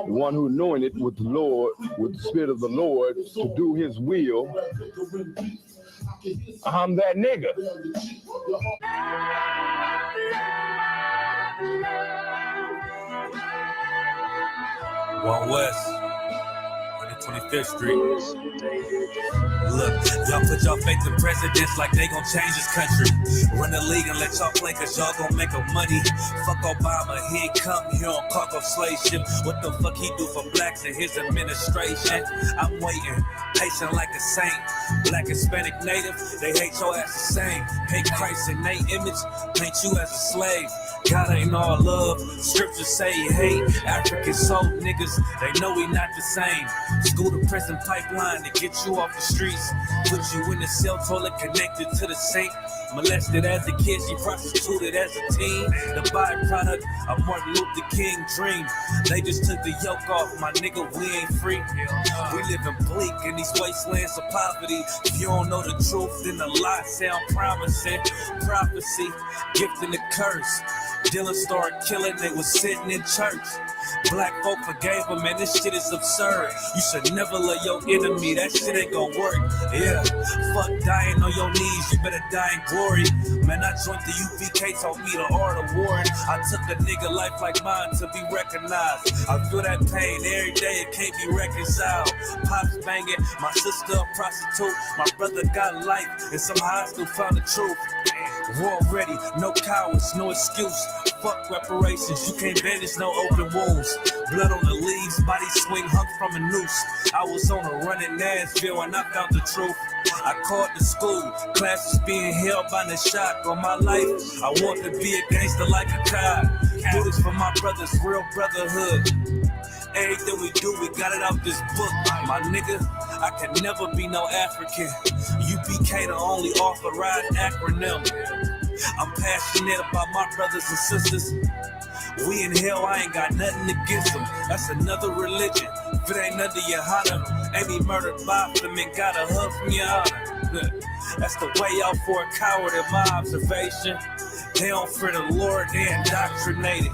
one who knowing it with the Lord, with the Spirit of the Lord, to do his will. I'm that nigga. One West, 125th Street. Look, y'all put y'all faith in presidents like they gon' change this country. Run the league and let y'all play cause y'all gon' make a money. Fuck Obama, he ain't come here on cargo slave ship. What the fuck he do for blacks in his administration? I'm waiting, patient like a saint. Black, Hispanic, Native, they hate your ass the same. Hate Christ in they image, paint you as a slave. God ain't all love, scriptures say he hate. African soul niggas, they know we not the same. School to prison pipeline to get you off the streets. Put you in the cell toilet connected to the sink. Molested as a kid, she prostituted as a teen. The byproduct of Martin Luther King dream. They just took the yoke off, my nigga, we ain't free. We live in bleak in these wastelands of poverty. If you don't know the truth, then the lie sound promising. Prophecy, gift and the curse. Dylan started killing, they was sitting in church. Black folk forgave him, man, this shit is absurd. You should never love your enemy, that shit ain't gon' work. Yeah, fuck dying on your knees, you better die in glory. Man, I joined the UPK, taught me the art of warring. I took a nigga life like mine to be recognized. I feel that pain every day, it can't be reconciled. Pops banging, my sister a prostitute. My brother got life, and somehow I still found the truth. War ready, no cowards, no excuse. Fuck reparations, you can't bandage no open wounds. Blood on the leaves, body swing hung from a noose. I was on a run in Nashville and I found the truth. I called the school, classes being held by the shot. On my life, I want to be a gangster like a cop. Do this for my brothers, real brotherhood. Everything we do, we got it out this book. My nigga, I can never be no African. UPK the only authorized acronym. I'm passionate about my brothers and sisters. We in hell, I ain't got nothing against them. That's another religion. If it ain't under your honor, ain't be murdered by them and got a hug from your honor. That's the way out for a coward in my observation. They don't fear the Lord, they indoctrinated.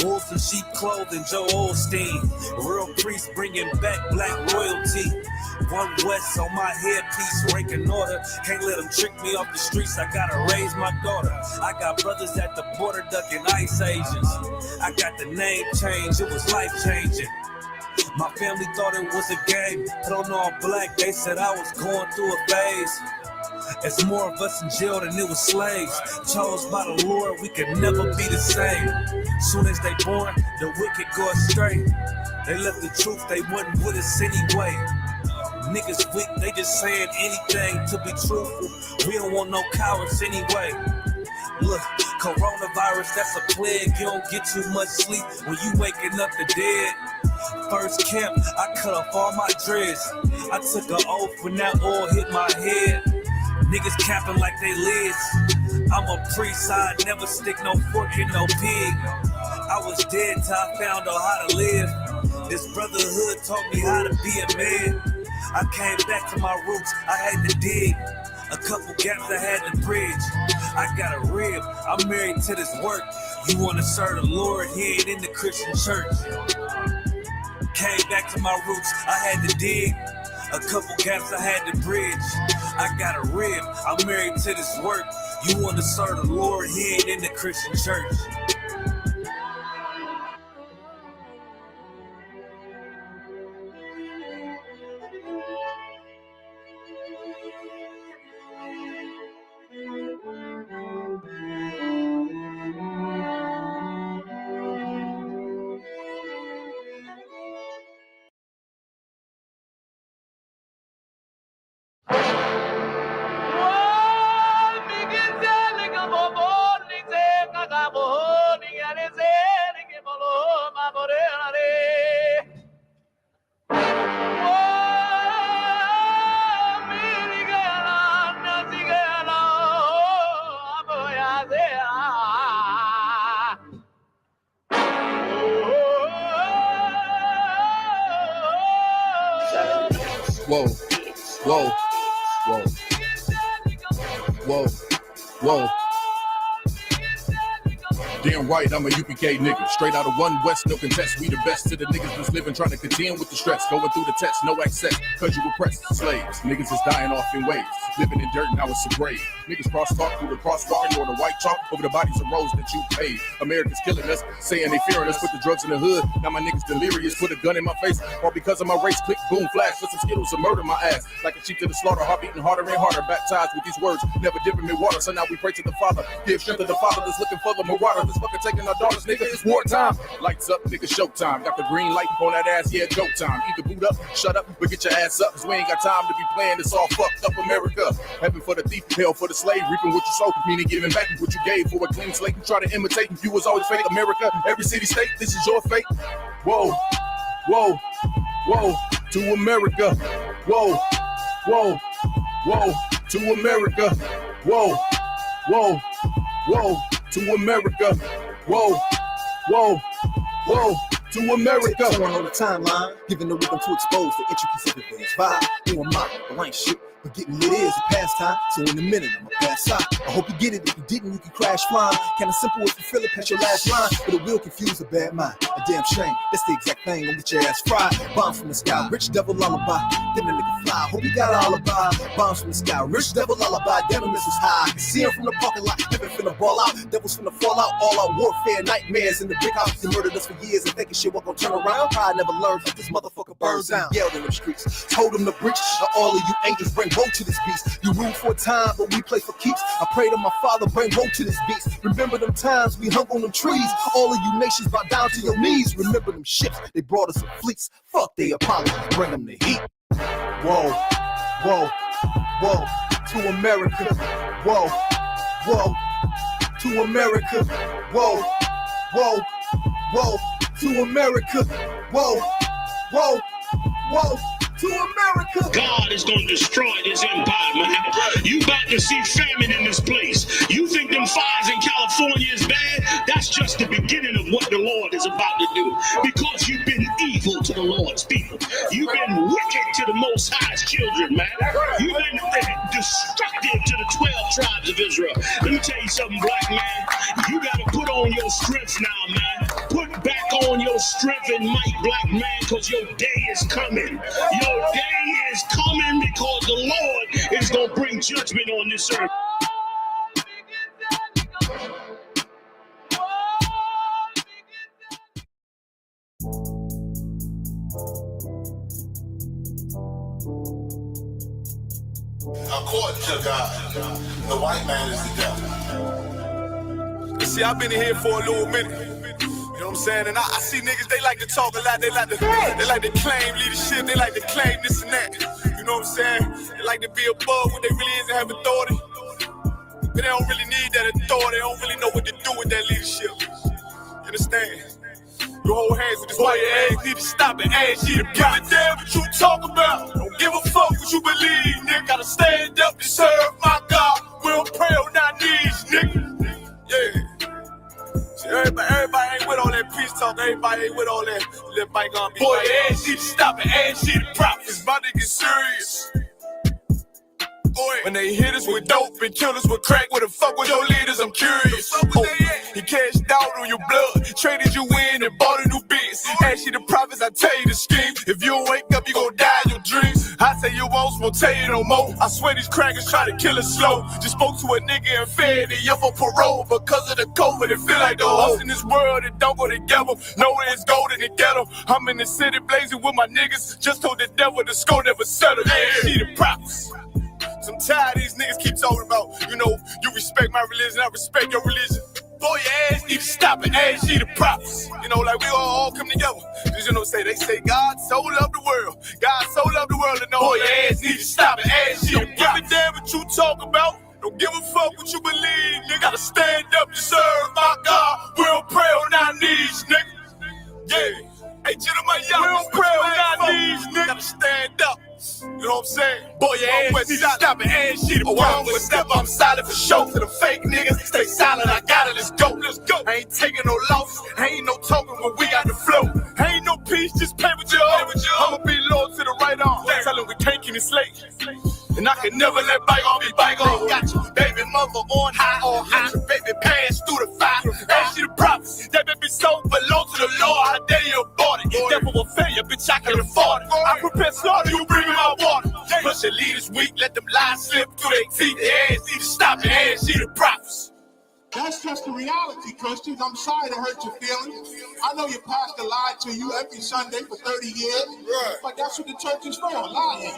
Wolves in sheep clothing, Joe Osteen. Real priest bringing back black royalty. One West on my headpiece, ranking order. Can't let them trick me off the streets, I gotta raise my daughter. I got brothers at the border ducking ICE agents. I got the name change, it was life changing. My family thought it was a game. Put on all black, they said I was going through a phase. It's more of us in jail than it was slaves. Chose by the Lord, we could never be the same. Soon as they born, the wicked go astray. They left the truth, they wasn't with us anyway. Niggas weak, they just saying anything to be truthful. We don't want no cowards anyway. Look, coronavirus, that's a plague. You don't get too much sleep when you waking up the dead. First camp, I cut off all my dreads. I took an oath when that oil hit my head. Niggas capping like they lids. I'm a priest, I never stick no fork in no pig. I was dead till I found out how to live. This brotherhood taught me how to be a man. I came back to my roots, I had to dig. A couple gaps I had to bridge. I got a rib, I'm married to this work. You wanna serve the Lord, he ain't in the Christian church. Came back to my roots, I had to dig. A couple gaps I had to bridge. I got a rib, I'm married to this work. You wanna serve the Lord, he ain't in the Christian church. Whoa, whoa, whoa, whoa, whoa. Damn right, I'm a UPK nigga. Straight out of One West, no contest. We the best to the niggas that's living, trying to contend with the stress. Going through the test, no access, cause you repressed slaves. Niggas is dying off in waves. Living in dirt, now it's a grave. Niggas cross-talk through the crosswalk or the white chalk over the bodies of roads that you paid. Americans killing us, saying they fearing us. Put the drugs in the hood, now my niggas delirious. Put a gun in my face, all because of my race. Click, boom, flash, put some Skittles to murder my ass. Like a sheep to the slaughter, heart beating harder and harder. Baptized with these words, never dipping in water. So now we pray to the Father, give strength to the Father that's looking for the marauder. That's fucking taking our daughters, nigga, it's wartime. Lights up, nigga, showtime. Got the green light on that ass, yeah, go time. Either boot up, shut up, but get your ass up, cause we ain't got time to be playing this all fucked up America. Heaven for the thief, hell for the slave, reaping what you sow, meaning giving back what you gave for a clean slate. You try to imitate, you was always fake. America, every city, state, this is your fate. Whoa, whoa, whoa, to America. Whoa, whoa, whoa, to America. Whoa, whoa, whoa, to America. Whoa, whoa, whoa, to America. Touring on the timeline, giving the rhythm to expose the intricacies of things. Vibe, doing my, I ain't shit, but getting lit is a pastime. So in a minute, I'ma pass out. I hope you get it. If you didn't, you can crash flying. Kinda simple if you feel it, past your last line, but it will confuse a bad mind. A damn shame. That's the exact thing. I'll get your ass fried. Bombs from the sky, rich devil lullaby. Then the nigga fly. Hope you got an alibi. Bombs from the sky, rich devil lullaby. Damn, the missiles high. I can see him from the parking lot. Heaven finna ball out. Devils finna fall out. All out warfare, nightmares in the big house. They murdered us for years and thinking shit won't gonna turn around. Pride never learned. This motherfucker burns down. Yelled in them streets. Told them to breach. Now all of you angels bring woe to this beast. You rule for a time, but we play for keeps. I pray to my Father, bring woe to this beast. Remember them times we hung on them trees. All of you nations bow down to your knees. Remember them ships, they brought us some fleets. Fuck the Apollo, bring them the heat. Whoa, whoa, whoa, to America. Whoa, whoa, to America. Whoa, whoa, whoa, to America. Whoa, whoa, whoa, to America. God is going to destroy this empire, man. You about to see famine in this place. You think them fires in California is bad? That's just the beginning of what the Lord is about to do. Because you've been evil to the Lord's people. You've been wicked to the Most High's children, man. You've been destructive to the 12 tribes of Israel. Let me tell you something, black man. You got to put on your strength now, man. Put back on your strength and might, black man, because your day is coming. Your day is coming because the Lord is going to bring judgment on this earth. According to God, the white man is the devil. See, I've been in here for a little minute. You know what I'm saying? And I see niggas, they like to talk a lot. They like to claim leadership. They like to claim this and that. You know what I'm saying? They like to be above what they really is and have authority. But they don't really need that authority. They don't really know what to do with that leadership. You understand? You hold hands with this white ass, need to stop and ask you to give a damn what you talk about. Don't give a fuck what you believe, nigga. Gotta stand up to serve my God. We don't pray on our knees, nigga. Yeah. See, everybody ain't with all that peace talk. Everybody ain't with all that bygone. Boy, ass need to stop and ask you to prop. It's about to get serious. Boy, when they hit us with dope and kill us with crack, where the fuck with your leaders? I'm curious. He cashed out on your blood, traded you in and bought a new biz. Ask you the prophets, I tell you the scheme. If you don't wake up, you gon' die in your dreams. I say you won't tell you no more. I swear these crackers try to kill us slow. Just spoke to a nigga and fed the up for parole because of the COVID. It feel like the host in this world that don't go together. Nowhere is gold in the ghetto. I'm in the city blazing with my niggas. Just told the devil the score never settled. See the prophets. I'm tired of these niggas keep talking about, you know, you respect my religion, I respect your religion. Boy, your ass need to stop and ask you the prophets. You know, like we all come together. You know, they say God so loved the world. God so loved the world, and no, boy, your ass need to stop and ask you the prophets. Don't give a damn what you talk about. Don't give a fuck what you believe, nigga. Gotta stand up to serve my God. We don't pray on our knees, nigga. Yeah. Hey, gentlemen, y'all, we don't pray on our knees, nigga. Gotta stand up. You know what I'm saying? Boy, your ass need to stop and ask shit. One with step, I'm silent for show. To the fake niggas, stay silent, I got it, let's go. I ain't taking no loss, ain't no talking when we got the flow. Ain't no peace, just play with your own. I'ma be loyal to the right arm. Tell him we can't keep it slate. And I can never let bygone be bygone. Got your baby mother on high, your baby pass through the fire. Ask you to a failure, bitch, I can afford it. I prepare slaughter, you bring me my water. Plus your leaders weak, let them lies slip through their teeth. Their ass need to stop and ass see the prophets. That's just the reality, Christians. I'm sorry to hurt your feelings. I know your pastor lied to you every Sunday for 30 years, but that's what the church is for, lying.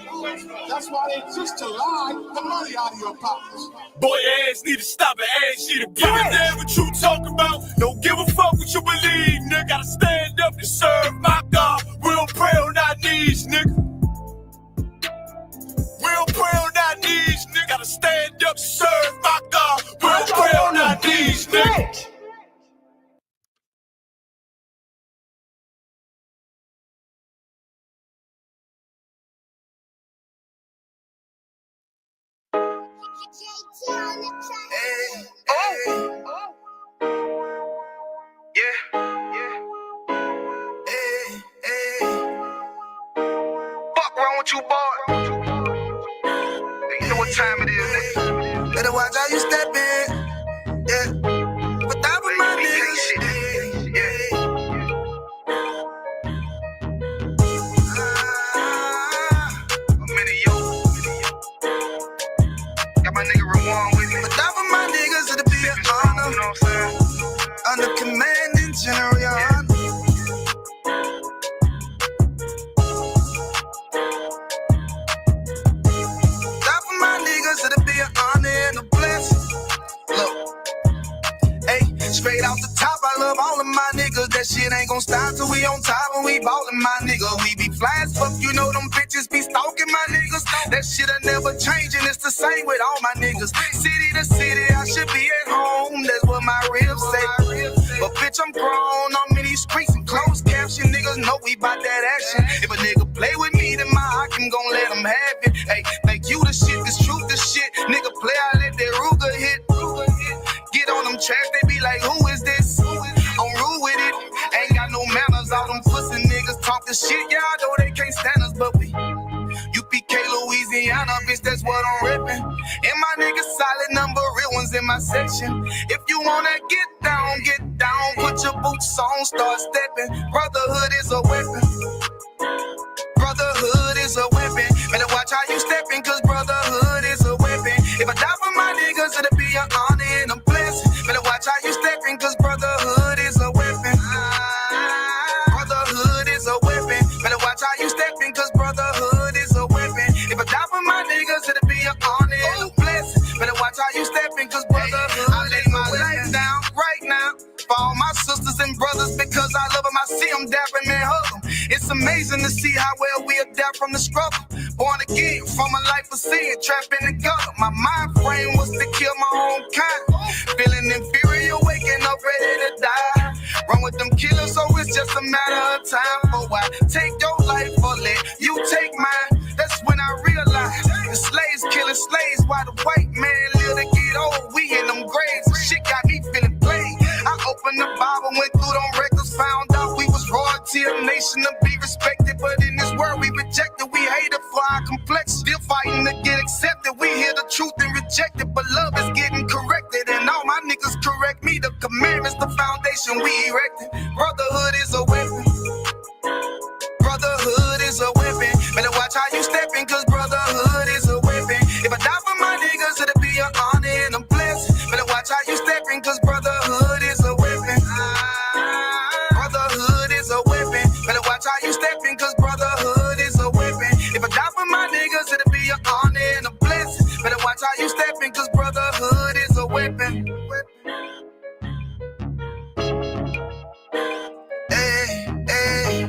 That's why they exist, to lie the money out of your pockets. Boy, your ass need to stop and ass see the give a damn what you talk about. Don't give a fuck what you believe, nigga. Gotta stand up and serve my God. We don't pray on our knees, nigga. We don't pray on our knees, nigga. Gotta stand up and serve my God. We don't pray on our knees, nigga. Fuck wrong with you, boy? You know what time it is, nigga. Better watch how you step in. Yeah. But that was my nigga. Yeah. I'm in yo. Got my nigga Rawan with me. But that was my niggas, it'll be an honor. You know what I'm saying? Under commanding general, your honor. Straight off the top, I love all of my niggas. That shit ain't gon' stop till we on top when we ballin', my nigga. We be fly as fuck, you know them bitches be stalking my niggas. That shit'll never change, and it's the same with all my niggas. City to city, I should be at home. That's what my ribs say. But bitch, I'm grown. I'm in these streets and closed caption. Niggas know we bout that action. If a nigga play with me, then my hakim gon' let him have it. Hey, think you the shit, this truth the shit. Nigga play, I let that Ruger hit. Get on them tracks, they be like, who is this? I'm rude with it. Ain't got no manners. All them pussy niggas talking shit. Yeah, I know they can't stand us, but we UPK, Louisiana, bitch, that's what I'm ripping. And my niggas solid, number real ones in my section. If you wanna get down, put your boots on, start stepping. Brotherhood is a weapon. Brotherhood is a weapon. Better watch how you stepping, cause brotherhood is a weapon. If I die for my niggas, it'll be an honor and a blessing. Better watch how you stepping, cause brotherhood is a weapon. Brotherhood is a weapon. Better watch how you stepping, cause brotherhood is a weapon. If I die for my niggas, it'll be an honor and a blessing. Better watch how you stepping, cause brotherhood I lay my life down right now for all my sisters and brothers, because I love them. I see them dapping and hug them. It's amazing to see how well we adapt from the struggle. Born again from a life of sin, trapped in the gutter. My mind frame was to kill my own kind. Feeling inferior, waking up ready to die. Run with them killers, so it's just a matter of time. For I take your life or let you take mine. That's when I realized the slaves killing slaves while the white man live to get old. We in them graves, shit got me feeling played. I opened the Bible, went through them records, found out we was royalty, a nation to be respected. But in this world we rejected, we hated for our complex. Still fighting to get accepted. We hear the truth and reject it, but love is getting corrected. And all my niggas correct me. The commandments, the foundation we erected. Brotherhood is a weapon. Brotherhood is a weapon. Better watch how you stepping, cause brotherhood is a weapon. If I die for my niggas, it'll be an honor and a blessing. Better watch how you stepping, cause brotherhood is a weapon. Brotherhood is a weapon. Better watch how you stepping, cause brotherhood is a weapon. If I die for my niggas, it'll be an honor and a blessing. Better watch how you stepping, cause brotherhood is a weapon. Hey, hey.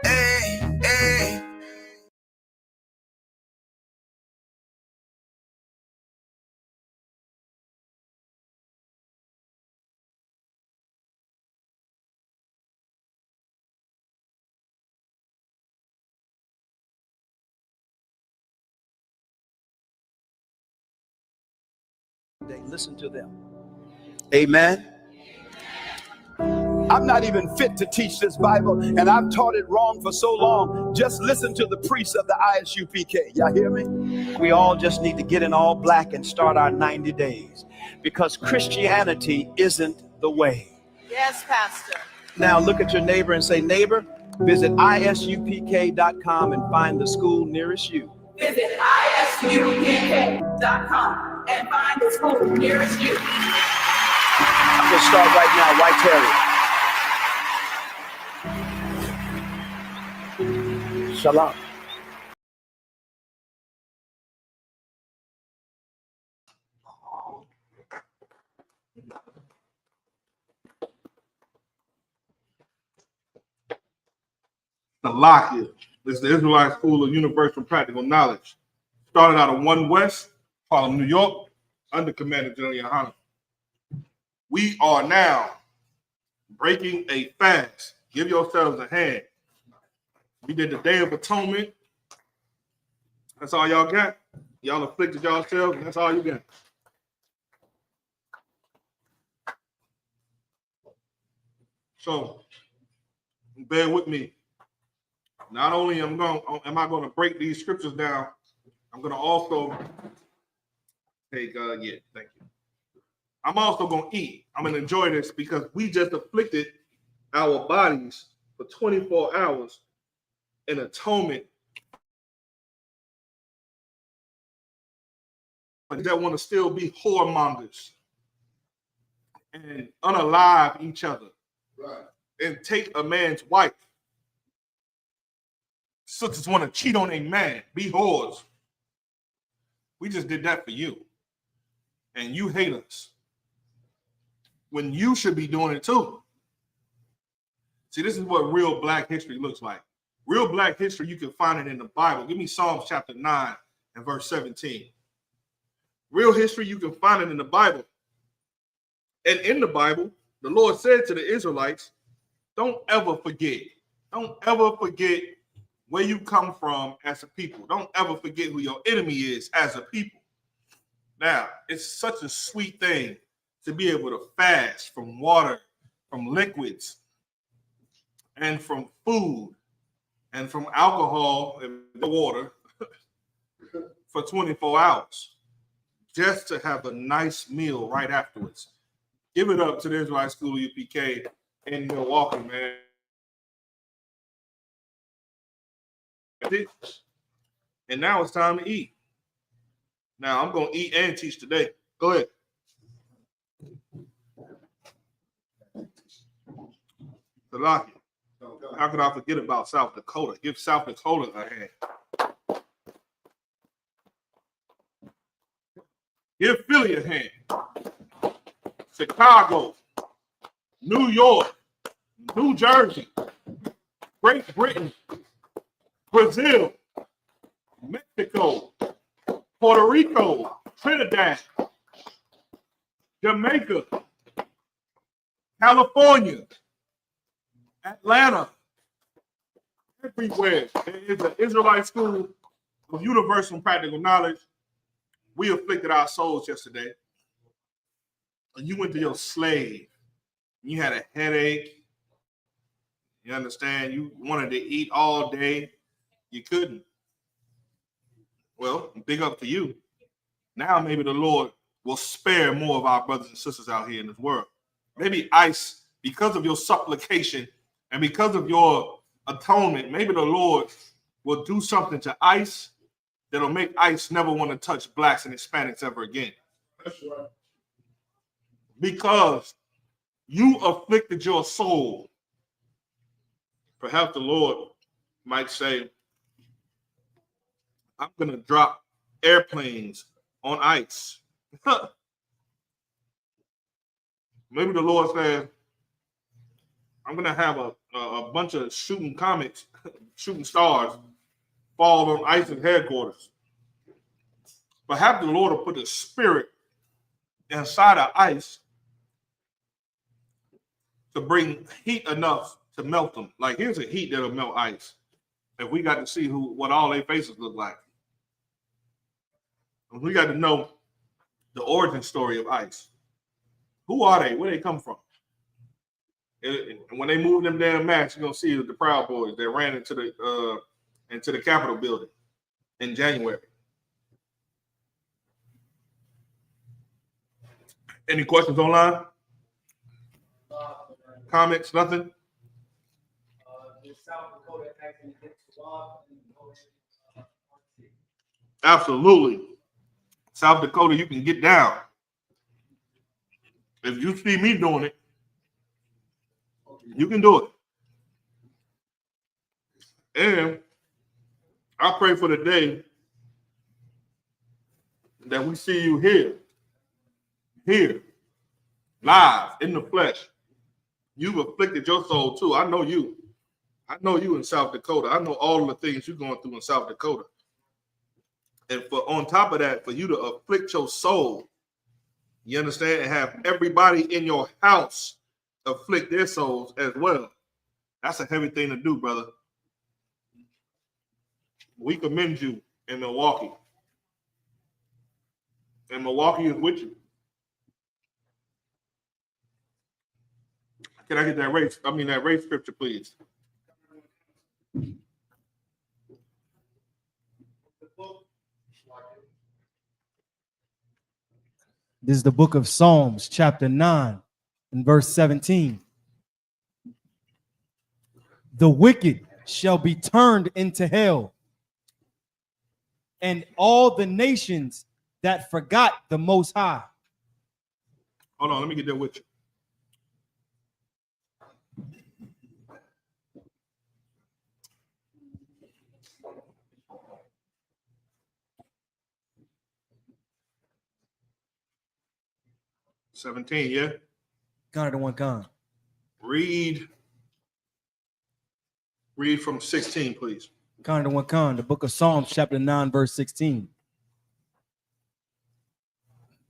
Hey, hey. Listen to them. Amen. I'm not even fit to teach this Bible, and I've taught it wrong for so long. Just listen to the priests of the Isupk. Y'all hear me? We all just need to get in all black and start our 90 days, because Christianity isn't the way. Yes, Pastor. Now look at your neighbor and say, neighbor, visit isupk.com and find the school nearest you. Visit isupk.com and find the school nearest you. I'm going to start right now, White Terry. Shalom. The Lockyer. This is the Israelite School of Universal Practical Knowledge. Started out of 1 West, Harlem, New York, under Commander General Yohanan. We are now breaking a fast. Give yourselves a hand. We did the Day of Atonement. That's all y'all got. Y'all afflicted yourselves, and that's all you got. So, bear with me. Not only am I going to break these scriptures down, I'm going to also take, thank you. I'm also going to eat. I'm going to enjoy this because we just afflicted our bodies for 24 hours in atonement. That want to still be whoremongers and unalive each other, right, and take a man's wife. Sisters want to cheat on a man, be whores. We just did that for you. And you hate us when you should be doing it too. See, this is what real Black history looks like. Real Black history, you can find it in the Bible. Give me Psalms chapter 9 and verse 17. Real history, you can find it in the Bible. And in the Bible, the Lord said to the Israelites, don't ever forget. Don't ever forget where you come from as a people. Don't ever forget who your enemy is as a people. Now, it's such a sweet thing to be able to fast from water, from liquids, and from food, and from alcohol and water for 24 hours, just to have a nice meal right afterwards. Give it up to the Israelite School of UPK in Milwaukee, man. And now it's time to eat. Now I'm going to eat and teach today. Go ahead. Salaki. How could I forget about South Dakota? Give South Dakota a hand. Give Philly a hand. Chicago, New York, New Jersey, Great Britain, Brazil, Mexico, Puerto Rico, Trinidad, Jamaica, California, Atlanta, everywhere. There is an Israelite School of Universal Practical Knowledge. We afflicted our souls yesterday. You went to your slave. You had a headache. You understand? You wanted to eat all day. You couldn't. Well, big up to you. Now maybe the Lord will spare more of our brothers and sisters out here in this world. Maybe ICE, because of your supplication and because of your atonement, maybe the Lord will do something to ICE that'll make ICE never want to touch Blacks and Hispanics ever again. That's right. Because you afflicted your soul. Perhaps the Lord might say, I'm going to drop airplanes on ICE. Maybe the Lord says, I'm going to have a bunch of shooting comets, shooting stars, fall on ICE's headquarters. Perhaps the Lord will put a spirit inside of ICE to bring heat enough to melt them. Like, here's a heat that'll melt ICE. If we got to see what all their faces look like. And we got to know the origin story of ICE. Who are they? Where they come from? And when they move them damn masks, you're gonna see the Proud Boys that ran into the Capitol building in January. Any questions online? Comments? Nothing? Absolutely. South Dakota, you can get down. If you see me doing it, you can do it. And I pray for the day that we see you here, live, in the flesh. You've afflicted your soul too. I know you. I know you in South Dakota. I know all of the things you're going through in South Dakota. And for on top of that, for you to afflict your soul, you understand, and have everybody in your house afflict their souls as well. That's a heavy thing to do, brother. We commend you in Milwaukee. And Milwaukee is with you. Can I get that race scripture, please? This is the book of Psalms, chapter 9, and verse 17. The wicked shall be turned into hell, and all the nations that forgot the Most High. Hold on, let me get there with you. $17, yeah? Got it, one con. Read from 16, please. Con to one con, the book of Psalms, chapter 9, verse 16.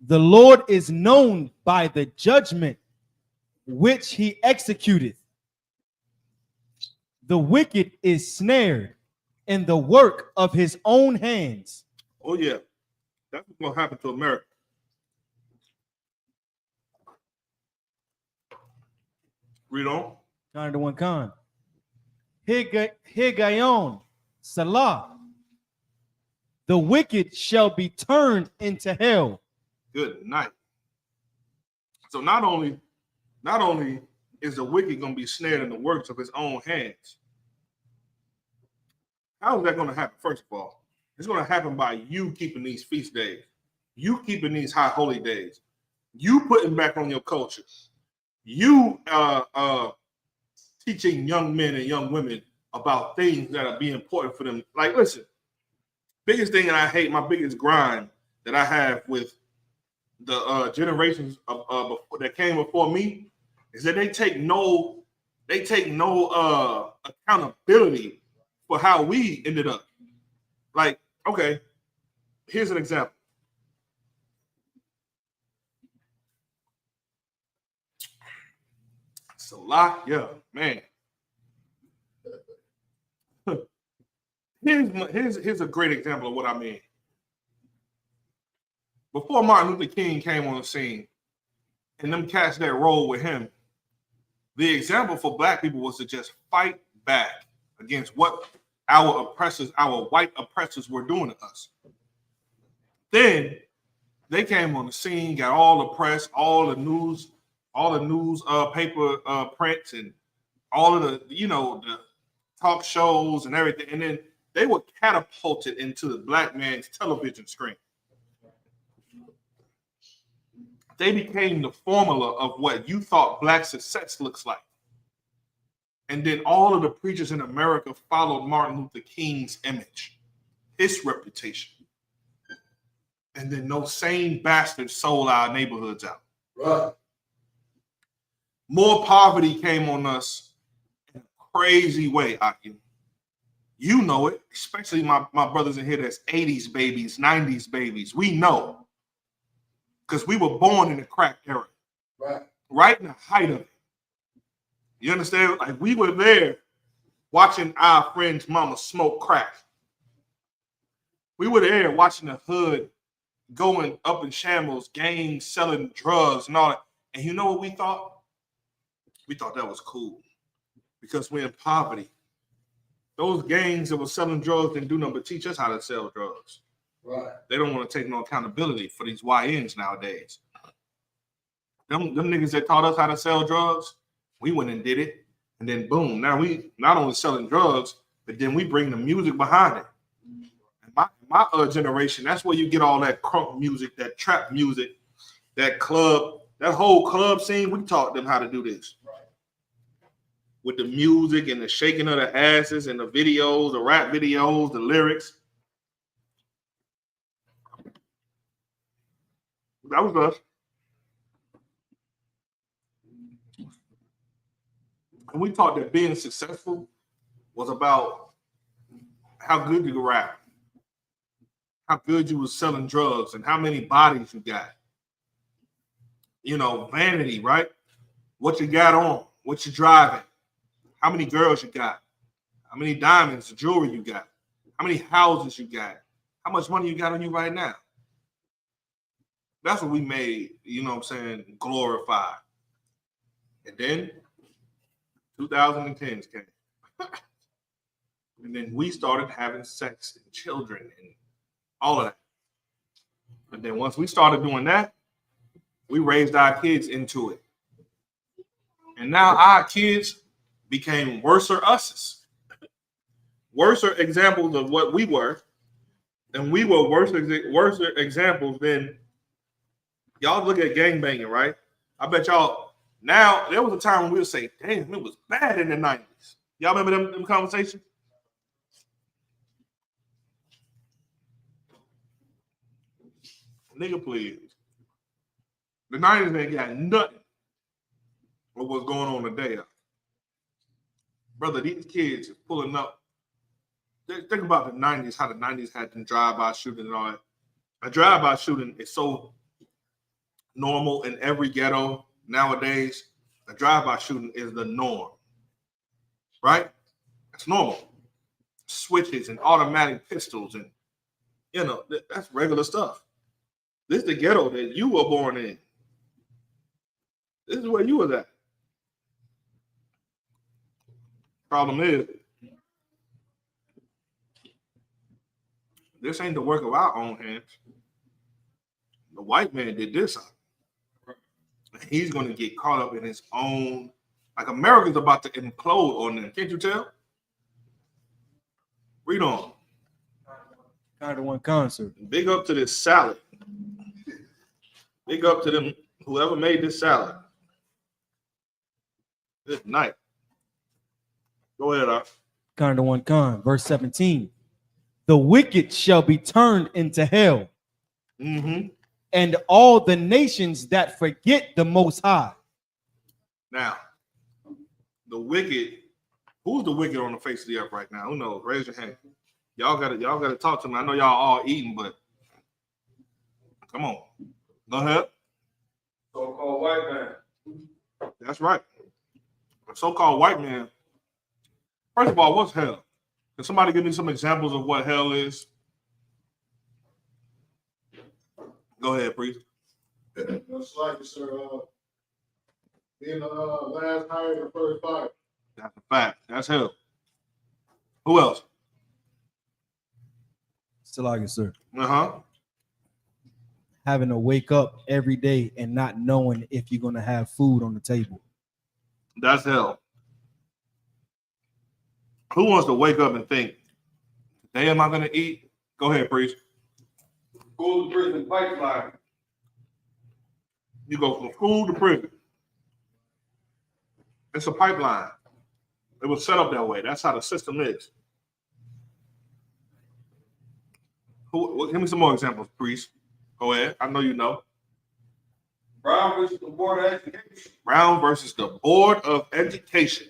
The Lord is known by the judgment which he executeth. The wicked is snared in the work of his own hands. Oh, yeah. That's what's going to happen to America. Read on. Con to one con. Higayon, Salah. The wicked shall be turned into hell. Good night. So not only is the wicked going to be snared in the works of his own hands, how is that going to happen? First of all, it's going to happen by you keeping these feast days, you keeping these high holy days, you putting back on your culture, you teaching young men and young women about things that are being important for them. Like, listen, biggest thing that I hate, my biggest grind that I have with the generations of that came before me is that they take no accountability for how we ended up. Like, okay, here's an example. It's a lot, yeah, man. Here's a great example of what I mean. Before Martin Luther King came on the scene and them cats that rolled with him, the example for black people was to just fight back against what our oppressors, our white oppressors were doing to us. Then they came on the scene, got all the press, all the news paper prints and all of the, the talk shows and everything. And then they were catapulted into the black man's television screen. They became the formula of what you thought black success looks like. And then all of the preachers in America followed Martin Luther King's image, his reputation. And then those same bastards sold our neighborhoods out. Right. More poverty came on us in a crazy way, Akim. You know it, especially my brothers in here that's 80s babies, 90s babies. We know. Because we were born in the crack era. Right in the height of it. You understand? Like, we were there watching our friend's mama smoke crack. We were there watching the hood going up in shambles, gangs selling drugs and all that. And you know what we thought? We thought that was cool because we're in poverty. Those gangs that were selling drugs didn't do nothing but teach us how to sell drugs. Right. They don't want to take no accountability for these YNs nowadays. Them niggas that taught us how to sell drugs, We went and did it, and then boom, now we not only selling drugs, but then we bring the music behind it. And my generation, that's where you get all that crunk music, that trap music, that club, that whole club scene. We taught them how to do this. With the music and the shaking of the asses and the videos, the rap videos, the lyrics. That was us. And we taught that being successful was about how good you could rap, how good you was selling drugs, and how many bodies you got. You know, vanity, right? What you got on, what you driving, how many girls you got, how many diamonds, jewelry you got, how many houses you got, how much money you got on you right now. That's what we made, you know what I'm saying, glorify. And then 2010s came. And then we started having sex and children and all of that. And then once we started doing that, we raised our kids into it. And now our kids became worser us's. Worser examples of what we were. And we were worser examples than y'all look at gangbanging, right? I bet y'all, now there was a time when we would say, damn, it was bad in the 90s. Y'all remember them conversations? Nigga, please. The 90s ain't got nothing with what's going on today. Brother, these kids are pulling up. Think about the 90s, how the 90s had them drive-by shooting and all that. A drive-by shooting is so normal in every ghetto nowadays. A drive-by shooting is the norm, right? It's normal. Switches and automatic pistols and, you know, that's regular stuff. This is the ghetto that you were born in. This is where you was at. Problem is, this ain't the work of our own hands. The white man did this. He's going to get caught up in his own, like America's about to implode on them. Can't you tell? Read on. Kind of one concert. Big up to this salad. Big up to them, whoever made this salad. Good night. Go ahead, Doc. Kind of one con. Verse 17. The wicked shall be turned into hell. Mm-hmm. And all the nations that forget the Most High. Now, the wicked, who's the wicked on the face of the earth right now? Who knows? Raise your hand. Y'all gotta talk to me. I know y'all all eating, but come on. Go ahead. So-called white man. That's right. A so-called white man. First of all, what's hell? Can somebody give me some examples of what hell is? Go ahead, priest. That's like, sir, being the last hired and first fired. That's a fact. That's hell. Who else? Still like it, sir. Uh-huh. Having to wake up every day and not knowing if you're going to have food on the table. That's hell. Who wants to wake up and think, today am I going to eat? Go ahead, priest. School to prison pipeline. You go from school to prison. It's a pipeline. It was set up that way. That's how the system is. Give me some more examples, priest. Go ahead. I know you know. Brown versus the Board of Education. Brown versus the Board of Education.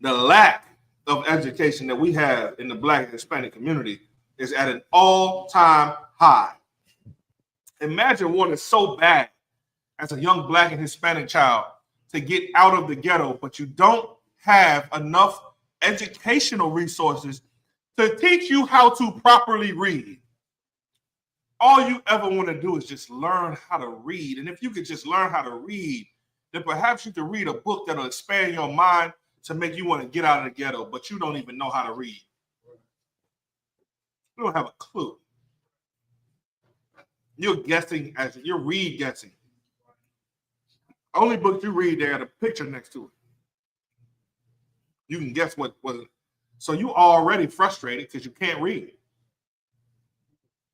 The lack of education that we have in the Black and Hispanic community is at an all-time high. Imagine one is so bad as a young Black and Hispanic child to get out of the ghetto, but you don't have enough educational resources to teach you how to properly read. All you ever want to do is just learn how to read. And if you could just learn how to read, then perhaps you could read a book that'll expand your mind to make you want to get out of the ghetto, but you don't even know how to read. You don't have a clue. You're guessing you're read guessing. Only book you read, they got a picture next to it. You can guess what was. So you already frustrated because you can't read.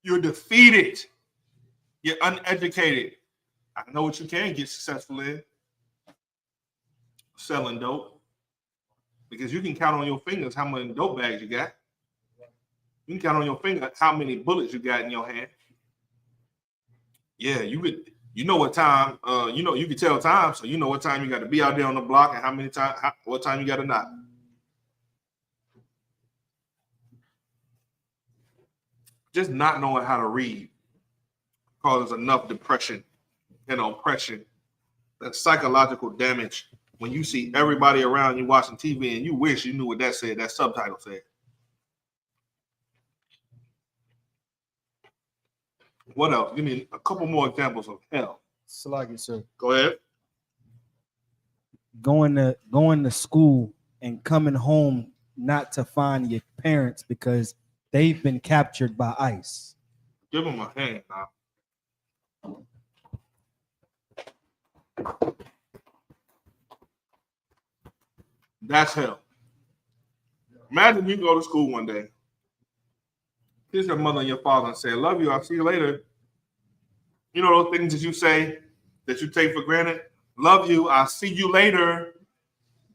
You're defeated. You're uneducated. I know what you can get successful in. Selling dope. Because you can count on your fingers how many dope bags you got. You can count on your finger how many bullets you got in your hand. Yeah, you know what time, you can tell time, so you know what time you got to be out there on the block and what time you got to knock. Just not knowing how to read causes enough depression and oppression and psychological damage when you see everybody around you watching TV and you wish you knew what that said, that subtitle said. What else? Give me a couple more examples of hell. Salagi, sir. Go ahead. Going to school and coming home not to find your parents because they've been captured by ICE. Give them a hand now. That's hell. Imagine you go to school one day, kiss your mother and your father and say, I love you, I'll see you later. You know those things that you say that you take for granted? Love you, I'll see you later.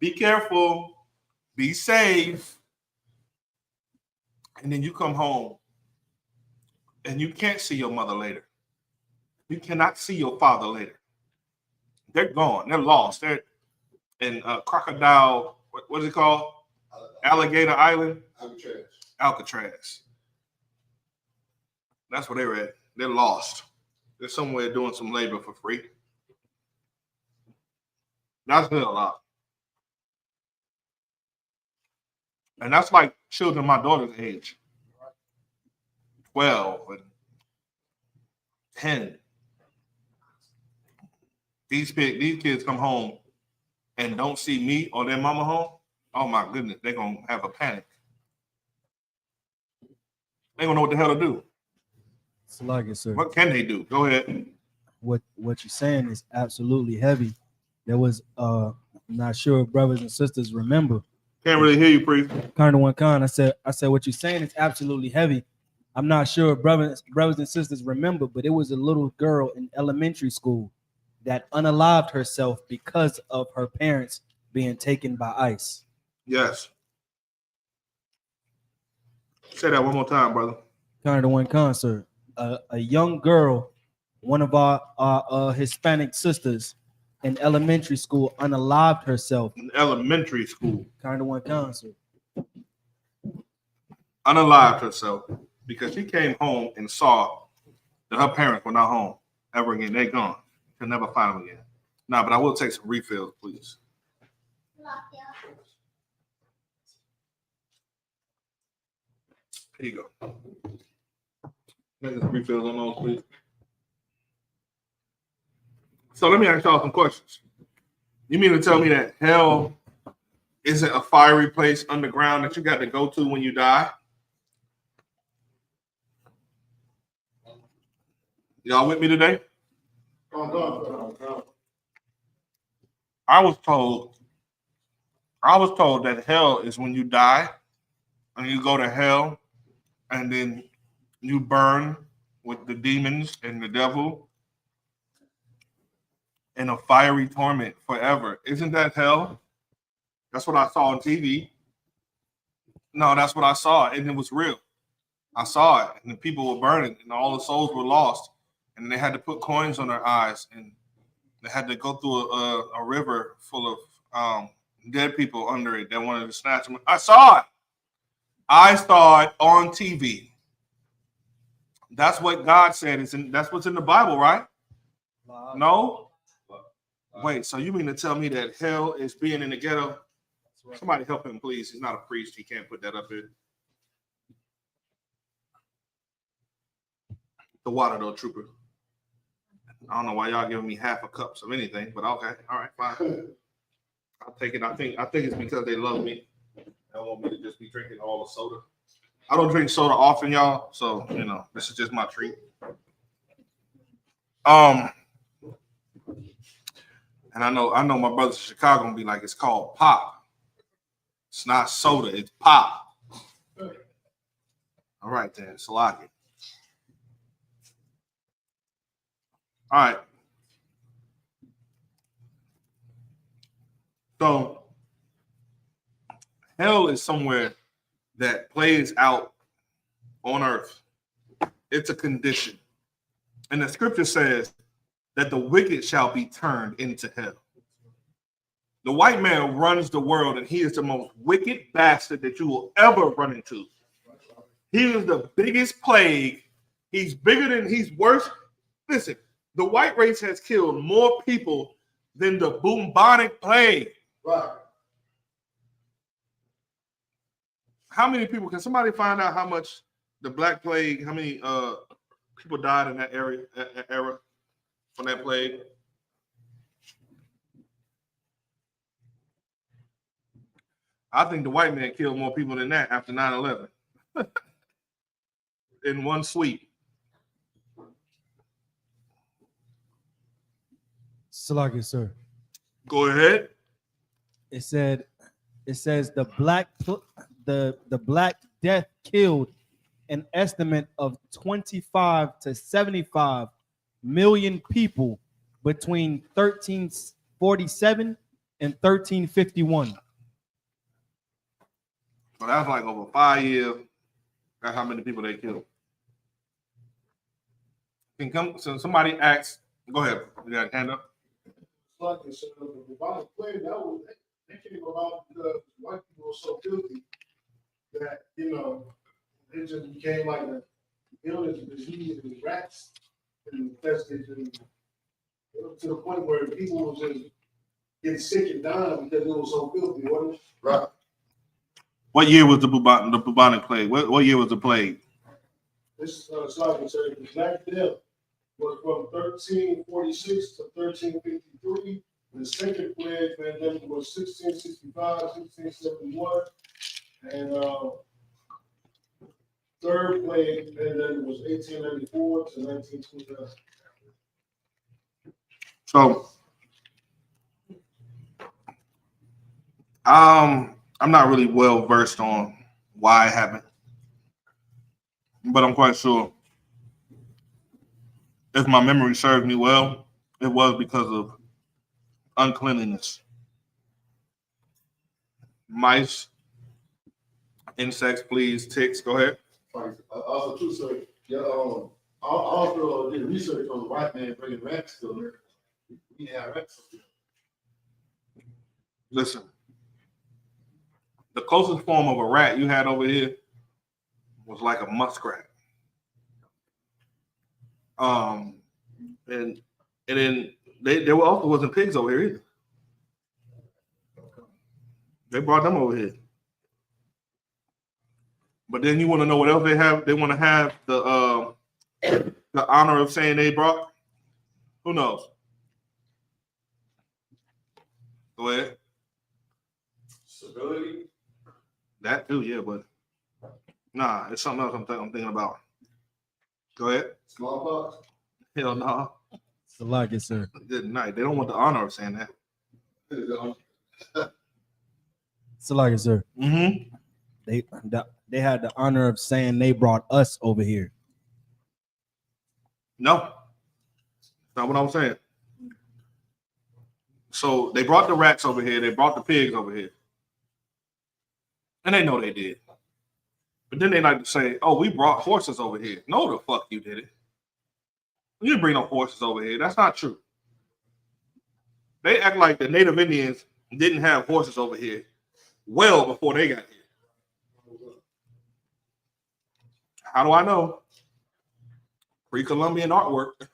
Be careful, be safe. And then you come home and you can't see your mother later. You cannot see your father later. They're gone, they're lost. They're in Crocodile, what is it called? Alligator Island? Alcatraz. That's where they're at. They're lost. They're somewhere doing some labor for free. That's a lot. And that's like children my daughter's age. 12 and 10. These kids come home and don't see me or their mama home. Oh my goodness, they're going to have a panic. They don't know what the hell to do. Salagi, sir. What can they do? Go ahead. What you're saying is absolutely heavy. There was I'm not sure if brothers and sisters remember. Can't really hear you, priest. Kind of one kind. I said what you're saying is absolutely heavy. I'm not sure if brothers and sisters remember, but it was a little girl in elementary school that unalived herself because of her parents being taken by ICE. Yes. Say that one more time, brother. Kind of one concert. A young girl, one of our Hispanic sisters in elementary school, unalived herself. In elementary school. Kind of one concert. Unalived herself because she came home and saw that her parents were not home ever again. They're gone. She'll never find them again. Nah, but I will take some refills, please. Here you go. Make some refills on those, please. So let me ask y'all some questions. You mean to tell me that hell isn't a fiery place underground that you got to go to when you die? Y'all with me today? I was told that hell is when you die and you go to hell and then you burn with the demons and the devil in a fiery torment forever. Isn't that hell? That's what I saw on TV. No, that's what I saw, and it was real. I saw it, and the people were burning, and all the souls were lost, and they had to put coins on their eyes, and they had to go through a river full of dead people under it that wanted to snatch them. I saw it. I saw it on TV. That's what God said. That's what's in the Bible, right? No? Wait, so you mean to tell me that hell is being in the ghetto? Somebody help him, please. He's not a priest. He can't put that up here. The water, though, trooper. I don't know why y'all giving me half a cups of anything, but okay. All right, fine. I'll take it. I think it's because they love me. They don't want me to just be drinking all the soda. I don't drink soda often, y'all. So, this is just my treat. And I know my brothers in Chicago gonna be like, it's called pop. It's not soda, it's pop. All right, then, Salaki. All right. So, hell is somewhere that plays out on earth. It's a condition. And the scripture says that the wicked shall be turned into hell. The white man runs the world, and he is the most wicked bastard that you will ever run into. He is the biggest plague. He's worse. Listen, the white race has killed more people than the bubonic plague. Right. How many people, can somebody find out how much the Black Plague, how many people died in that era from that plague? I think the white man killed more people than that after 9/11 in one sweep. Salaki, sir. Go ahead. It says the Black Death killed an estimate of 25 to 75 million people between 1347 and 1351. So that's like over 5 years. That's how many people they killed. So somebody asks, go ahead. You got a hand up? Like I said, the bubonic plague, they came about because white people were so filthy that, it just became like an illness, disease, and rats and infested, and to the point where people was just getting sick and dying because it was so filthy, wasn't it? Right. What year was the bubonic plague? What year was the plague? This is like I said, the Black Death was from 1346 to 1353. The second plague pandemic was 1665, 1671, and third plague pandemic was 1894 to 1929. So, I'm not really well versed on why it happened, but I'm quite sure, if my memory serves me well, it was because of uncleanliness. Mice, insects, fleas, ticks. Go ahead. Also, too, sir, I also did research on the white man bringing rats to America. We have rats. Listen, the closest form of a rat you had over here was like a muskrat. And then there also wasn't pigs over here either. They brought them over here. But then you want to know what else they have? They want to have the honor of saying they brought. Who knows? Go ahead. Civility. That too, yeah, but nah, it's something else I'm thinking about. Go ahead. Smallpox. Hell no. Salaki, sir. Good night. They don't want the honor of saying that. Salaki, sir. Mm-hmm. They had the honor of saying they brought us over here. No, that's not what I'm saying. So they brought the rats over here. They brought the pigs over here. And they know they did. But then they like to say, oh, we brought horses over here. No, the fuck you did it. You didn't bring no horses over here. That's not true. They act like the Native Indians didn't have horses over here well before they got here. How do I know? Pre-Columbian artwork.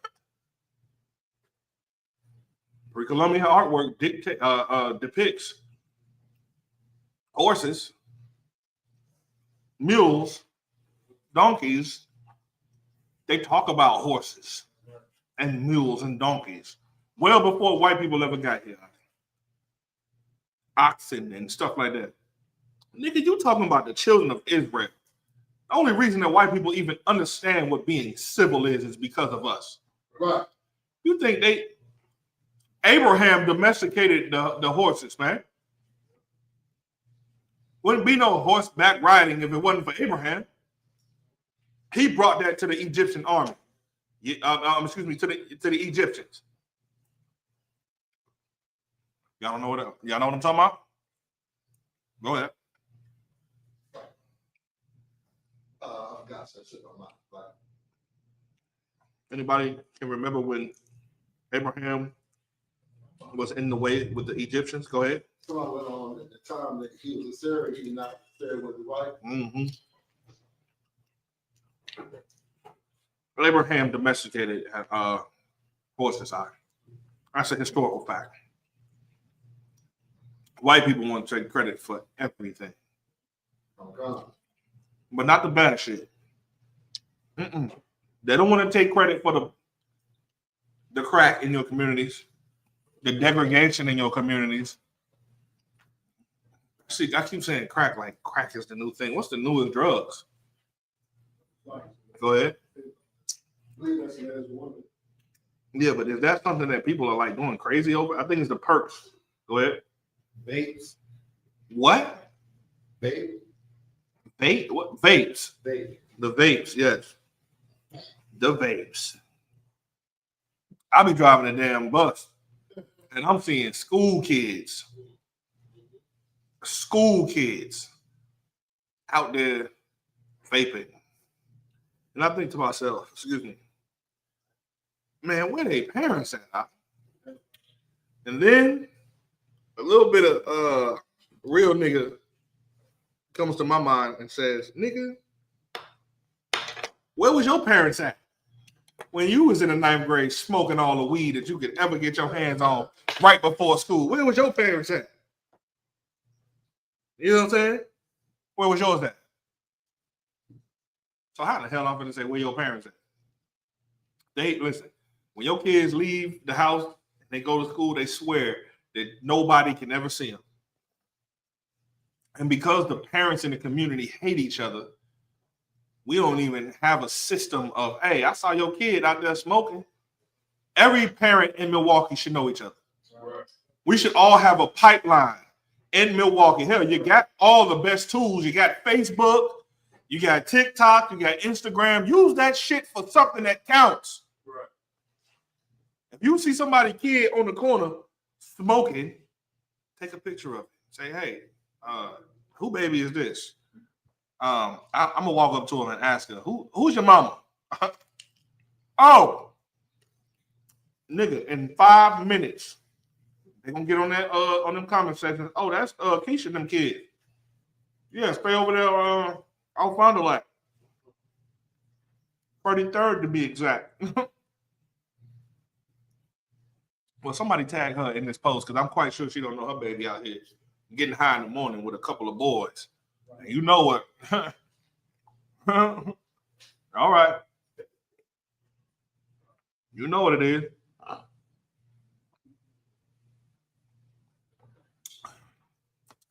Pre-Columbian artwork depicts horses, mules, donkeys. They talk about horses and mules and donkeys well before white people ever got here. Oxen and stuff like that. Nigga, you talking about the children of Israel. The only reason that white people even understand what being civil is because of us. Right. You think Abraham domesticated the horses, man. Wouldn't be no horseback riding if it wasn't for Abraham. He brought that to the Egyptian army. Excuse me, to the Egyptians. Y'all don't know y'all know what I'm talking about? Go ahead. I forgot that shit on my life. Anybody can remember when Abraham was in the way with the Egyptians? Go ahead. Someone went on at the time that he was in Sarah, he did not stay with his wife. Mm-hmm. Abraham domesticated horses. That's a historical fact. White people want to take credit for everything. Oh, God. But not the bad shit. They don't want to take credit for the crack in your communities, the degradation in your communities. See, I keep saying crack like crack is the new thing. What's the newest drugs? Go ahead. Yeah, but is that something that people are like going crazy over? I think it's the perks. Go ahead. Vapes. What? Vape. Vape? What? Vapes. Vape. The vapes, yes. The vapes. I be driving a damn bus and I'm seeing school kids out there vaping. And I think to myself, excuse me, man, where they parents at? And then a little bit of real nigga comes to my mind and says, nigga, where was your parents at when you was in the 9th grade smoking all the weed that you could ever get your hands on right before school? Where was your parents at? You know what I'm saying? Where was yours at? So how the hell I'm going to say where your parents at? Listen, when your kids leave the house and they go to school, they swear that nobody can ever see them. And because the parents in the community hate each other, we don't even have a system of, hey, I saw your kid out there smoking. Every parent in Milwaukee should know each other. We should all have a pipeline in Milwaukee. Hell, you got all the best tools. You got Facebook, you got TikTok, you got Instagram. Use that shit for something that counts. Right. If you see somebody kid on the corner smoking, take a picture of it. Say, hey, who baby is this? I'm gonna walk up to him and ask her, who's your mama? Oh, nigga, in 5 minutes, they're gonna get on that on them comment sections. Oh, that's Keisha, them kids. Yeah, stay over there out Fond du Lac. 33rd to be exact. Well, somebody tag her in this post because I'm quite sure she don't know her baby out here getting high in the morning with a couple of boys. And you know what? All right. You know what it is.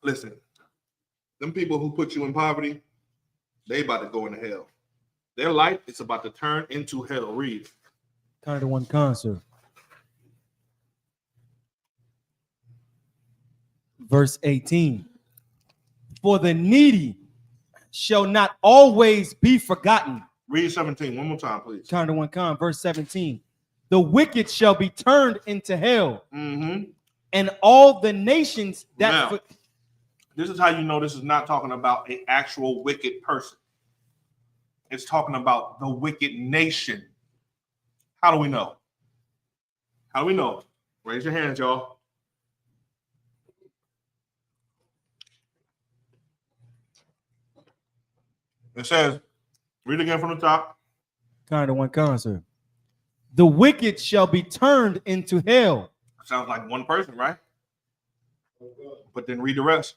Listen, them people who put you in poverty, they about to go into hell. Their life is about to turn into hell. Read. Kind of one concert. Verse 18. For the needy shall not always be forgotten. Read 17 one more time, please. Kind of one con. Verse 17. The wicked shall be turned into hell, and all the nations that. Now, this is how you know this is not talking about an actual wicked person. It's talking about the wicked nation. How do we know? How do we know? Raise your hands, y'all. It says, read again from the top. Kind of one concert. The wicked shall be turned into hell. Sounds like one person, right? But then read the rest.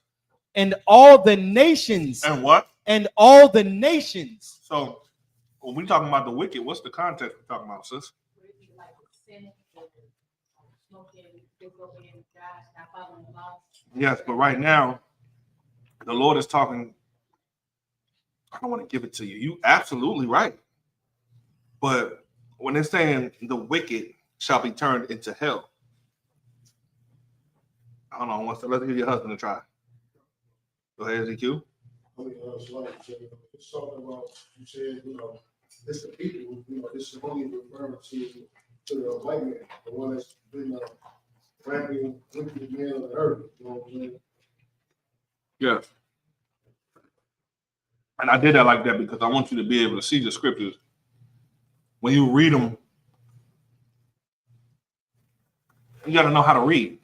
And all the nations. And what? And all the nations. So when we talking about the wicked, what's the context we're talking about, sis? Yes, but right now, the Lord is talking. I don't want to give it to you. You absolutely right. But when they're saying the wicked shall be turned into hell, hold on, let's give your husband a try. Go ahead, ZQ. It's talking about, you said, it's the people, it's only referring to the white man, the one that's been ranking with the man of the earth, you know what I'm saying? Yeah. And I did that like that because I want you to be able to see the scriptures. When you read them, you got to know how to read.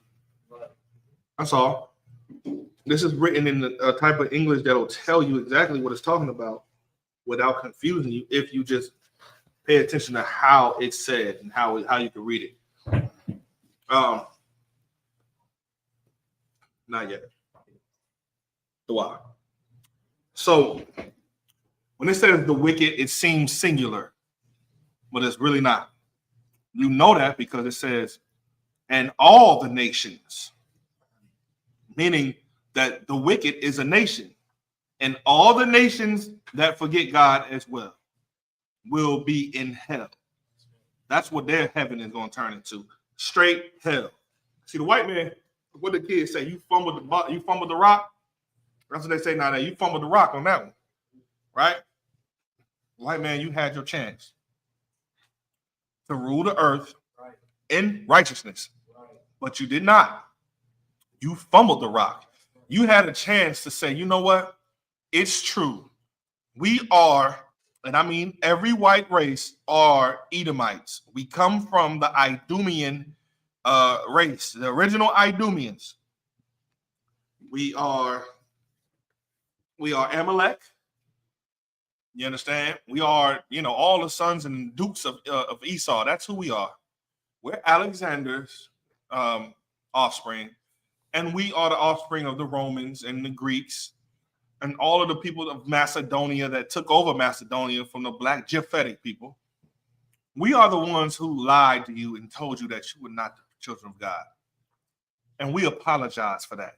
That's all. This is written in a type of English that will tell you exactly what it's talking about without confusing you if you just pay attention to how it's said and how you can read it. Not yet. Why? So when it says the wicked, it seems singular, but it's really not. You know that because it says, and all the nations, meaning that the wicked is a nation, and all the nations that forget God as well will be in hell. That's what their heaven is going to turn into. Straight hell. See, the white man, what the kids say, you fumbled the rock. That's what they say now. You fumbled the rock on that one, right? White man, you had your chance to rule the earth in righteousness, but you did not. You fumbled the rock. You had a chance to say, you know what? It's true. We are, and I mean every white race are Edomites. We come from the Idumean race, the original Idumeans. We are Amalek. You understand? We are, all the sons and dukes of Esau. That's who we are. We're Alexander's offspring, and we are the offspring of the Romans and the Greeks and all of the people of Macedonia that took over Macedonia from the black Japhetic people. We are the ones who lied to you and told you that you were not the children of God. And we apologize for that.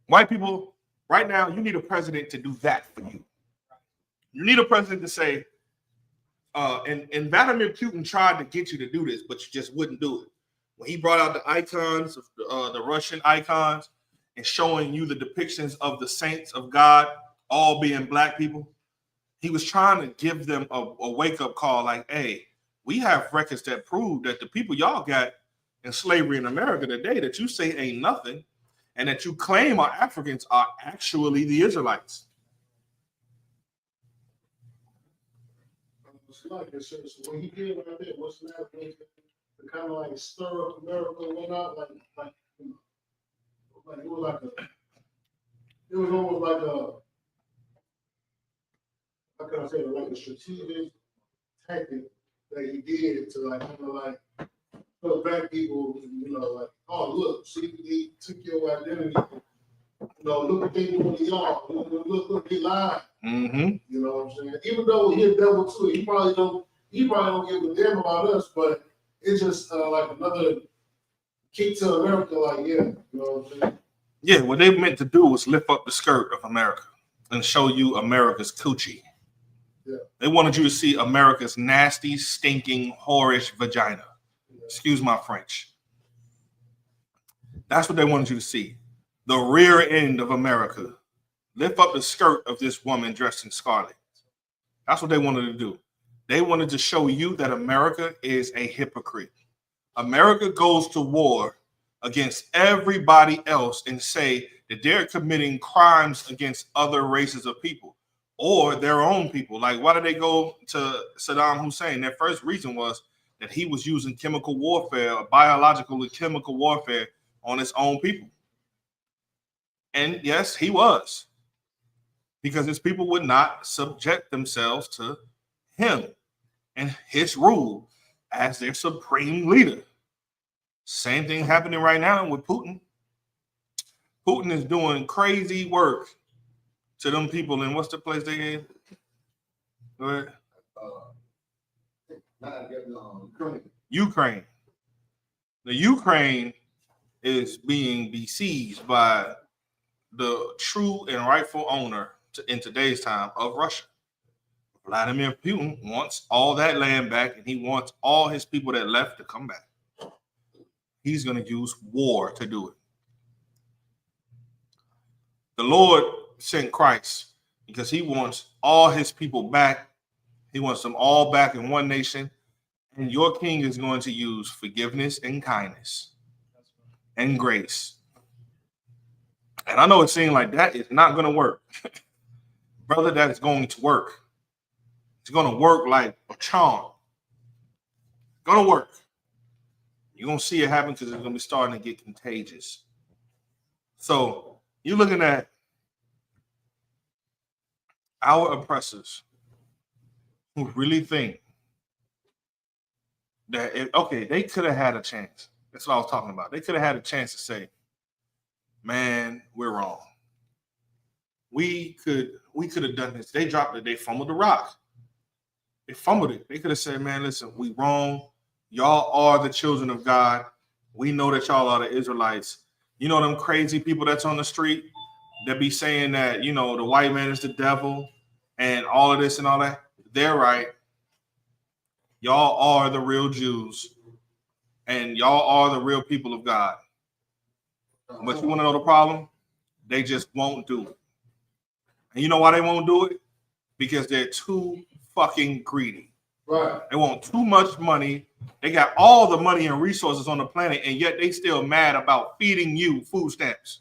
White people, right now, you need a president to do that for you. You need a president to say, and Vladimir Putin tried to get you to do this, but you just wouldn't do it. When he brought out the icons, the Russian icons, and showing you the depictions of the saints of God, all being black people, he was trying to give them a wake-up call like, hey, we have records that prove that the people y'all got in slavery in America today that you say ain't nothing and that you claim are Africans are actually the Israelites. Like so when he did right there, what's that? To kind of like stir up America and whatnot, like it was almost like how can I say it, like a strategic tactic that he did to like kind of like put black people, like, oh look, see, they took your identity. Look what they doing to y'all. Look, they lied. Mm-hmm. You know what I'm saying? Even though he's devil too, he probably don't give a damn about us, but it's just like another kick to America, like, yeah, you know what I'm saying? Yeah, what they meant to do was lift up the skirt of America and show you America's coochie. Yeah. They wanted you to see America's nasty, stinking, whorish vagina. Yeah. Excuse my French. That's what they wanted you to see. The rear end of America. Lift up the skirt of this woman dressed in scarlet. That's what they wanted to do. They wanted to show you that America is a hypocrite. America goes to war against everybody else and say that they're committing crimes against other races of people or their own people. Like, why did they go to Saddam Hussein? Their first reason was that he was using chemical warfare, biological and chemical warfare on his own people. And yes, he was. Because his people would not subject themselves to him and his rule as their supreme leader. Same thing happening right now with Putin. Putin is doing crazy work to them people in what's the place they in? Ukraine. The Ukraine is being besieged by the true and rightful owner in today's time of Russia. Vladimir Putin wants all that land back, and he wants all his people that left to come back. He's going to use war to do it. The Lord sent Christ because he wants all his people back. He wants them all back in one nation. And your king is going to use forgiveness and kindness and grace. And I know it seems like that is not going to work. Brother, that is going to work. It's going to work like a charm. It's going to work. You're going to see it happen because it's going to be starting to get contagious. So you're looking at our oppressors who really think that, they could have had a chance. That's what I was talking about. They could have had a chance to say, man, we're wrong. We could have done this. They dropped it. They fumbled the rock. They fumbled it. They could have said, man, listen, we wrong. Y'all are the children of God. We know that y'all are the Israelites. You know them crazy people that's on the street that be saying that, the white man is the devil and all of this and all that. They're right. Y'all are the real Jews. And y'all are the real people of God. But you want to know the problem? They just won't do it. And you know why they won't do it? Because they're too fucking greedy. Right. They want too much money. They got all the money and resources on the planet, and yet they still mad about feeding you food stamps.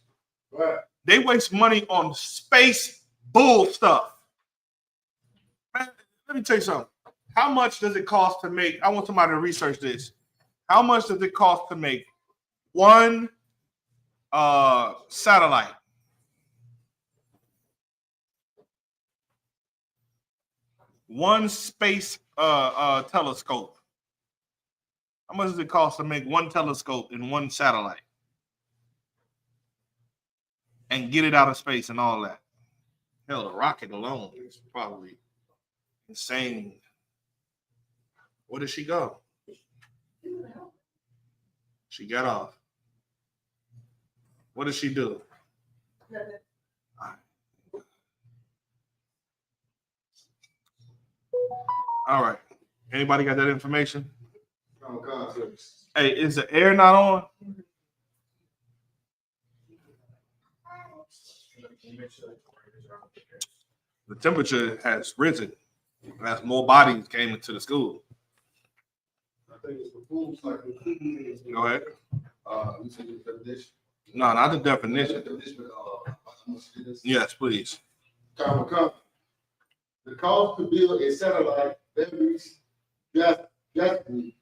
Right. They waste money on space bull stuff. Man, let me tell you something. How much does it cost to make? I want somebody to research this. How much does it cost to make one satellite? One space telescope. How much does it cost to make one telescope and one satellite and get it out of space and all that? Hell, the rocket alone is probably insane. Where did she go? She got off. What did she do? All right. Anybody got that information? Hey, is the air not on? The temperature has risen as more bodies came into the school. I think it's the food cycle. Go ahead. You said the definition. No, not the definition. Yes, please. The cost to build a satellite varies drastically,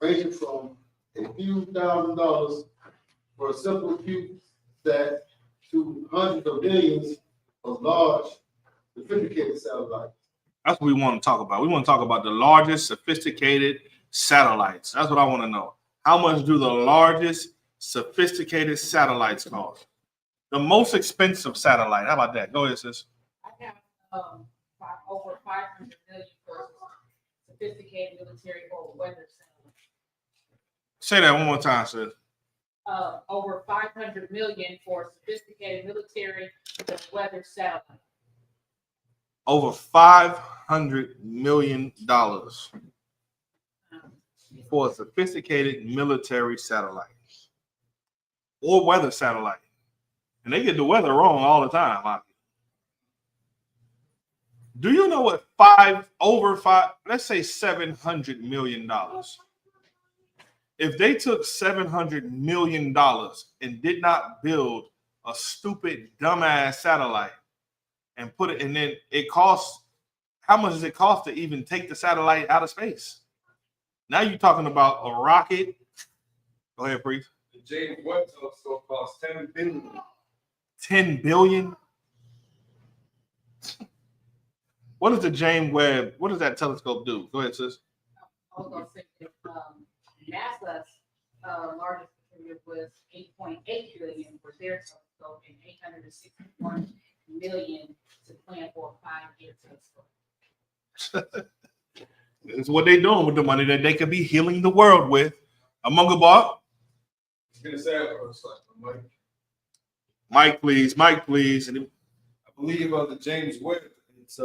ranging from a few $1,000s for a simple CubeSat to hundreds of millions of large, sophisticated satellites. That's what we want to talk about. We want to talk about the largest sophisticated satellites. That's what I want to know. How much do the largest sophisticated satellites cost? The most expensive satellite. How about that? Go ahead, sis. I have over 500 million for sophisticated military or weather satellite. Say that one more time, sis. Over 500 million for sophisticated military or weather satellite. Over $500 million for a sophisticated military satellite or weather satellite. And they get the weather wrong all the time. Do you know what let's say $700 million. If they took $700 million and did not build a stupid, dumbass satellite and put it, and then it costs, how much does it cost to even take the satellite out of space? Now you're talking about a rocket. Go ahead, priest. The James Webb telescope costs $10 billion. 10 billion? What does the James Webb, what does that telescope do? Go ahead, sis. I was going to say NASA's largest contributor was $8.8 billion for their telescope and $861 million to plan for a 5-year telescope. It's what they're doing with the money that they could be healing the world with. Among a bar. Mike, please. Mike, please. I believe the James Webb, its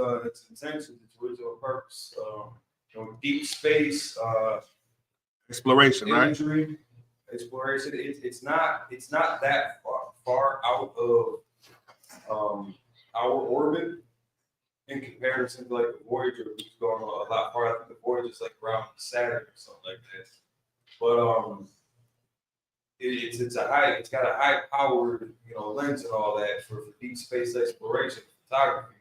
intention, its original purpose, deep space, exploration, imagery, right? Exploration. It's not that far out of our orbit in comparison to like the Voyager, which is going a lot farther. I think the Voyager is like around Saturn or something like that. But it's got a high powered lens and all that for deep space exploration photography,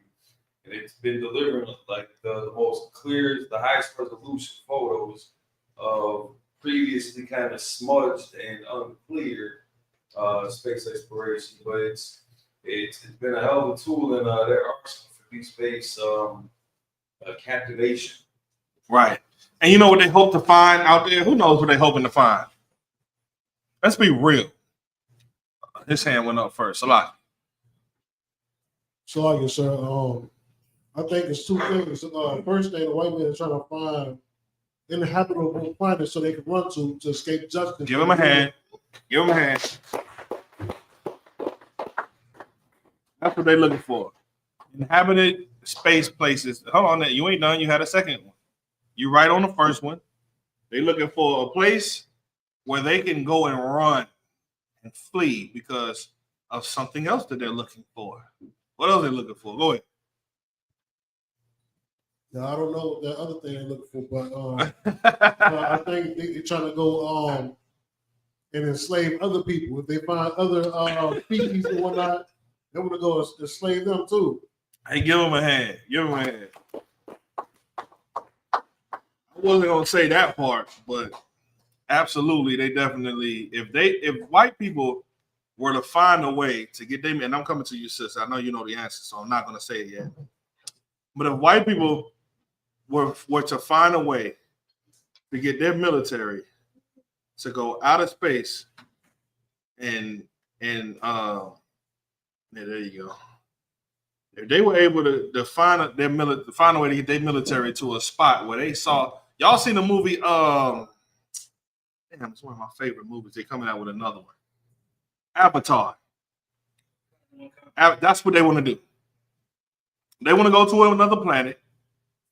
and it's been delivering like the most clear, the highest resolution photos of previously kind of smudged and unclear space exploration. But it's been a hell of a tool in their arsenal for deep space captivation. Right. And you know what they hope to find out there? Who knows what they're hoping to find? Let's be real. His hand went up first. A lot. So, like, sir, I think it's two things. First thing, the white man is trying to find inhabitable planets so they can run to escape justice. Give him a hand. Give him a hand. That's what they're looking for. Inhabited space places. Hold on, you ain't done. You had a second one. You right on the first one. They're looking for a place where they can go and run and flee because of something else that they're looking for. What else are they looking for? Go ahead. Now, I don't know what that other thing they're looking for, but I think they're trying to go and enslave other people. If they find other species and whatnot, they want to go enslave them too. Hey, give them a hand. Give them a hand. I wasn't gonna say that part, but absolutely, they definitely. If white people were to find a way to get them, and I'm coming to you, sis. I know you know the answer, so I'm not gonna say it yet. But if white people were to find a way to get their military to go out of space and yeah, there you go. If they were able to find a way to get their military to a spot where they saw, y'all seen the movie, damn, it's one of my favorite movies. They're coming out with another one. Avatar. That's what they want to do. They want to go to another planet,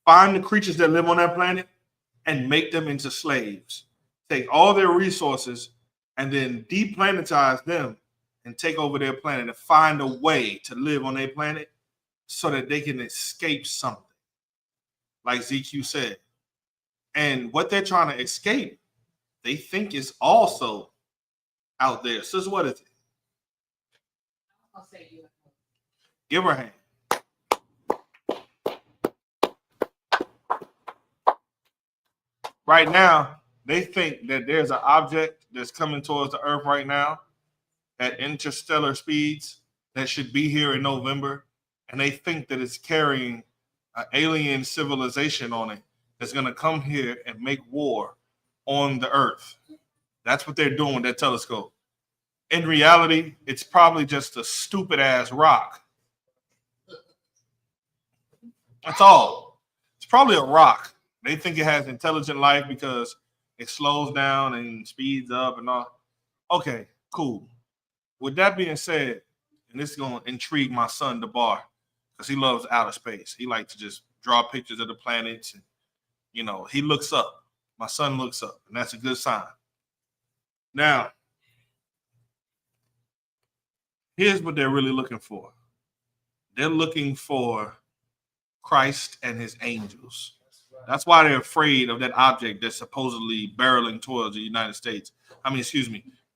find the creatures that live on that planet, and make them into slaves. Take all their resources and then deplanetize them and take over their planet and find a way to live on their planet so that they can escape something, like ZQ said. And what they're trying to escape, they think is also out there. Sis, what is it? I'll say you. Give her a hand. Right now, they think that there's an object that's coming towards the Earth right now at interstellar speeds that should be here in November. And they think that it's carrying an alien civilization on it that's going to come here and make war on the Earth. That's what they're doing with that telescope. In reality, it's probably just a stupid ass rock. That's all. It's probably a rock. They think it has intelligent life because it slows down and speeds up and all. Okay, cool. With that being said, and this is going to intrigue my son, DeBar, because he loves outer space. He likes to just draw pictures of the planets. And, he looks up. My son looks up, and that's a good sign. Now, here's what they're really looking for. They're looking for Christ and his angels. That's why they're afraid of that object that's supposedly barreling towards the United States.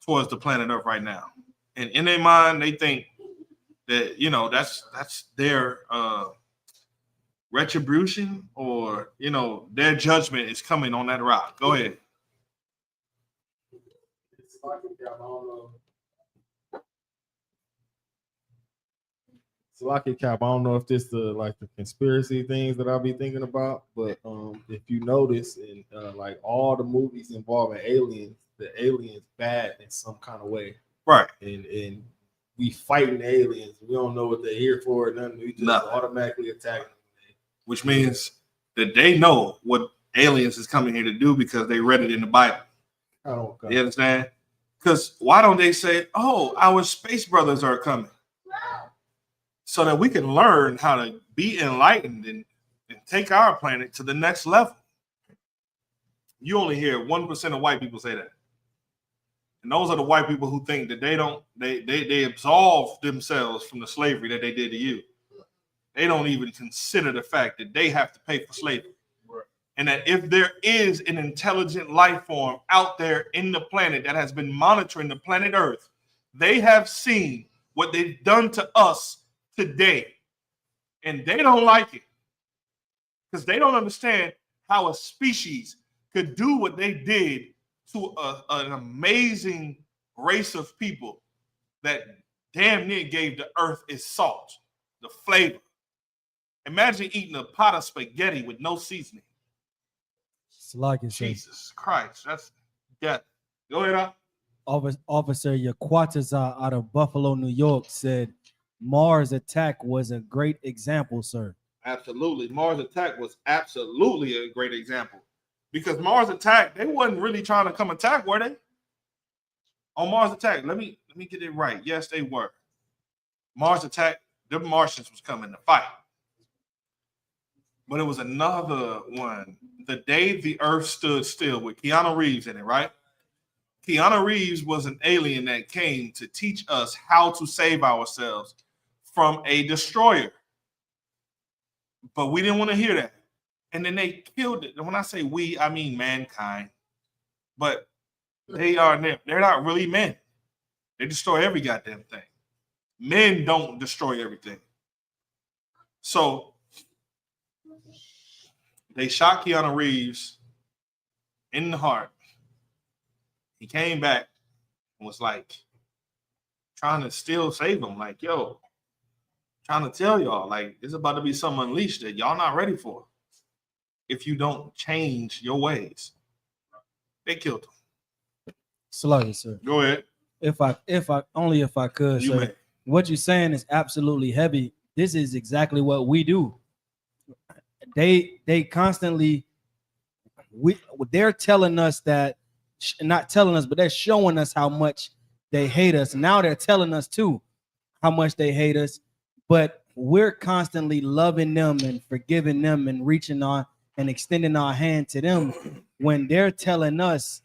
Towards the planet Earth right now. And in their mind, they think that, that's their retribution or, their judgment is coming on that rock. Go ahead. Lucky Cap. I don't know if this the conspiracy things that I'll be thinking about, but if you notice in all the movies involving aliens, the aliens bad in some kind of way, right? And we fighting aliens. We don't know what they're here for. Nothing. We just automatically attack them. Which means that they know what aliens is coming here to do because they read it in the Bible. You understand? Because why don't they say, "Oh, our space brothers are coming"? So that we can learn how to be enlightened and take our planet to the next level. You only hear 1% of white people say that. And those are the white people who think that they absolve themselves from the slavery that they did to you. They don't even consider the fact that they have to pay for slavery. And that if there is an intelligent life form out there in the planet that has been monitoring the planet Earth, they have seen what they've done to us today. And they don't like it because they don't understand how a species could do what they did to an amazing race of people that damn near gave the earth its salt, the flavor. Imagine eating a pot of spaghetti with no seasoning. Jesus Christ, that's death. Go ahead, Officer Yaquataza out of Buffalo, New York said, Mars Attack was a great example, sir. Absolutely. Mars Attack was absolutely a great example. Because Mars Attack, they wasn't really trying to come attack, were they? On Mars Attack, let me get it right. Yes, they were. Mars Attack, the Martians was coming to fight. But it was another one. The Day the Earth Stood Still with Keanu Reeves in it, right? Keanu Reeves was an alien that came to teach us how to save ourselves from a destroyer. But we didn't want to hear that. And then they killed it. And when I say we, I mean mankind. But they're not really men. They destroy every goddamn thing. Men don't destroy everything. So they shot Keanu Reeves in the heart. He came back and was like trying to still save him. Like, yo, trying to tell y'all, like, it's about to be something unleashed that y'all not ready for if you don't change your ways. They killed him. Slug, sir. Go ahead. If I could, You sir. may. What you're saying is absolutely heavy. This is exactly what we do. They constantly, they're telling us that, not telling us, but they're showing us how much they hate us. Now they're telling us too how much they hate us, but we're constantly loving them and forgiving them and reaching on and extending our hand to them when they're telling us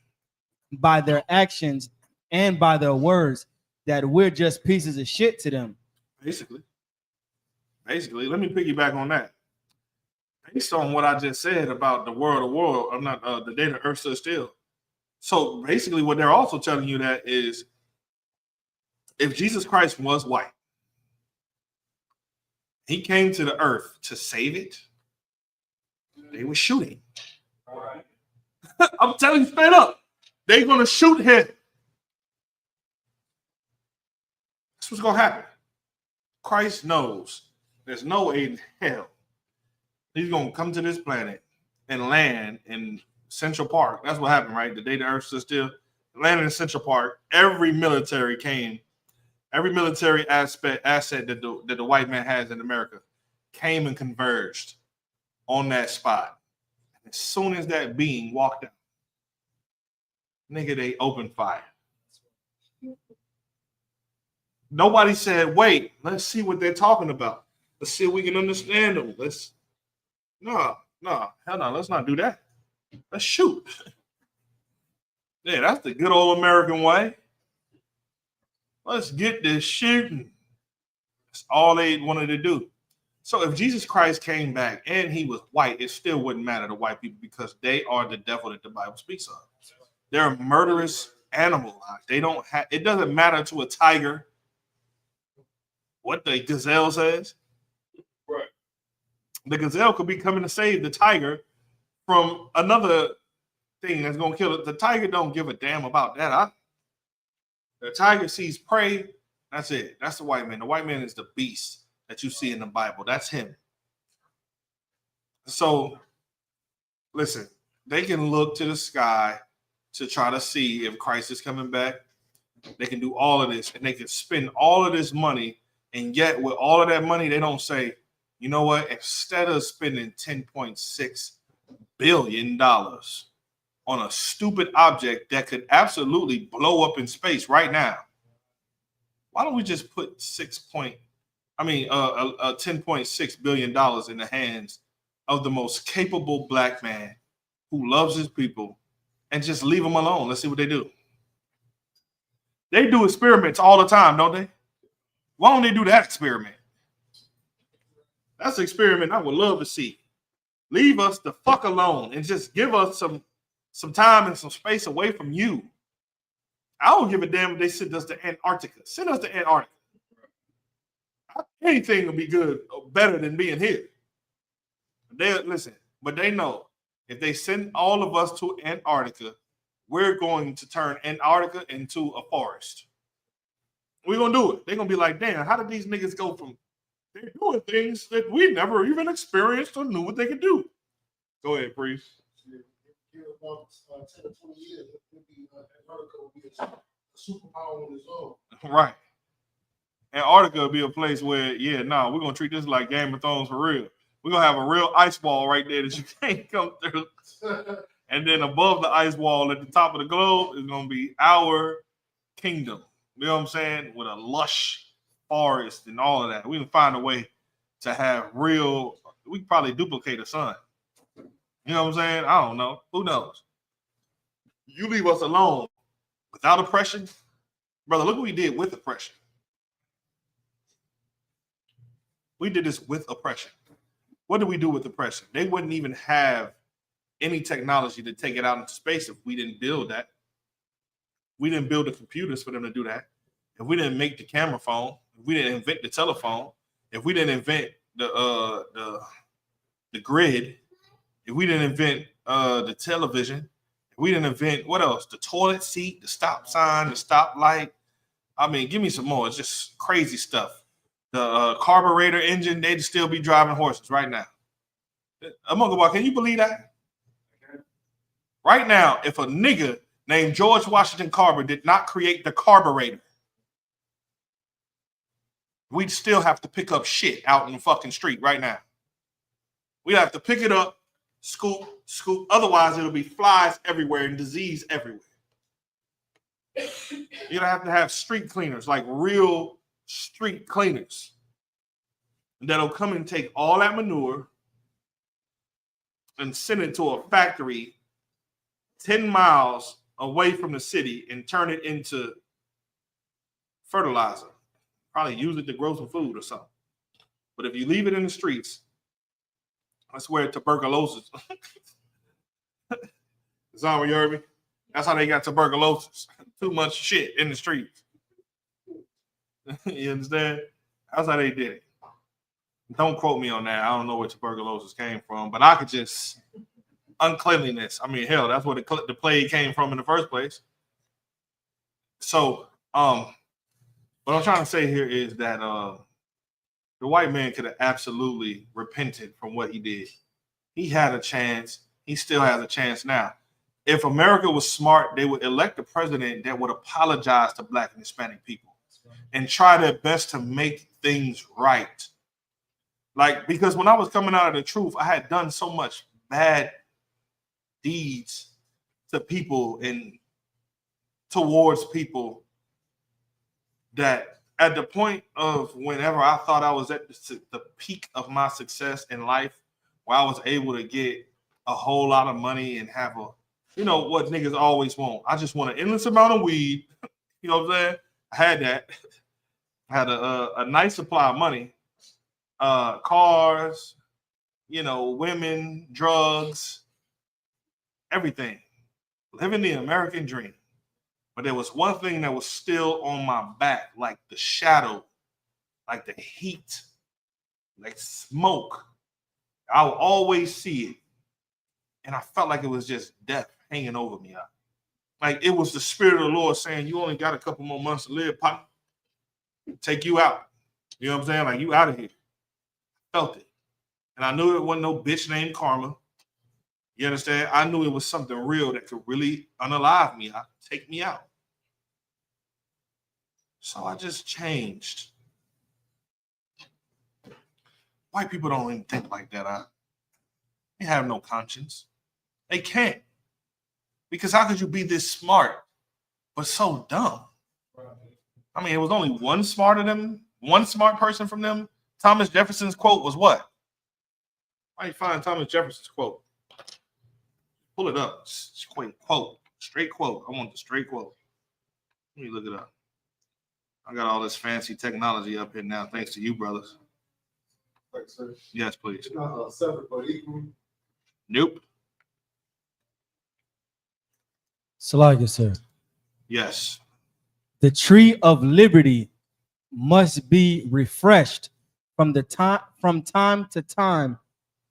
by their actions and by their words that we're just pieces of shit to them. Basically, let me piggyback on that. Based on what I just said about the world, I'm not the day the earth stood still. So basically, what they're also telling you that is, if Jesus Christ was white, he came to the earth to save it. They were shooting. I'm telling you straight up, they're gonna shoot him. That's what's gonna happen. Christ knows there's no way in hell he's gonna come to this planet and land in Central Park. That's what happened, right? The day the earth stood still, landed in Central Park. Every military asset that the white man has in America came and converged on that spot. As soon as that being walked out, nigga, they opened fire. Nobody said, wait, let's see what they're talking about. Let's see if we can understand them. No, hell no, let's not do that. Let's shoot. Yeah, that's the good old American way. Let's get this shooting. That's all they wanted to do. So if Jesus Christ came back and he was white, it still wouldn't matter to white people because they are the devil that the Bible speaks of. They're a murderous animal. They don't have. It doesn't matter to a tiger what the gazelle says. Right. The gazelle could be coming to save the tiger from another thing that's gonna kill it. The tiger don't give a damn about that. The tiger sees prey. That's it. That's the white man. The white man is the beast that you see in the Bible. That's him. So, listen, they can look to the sky to try to see if Christ is coming back. They can do all of this, and they can spend all of this money, and yet with all of that money, they don't say, you know what? Instead of spending $10.6 billion on a stupid object that could absolutely blow up in space right now, why don't we just put $10.6 billion in the hands of the most capable black man who loves his people and just leave them alone? Let's see what they do. They do experiments all the time, don't they? Why don't they do that experiment? That's an experiment I would love to see. Leave us the fuck alone and just give us some time and some space away from you. I don't give a damn if they send us to Antarctica. Send us to Antarctica. Anything will be good, better than being here. But they know if they send all of us to Antarctica, we're going to turn Antarctica into a forest. We're going to do it. They're going to be like, damn, how did these niggas go from they're doing things that we never even experienced or knew what they could do? Go ahead, Priest. In about 10 or 20 years, Antarctica will be a superpower on its own. Right. Antarctica will be a place where, we're going to treat this like Game of Thrones for real. We're going to have a real ice wall right there that you can't come through. And then above the ice wall at the top of the globe is going to be our kingdom. You know what I'm saying? With a lush forest and all of that. We can find a way to have we can probably duplicate the sun. You know what I'm saying? I don't know. Who knows? You leave us alone without oppression. Brother, look what we did with oppression. We did this with oppression. What did we do with oppression? They wouldn't even have any technology to take it out into space if we didn't build that. We didn't build the computers for them to do that. If we didn't make the camera phone, if we didn't invent the telephone, if we didn't invent the grid, if we didn't invent the television, if we didn't invent what else? The toilet seat, the stop sign, the stop light. I mean, give me some more. It's just crazy stuff. The carburetor engine, they'd still be driving horses right now. Can you believe that? Right now, if a nigga named George Washington Carver did not create the carburetor, we'd still have to pick up shit out in the fucking street right now. We'd have to pick it up, scoop. Otherwise, it'll be flies everywhere and disease everywhere. You'd have to have street cleaners, like real street cleaners, that'll come and take all that manure and send it to a factory 10 miles away from the city and turn it into fertilizer. Probably use it to grow some food or something. But if you leave it in the streets, that's where tuberculosis. Zama, you heard me? That's how they got tuberculosis. Too much shit in the streets. You understand? That's how they did it. Don't quote me on that. I don't know where tuberculosis came from, but I could just uncleanliness. I mean, hell, that's where the plague came from in the first place. So, what I'm trying to say here is that the white man could have absolutely repented from what he did. He had a chance. He still has a chance now. If America was smart, they would elect a president that would apologize to Black and Hispanic people and try their best to make things right. Like, because when I was coming out of the truth, I had done so much bad deeds to people and towards people that at the point of whenever I thought I was at the peak of my success in life, where I was able to get a whole lot of money and have what niggas always want. I just want an endless amount of weed. You know what I'm saying? I had that. I had a nice supply of money, cars, women, drugs, everything. Living the American dream. But there was one thing that was still on my back, like the shadow, like the heat, like smoke. I would always see it. And I felt like it was just death hanging over me. Like it was the Spirit of the Lord saying, you only got a couple more months to live, Pop. Take you out. You know what I'm saying? Like, you out of here. I felt it. And I knew it wasn't no bitch named Karma. You understand? I knew it was something real that could really unalive me, take me out. So I just changed. White people don't even think like that. They have no conscience. They can't. Because how could you be this smart, but so dumb? I mean, it was only one smart person from them. Thomas Jefferson's quote was what? Why you find Thomas Jefferson's quote? Pull it up. Quote. Straight quote. I want the straight quote. Let me look it up. I got all this fancy technology up here now, thanks to you, brothers. Thanks, sir. Yes, please. Not separate but equal. Nope. Salakia, sir. Yes. The tree of liberty must be refreshed from time to time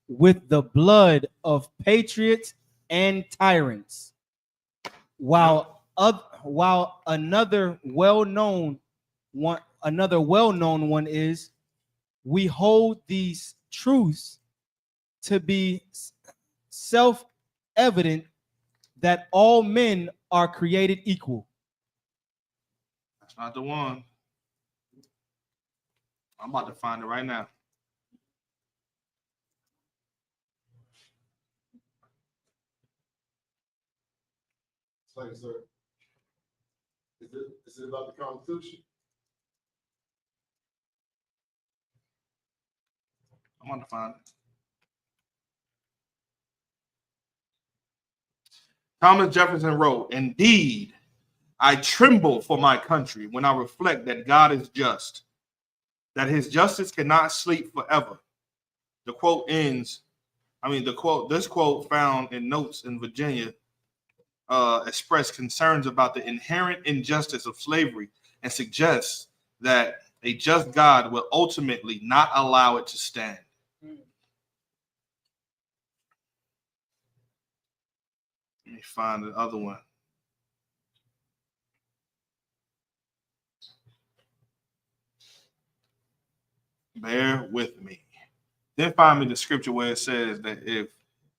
with the blood of patriots and tyrants. While another well-known one is, we hold these truths to be self-evident that all men are created equal. That's not the one. I'm about to find it right now. Thank you, sir. Is it about the Constitution? I'm about to find it. Thomas Jefferson wrote, "Indeed, I tremble for my country when I reflect that God is just, that his justice cannot sleep forever." The quote ends, this quote found in notes in Virginia expressed concerns about the inherent injustice of slavery and suggests that a just God will ultimately not allow it to stand. Let me find the other one. Bear with me. Then find me the scripture where it says that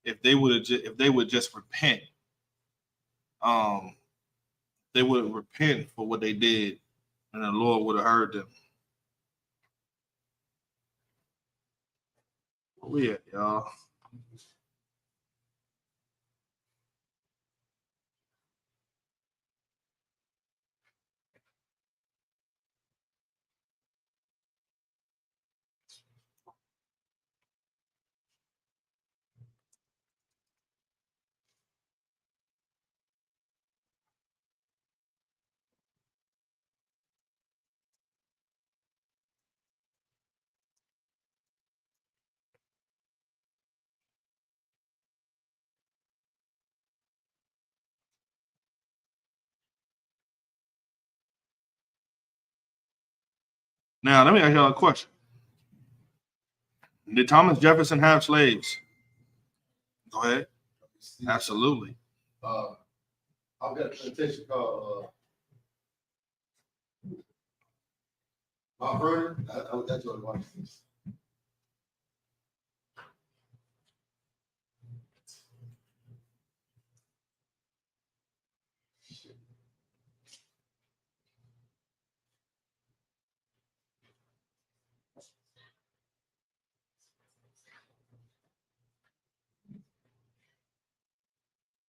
if they would just repent, they would repent for what they did, and the Lord would have heard them. Where we at, y'all? Now, let me ask y'all a question. Did Thomas Jefferson have slaves? Go ahead. Absolutely. I've got a presentation called My Burner. I would actually watch this.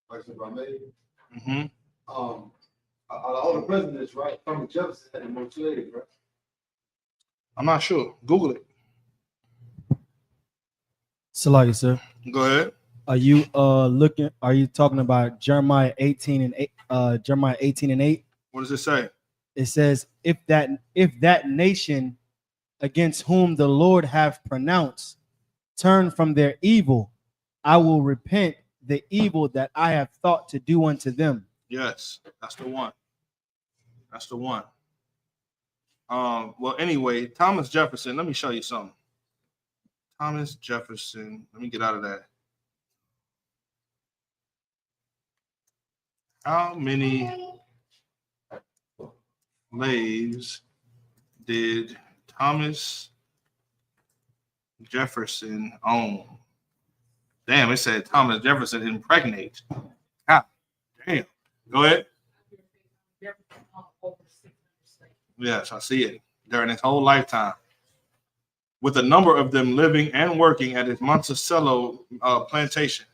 Question if I may. Mm-hmm. All the presidents, right? Thomas Jefferson had the most slaves, right? I'm not sure. Google it. Salakia, sir. Go ahead. Are you talking about Jeremiah 18 and 8? Jeremiah 18 and 8. What does it say? It says, if that nation against whom the Lord hath pronounced turn from their evil, I will repent the evil that I have thought to do unto them. Yes, that's the one. That's the one. Well, anyway, Thomas Jefferson, let me show you something. Thomas Jefferson, let me get out of that. How many slaves did Thomas Jefferson own? Damn, it said Thomas Jefferson impregnate. God damn. Go ahead. Yes, I see it. During his whole lifetime. With a number of them living and working at his Monticello plantation.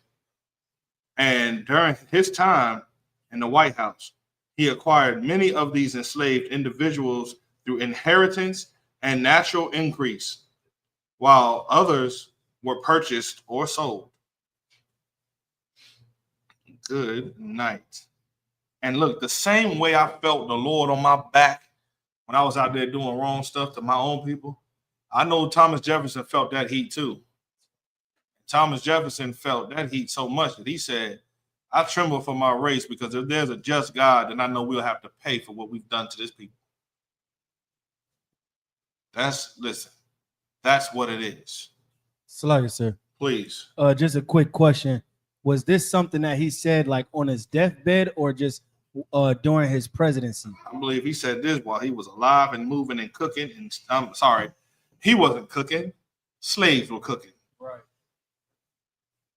And during his time in the White House, he acquired many of these enslaved individuals through inheritance and natural increase, while others were purchased or sold. Good night. And look, the same way I felt the Lord on my back when I was out there doing wrong stuff to my own people, I know Thomas Jefferson felt that heat too. Thomas Jefferson felt that heat so much that he said, I tremble for my race because if there's a just God, then I know we'll have to pay for what we've done to this people. Listen, that's what it is. Slugger, sir. Please. Just a quick question. Was this something that he said like on his deathbed or just during his presidency? I believe he said this while he was alive and moving and cooking. And I'm sorry, he wasn't cooking. Slaves were cooking. Right.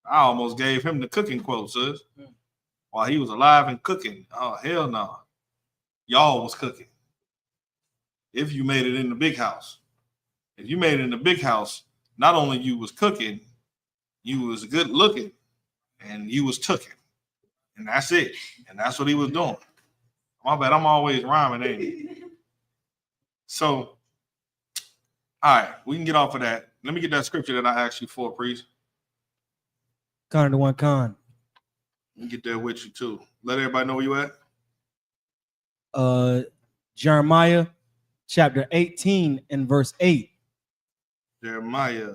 I almost gave him the cooking quote, sis. While he was alive and cooking. Oh, hell no. Y'all was cooking. If you made it in the big house. If you made it in the big house, not only you was cooking, you was good looking, and you was cooking. And that's it. And that's what he was doing. My bad, I'm always rhyming, ain't it? So, all right, we can get off of that. Let me get that scripture that I asked you for, priest. Con to one con. Let me get there with you too. Let everybody know where you at. Jeremiah chapter 18 and verse 8. Jeremiah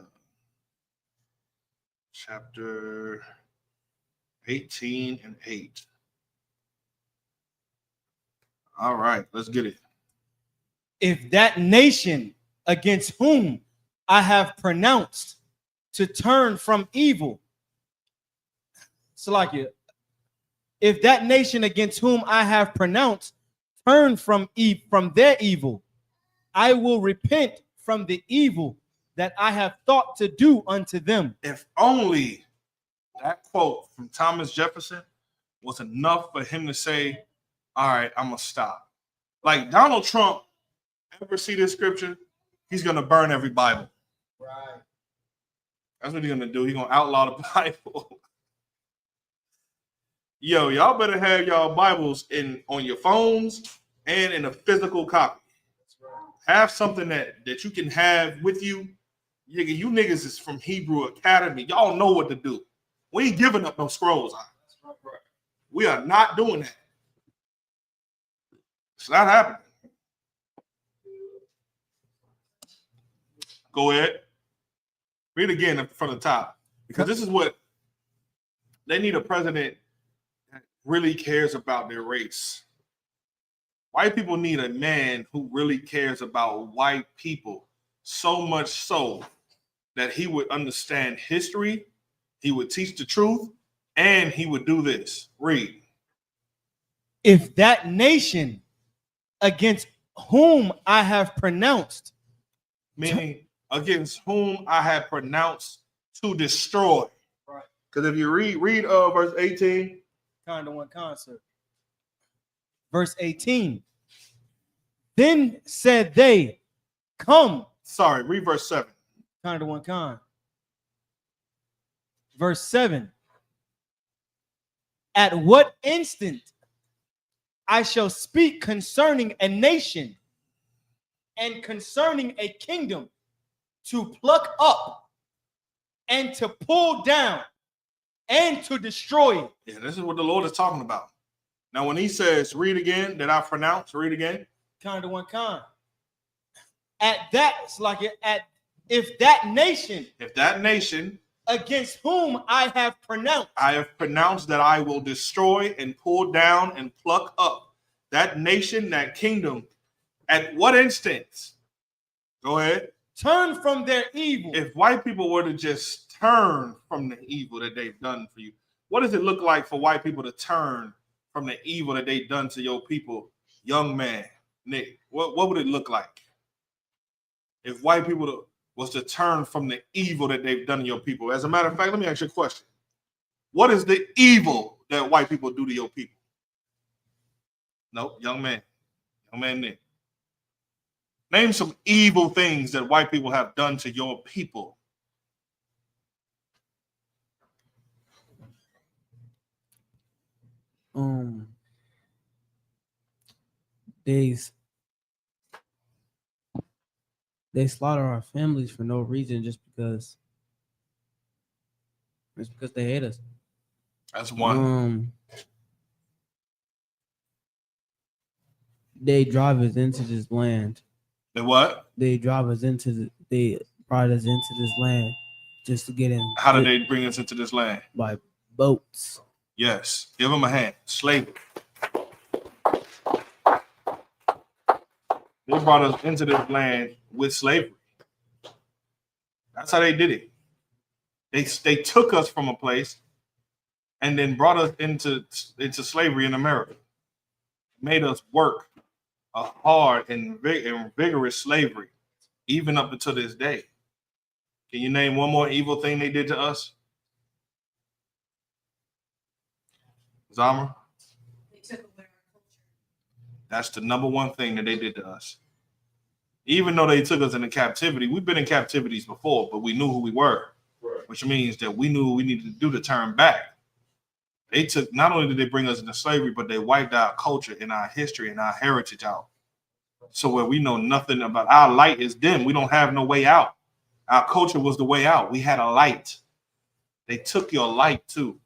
chapter 18 and 8. All right, let's get it. If that nation against whom I have pronounced to turn from evil, Salakia, if that nation against whom I have pronounced turn from their evil, I will repent from the evil that I have thought to do unto them. If only that quote from Thomas Jefferson was enough for him to say, all right, I'm going to stop. Like Donald Trump, ever see this scripture? He's going to burn every Bible. Right. That's what he's going to do. He's going to outlaw the Bible. Yo, y'all better have y'all Bibles on your phones and in a physical copy. Have something that you can have with you. You niggas is from Hebrew Academy. Y'all know what to do. We ain't giving up no scrolls. We are not doing that. It's not happening. Go ahead. Read again from the top. Because this is what they need, a president that really cares about their race. White people need a man who really cares about white people, so much so that he would understand history, he would teach the truth, and he would do this. Read. If that nation against whom I have pronounced, meaning against whom I have pronounced to destroy. Right. Because if you read verse 18. Kind of one concert. Verse 18. Then said they, come. Sorry, read verse 7. Kind of one con. Verse 7. At what instant I shall speak concerning a nation and concerning a kingdom to pluck up and to pull down and to destroy it. Yeah, this is what the Lord is talking about. Now, when he says, read again, that I pronounce, read again. Kind of one con. At that, it's like if that nation against whom I have pronounced that I will destroy and pull down and pluck up that nation, that kingdom, at what instance? Go ahead. Turn from their evil. If white people were to just turn from the evil that they've done for you, what does it look like for white people to turn from the evil that they've done to your people? Young man, Nick, what would it look like if white people was to turn from the evil that they've done to your people? As a matter of fact, let me ask you a question. What is the evil that white people do to your people? No, young man Nick. Name some evil things that white people have done to your people. They slaughter our families for no reason, just because they hate us. That's one. They drive us into this land. They what? They drive us into they brought us into this land just to get in. How did they bring us into this land? By boats. Yes. Give them a hand. Slavery. They brought us into this land with slavery. That's how they did it. They took us from a place and then brought us into slavery in America. Made us work a hard and vigorous slavery, even up until this day. Can you name one more evil thing they did to us? Zama? They took away our culture. That's the number one thing that they did to us. Even though they took us into captivity, we've been in captivities before, but we knew who we were, which means that we knew what we needed to do to turn back. They took, not only did they bring us into slavery, but they wiped our culture and our history and our heritage out. So where we know nothing about, our light is dim. We don't have no way out. Our culture was the way out. We had a light. They took your light too.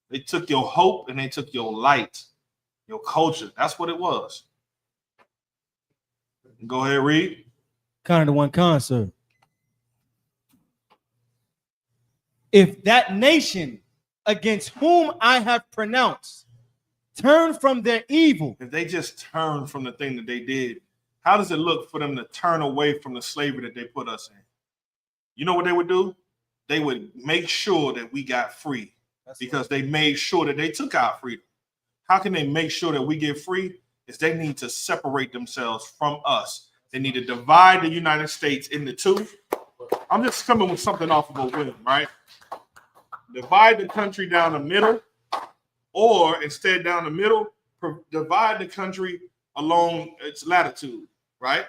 They took your hope and they took your light, your culture. That's what it was. Go ahead, read. Kind of the one concert. If that nation against whom I have pronounced turn from their evil. If they just turn from the thing that they did, how does it look for them to turn away from the slavery that they put us in? You know what they would do? They would make sure that we got free because they made sure that they took our freedom. How can they make sure that we get free? Is they need to separate themselves from us. They need to divide the United States into two. I'm just coming with something off of a whim, right? Divide the country down the middle, or instead down the middle, divide the country along its latitude, right?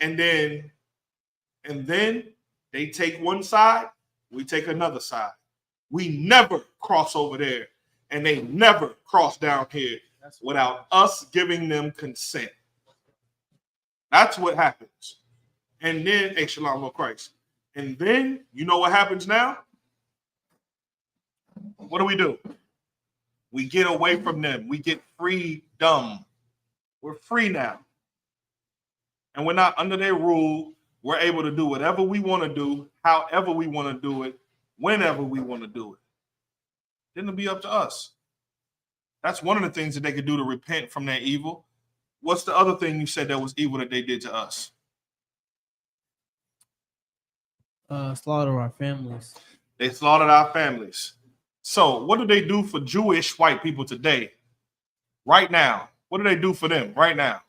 And then they take one side, we take another side. We never cross over there, and they never cross down here without us giving them consent. That's what happens. And then, hey, Shalom of Christ. And then, you know what happens now? What do? We get away from them. We get freedom. We're free now. And we're not under their rule. We're able to do whatever we want to do, however we want to do it, whenever we want to do it. Then it'll be up to us. That's one of the things that they could do to repent from their evil. What's the other thing you said that was evil that they did to us? Slaughter our families. They slaughtered our families. So what do they do for Jewish white people today? Right now. What do they do for them right now?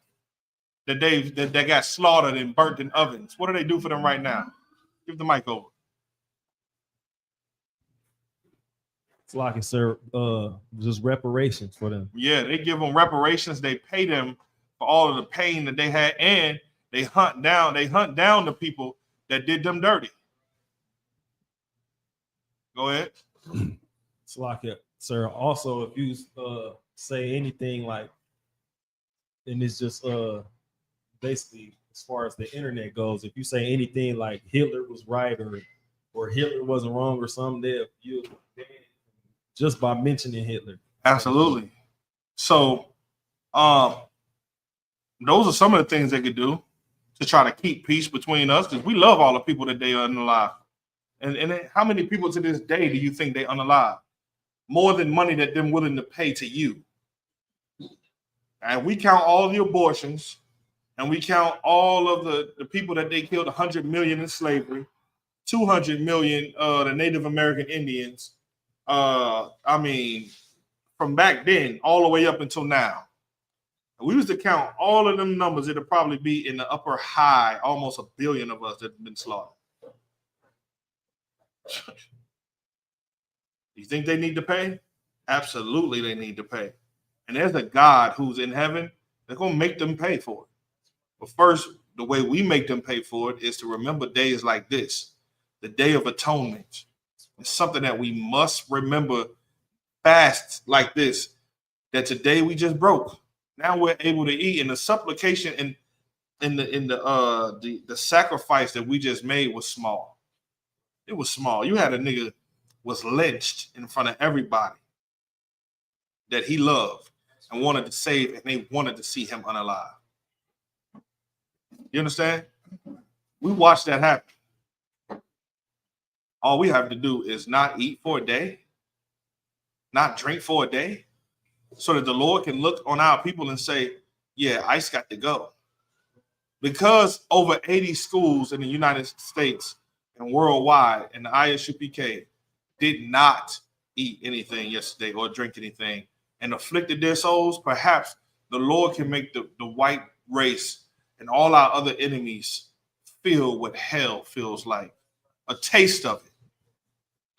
That they got slaughtered and burnt in ovens. What do they do for them right now? Give the mic over. It's like it's just reparations for them. Yeah, they give them reparations. They pay them for all of the pain that they had, and they hunt down the people that did them dirty. Go ahead. It's like it, sir. Also, if you say anything like, and it's just basically as far as the internet goes, if you say anything like Hitler was right or Hitler wasn't wrong or something, you just by mentioning Hitler. Absolutely. So, those are some of the things they could do to try to keep peace between us, because we love all the people that they unalive. And how many people to this day do you think they unalive? More than money that they're willing to pay to you. And we count all the abortions, and we count all of the people that they killed, 100 million in slavery, 200 million the Native American Indians. I mean, from back then all the way up until now. If we was to count all of them numbers, it'll probably be in the upper high, almost 1 billion of us that have been slaughtered. You think they need to pay? Absolutely, they need to pay. And there's a God who's in heaven that's going to make them pay for it. But first, the way we make them pay for it is to remember days like this, the Day of Atonement. It's something that we must remember fasts like this, that today we just broke. Now we're able to eat, and the supplication and the sacrifice that we just made was small. It was small. You had a nigga was lynched in front of everybody that he loved. and wanted to save, and they wanted to see him unalive. You understand? We watched that happen. All we have to do is not eat for a day, not drink for a day, so that the Lord can look on our people and say, yeah, ICE got to go. Because over 80 schools in the United States and worldwide and the ISUPK did not eat anything yesterday or drink anything and afflicted their souls, perhaps the Lord can make the white race and all our other enemies feel what hell feels like, a taste of it.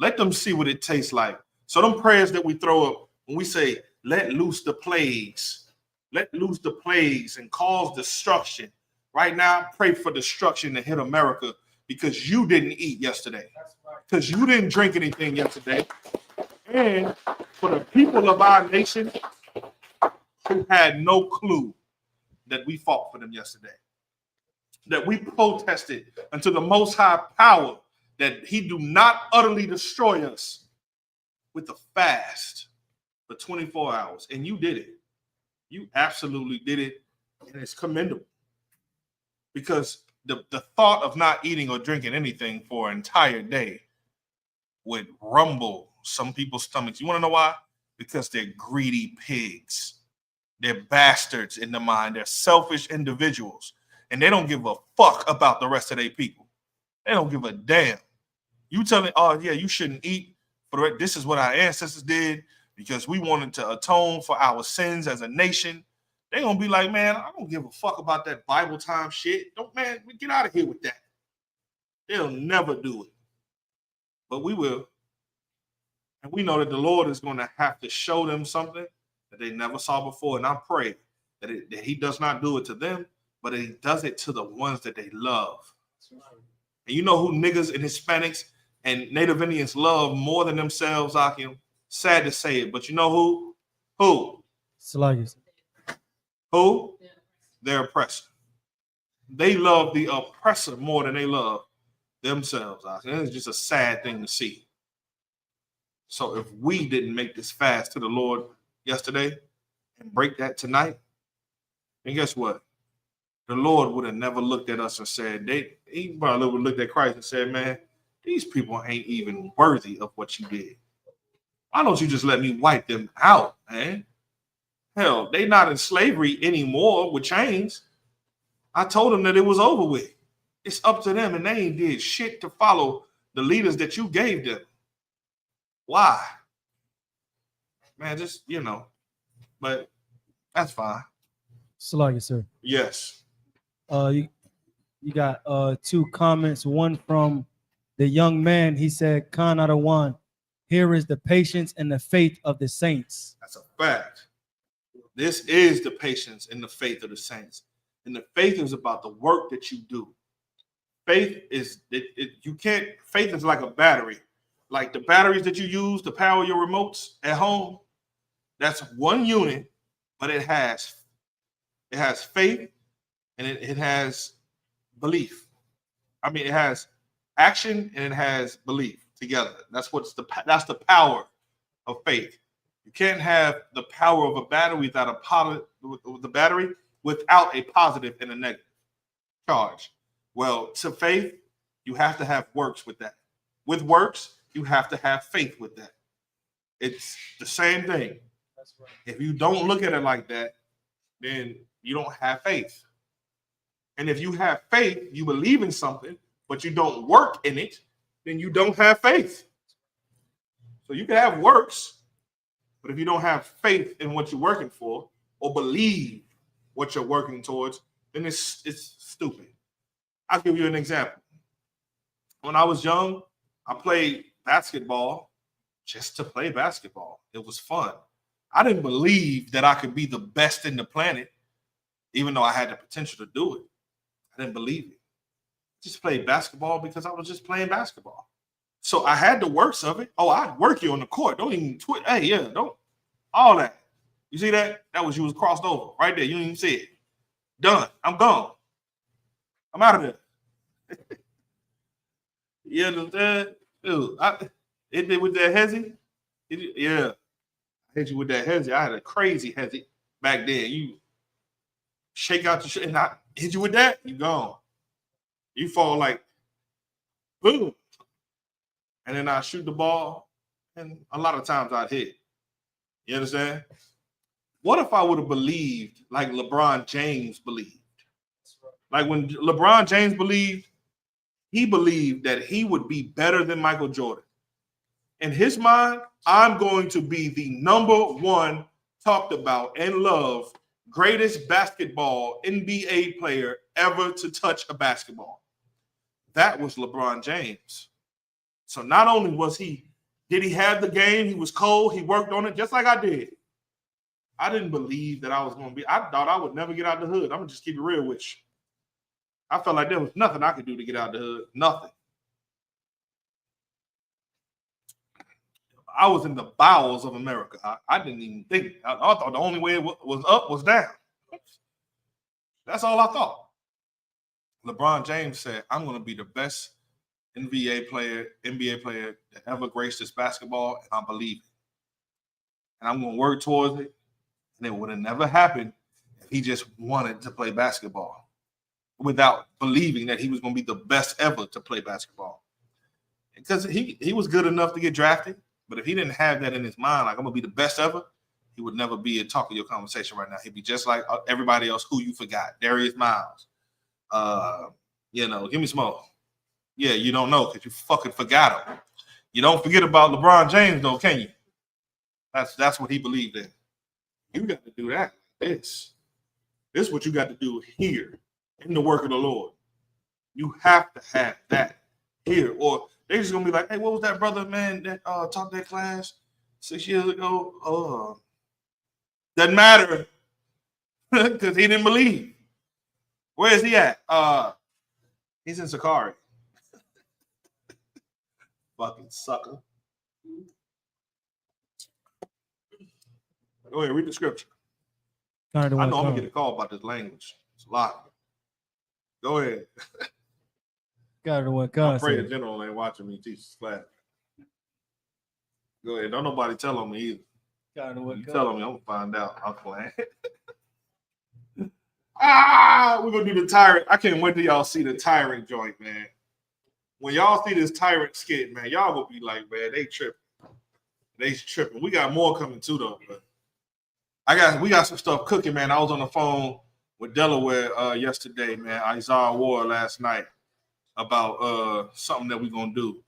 Let them see what it tastes like. So them prayers that we throw up when we say, let loose the plagues and cause destruction. Right now, pray for destruction to hit America because you didn't eat yesterday, because you didn't drink anything yesterday, and for the people of our nation who had no clue that we fought for them yesterday, that we protested unto the Most High Power that he do not utterly destroy us with a fast for 24 hours. And you did it. You absolutely did it, and it's commendable. Because the thought of not eating or drinking anything for an entire day would rumble some people's stomachs. You want to know why? Because they're greedy pigs. They're bastards in the mind. They're selfish individuals. And they don't give a fuck about the rest of their people. They don't give a damn. You telling, oh, yeah, you shouldn't eat. This is what our ancestors did because we wanted to atone for our sins as a nation. They're going to be like, man, I don't give a fuck about that Bible time shit. Don't, man, get out of here with that. They'll never do it. But we will. And we know that the Lord is going to have to show them something that they never saw before. And I pray that he does not do it to them, but he does it to the ones that they love. And you know who niggas and Hispanics and Native Indians love more than themselves, Akim? Sad to say it, but you know who? Who? Salagas. Who? Their oppressor. They love the oppressor more than they love themselves. And it's just a sad thing to see. So if we didn't make this fast to the Lord yesterday and break that tonight, then guess what? The Lord would have never looked at us and said, he probably would have looked at Christ and said, man, these people ain't even worthy of what you did. Why don't you just let me wipe them out, man? Hell, they not in slavery anymore with chains. I told them that it was over with. It's up to them, and they ain't did shit to follow the leaders that you gave them. Why? Man, just, but that's fine. Salagas, sir. Yes. You got 2 comments. One from the young man. He said, Khan Adawan, here is the patience and the faith of the saints. That's a fact. This is the patience and the faith of the saints. And the faith is about the work that you do. Faith is, faith is like a battery. Like the batteries that you use to power your remotes at home, that's one unit, but it has faith and it has belief. I mean, it has action and it has belief together. That's the power of faith. You can't have the power of a battery without a positive and a negative charge. Well, to faith, you have to have works with that. With works, you have to have faith with that. It's the same thing. That's right. If you don't look at it like that, then you don't have faith. And if you have faith, you believe in something, but you don't work in it, then you don't have faith. So you can have works, but if you don't have faith in what you're working for or believe what you're working towards, then it's stupid. I'll give you an example. When I was young, I played basketball just to play basketball. It was fun. I didn't believe that I could be the best in the planet, even though I had the potential to do it. I didn't believe it. I just played basketball because I was just playing basketball. So I had the works of it. Oh, I'd work you on the court. Don't even twit. Hey, yeah, don't. All that. You see that? That was, you was crossed over right there. You didn't even see it. Done. I'm gone. I'm out of there. You understand? Dude, it did with that hezzy. Yeah. I hit you with that hezzy. I had a crazy hezzy. back then. You shake out your shit and I hit you with that, you gone. You fall like boom. And then I shoot the ball, and a lot of times I'd hit. You understand? What if I would have believed like LeBron James believed? Like when LeBron James believed, he believed that he would be better than Michael Jordan. In his mind, I'm going to be the number one talked about and loved greatest basketball NBA player ever to touch a basketball. That was LeBron James. So not only did he have the game, he was cold, he worked on it just like I did. I didn't believe that I was going to be, I thought I would never get out the hood. I'm going to just keep it real with you. I felt like there was nothing I could do to get out the hood. Nothing. I was in the bowels of America. I didn't even think. I thought the only way it was up was down. That's all I thought. LeBron James said, I'm going to be the best NBA player that ever graced this basketball, and I believe it. And I'm going to work towards it. And it would have never happened if he just wanted to play basketball without believing that he was going to be the best ever to play basketball. Because he was good enough to get drafted, but if he didn't have that in his mind, like I'm going to be the best ever, he would never be a talk of your conversation right now. He'd be just like everybody else who you forgot. Darius Miles. Give me some more. Yeah, you don't know because you fucking forgot him. You don't forget about LeBron James, though, can you? That's what he believed in. You got to do that. This is what you got to do here in the work of the Lord. You have to have that here, or they're just gonna be like, "Hey, what was that brother, man, that taught that class 6 years ago?" Doesn't matter because he didn't believe. Where is he at? He's in Sakari. Fucking sucker. Go ahead, read the scripture. I know I'm gonna get a call about this language. It's a lot. Go ahead. I pray the general ain't watching me teach this class. Go ahead. Don't nobody tell on me either. You tell on me, I'm gonna find out. I'm playing. We're gonna do the tyrant. I can't wait till y'all see the tyrant joint, man. When y'all see this tyrant skit, man, y'all gonna be like, man, they tripping. They tripping. We got more coming too, though. But we got some stuff cooking, man. I was on the phone with Delaware yesterday, man. Isaiah Ward last night about something that we're gonna do.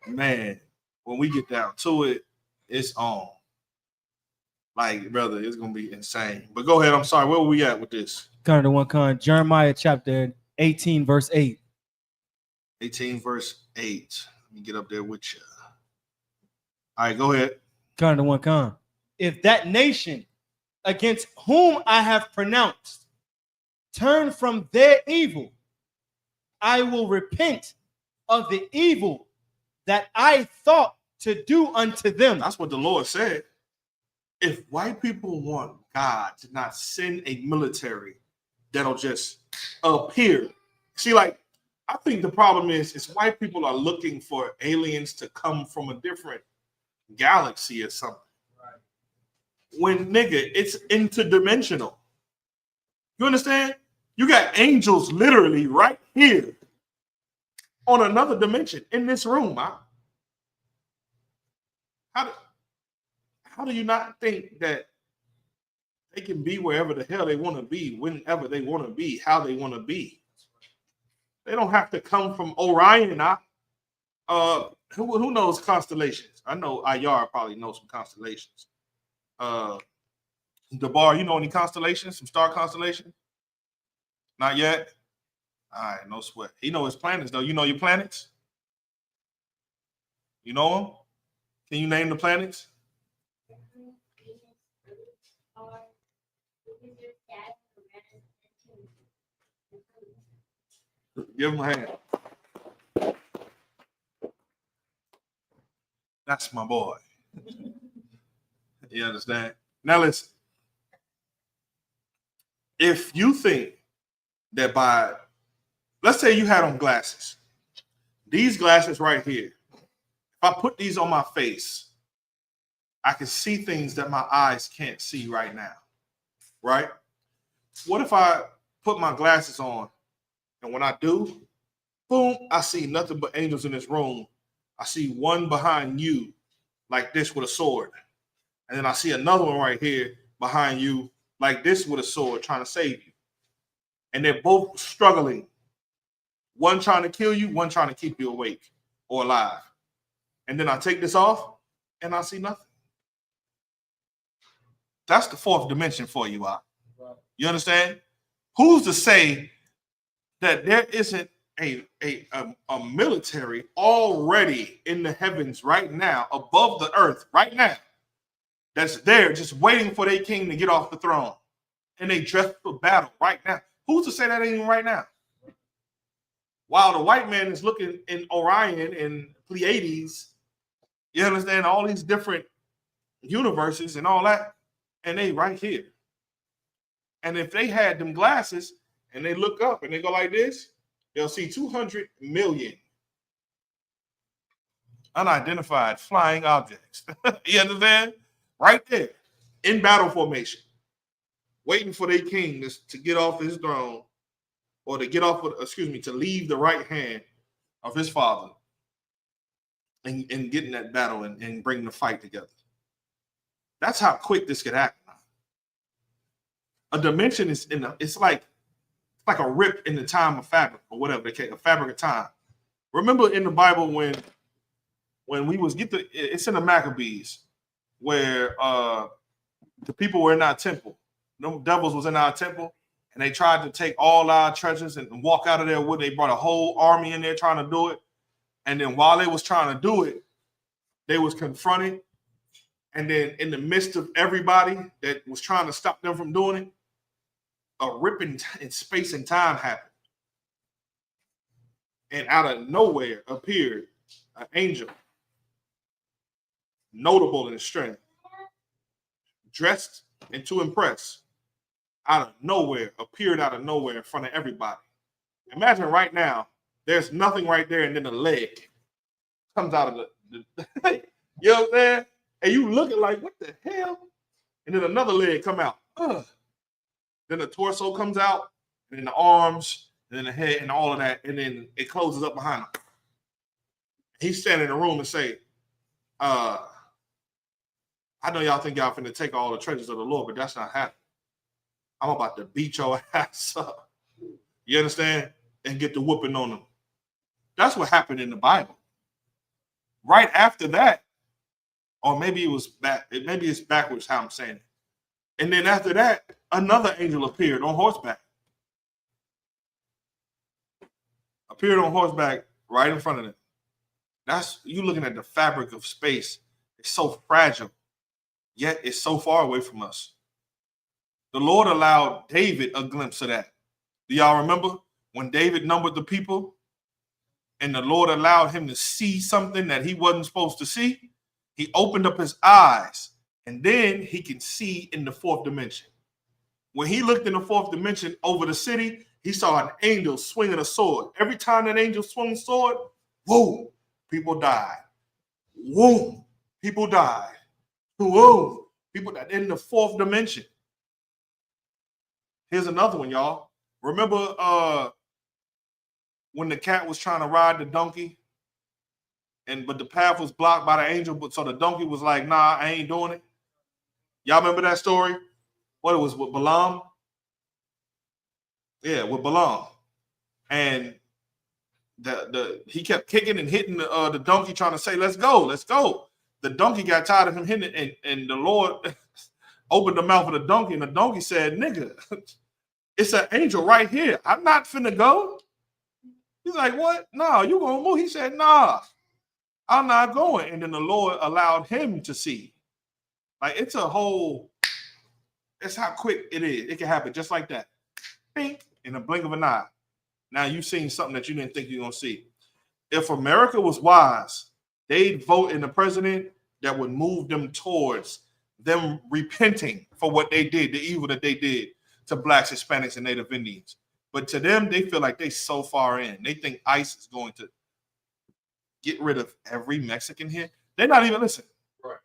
Man, when we get down to it, it's on. Like, brother, it's gonna be insane. But go ahead. I'm sorry. Where were we at with this? Jeremiah chapter 18, verse 8. 18, verse 8. Let me get up there with you. All right, go ahead. If that nation against whom I have pronounced turn from their evil, I will repent of the evil that I thought to do unto them. That's what the Lord said. If white people want God to not send a military that'll just appear. See, like, I think the problem is white people are looking for aliens to come from a different galaxy or something. Right. When, nigga, it's interdimensional. You understand? You got angels literally right here on another dimension in this room. Huh? How do you not think that they can be wherever the hell they want to be, whenever they want to be, how they want to be? They don't have to come from Orion. Who knows constellations? I know Ayar probably knows some constellations. DeBar, you know any constellations? Some star constellations? Not yet? All right, no sweat. He know his planets, though. You know your planets? You know them? Can you name the planets? Give him a hand. That's my boy. You understand? Now listen. If you think that let's say you had on glasses. These glasses right here. If I put these on my face, I can see things that my eyes can't see right now. right? What if I put my glasses on, and when I do, boom, I see nothing but angels in this room. I see one behind you like this with a sword. And then I see another one right here behind you like this with a sword trying to save you. And they're both struggling. One trying to kill you, one trying to keep you awake or alive. And then I take this off and I see nothing. That's the fourth dimension for you, You understand? Who's to say that there isn't a military already in the heavens right now, above the earth right now, that's there just waiting for their king to get off the throne, and they dress for battle right now? Who's to say that ain't even right now? While the white man is looking in Orion and Pleiades, you understand, all these different universes and all that, and they right here. And if they had them glasses and they look up and they go like this, they'll see 200 million unidentified flying objects. You understand? Right there, in battle formation, waiting for their king to get off his throne, or to get off, to leave the right hand of his father and get in that battle and bring the fight together. That's how quick this could happen. A dimension is it's like a rip in the time of fabric, or whatever, a fabric of time. Remember in the Bible when we was it's in the Maccabees where the people were in our temple. No devils was in our temple, and they tried to take all our treasures and walk out of there with. They brought a whole army in there trying to do it. And then while they was trying to do it, they was confronted. And then in the midst of everybody that was trying to stop them from doing it, a rip in space and time happened. And out of nowhere appeared an angel, notable in strength, dressed and to impress, out of nowhere, appeared out of nowhere in front of everybody. Imagine right now, there's nothing right there, and then a leg comes out of the you know what I'm saying? And you looking like, what the hell? And then another leg come out. Then the torso comes out, and then the arms, and then the head, and all of that, and then it closes up behind him. He's standing in the room and say, I know y'all think y'all finna take all the treasures of the Lord, but that's not happening. I'm about to beat your ass up. You understand? And get the whooping on them. That's what happened in the Bible. Right after that, or maybe it was maybe it's backwards how I'm saying it. And then after that, another angel appeared on horseback. Appeared on horseback right in front of them. That's you looking at the fabric of space. It's so fragile, yet it's so far away from us. The Lord allowed David a glimpse of that. Do y'all remember when David numbered the people and the Lord allowed him to see something that he wasn't supposed to see? He opened up his eyes, and then he can see in the fourth dimension. When he looked in the fourth dimension over the city, he saw an angel swinging a sword. Every time that angel swung a sword, whoa, people died. Whoa, people died. Whoa, people died in the fourth dimension. Here's another one, y'all. Remember when the cat was trying to ride the donkey, but the path was blocked by the angel, but so the donkey was like, nah, I ain't doing it. Y'all remember that story? What it was with Balaam? Yeah, with Balaam. And he kept kicking and hitting the donkey, trying to say, let's go, let's go. The donkey got tired of him hitting it, and the Lord opened the mouth of the donkey, and the donkey said, nigga, it's an angel right here. I'm not finna go. He's like, what? No, you gonna move. He said, nah, I'm not going. And then the Lord allowed him to see. Like, it's how quick it is. It can happen just like that. Bing, in a blink of an eye. Now you've seen something that you didn't think you're gonna see. If America was wise, they'd vote in a president that would move them towards them repenting for what they did, the evil that they did to Blacks, Hispanics, and Native Indians. But to them, they feel like they so far in. They think ICE is going to get rid of every Mexican here. They're not even, listen. Right.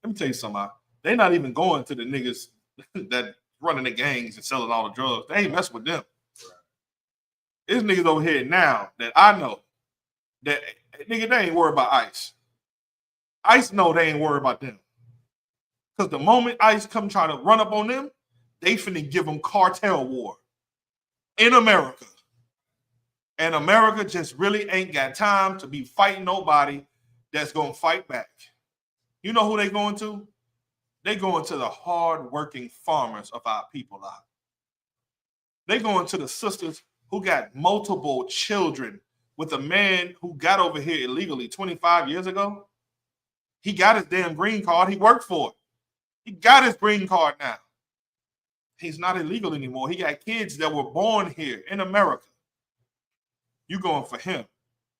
Let me tell you something. They're not even going to the niggas that running the gangs and selling all the drugs. They ain't messing with them. There's niggas over here now that I know that nigga, they ain't worried about ICE. ICE know they ain't worried about them. Because the moment ICE come try to run up on them, they finna give them cartel war in America. And America just really ain't got time to be fighting nobody that's gonna fight back. You know who they going to? They going to the hard-working farmers of our people out. They going to the sisters who got multiple children with a man who got over here illegally 25 years ago. He got his damn green card. He worked for it. He got his green card now. He's not illegal anymore. He got kids that were born here in America. You going for him.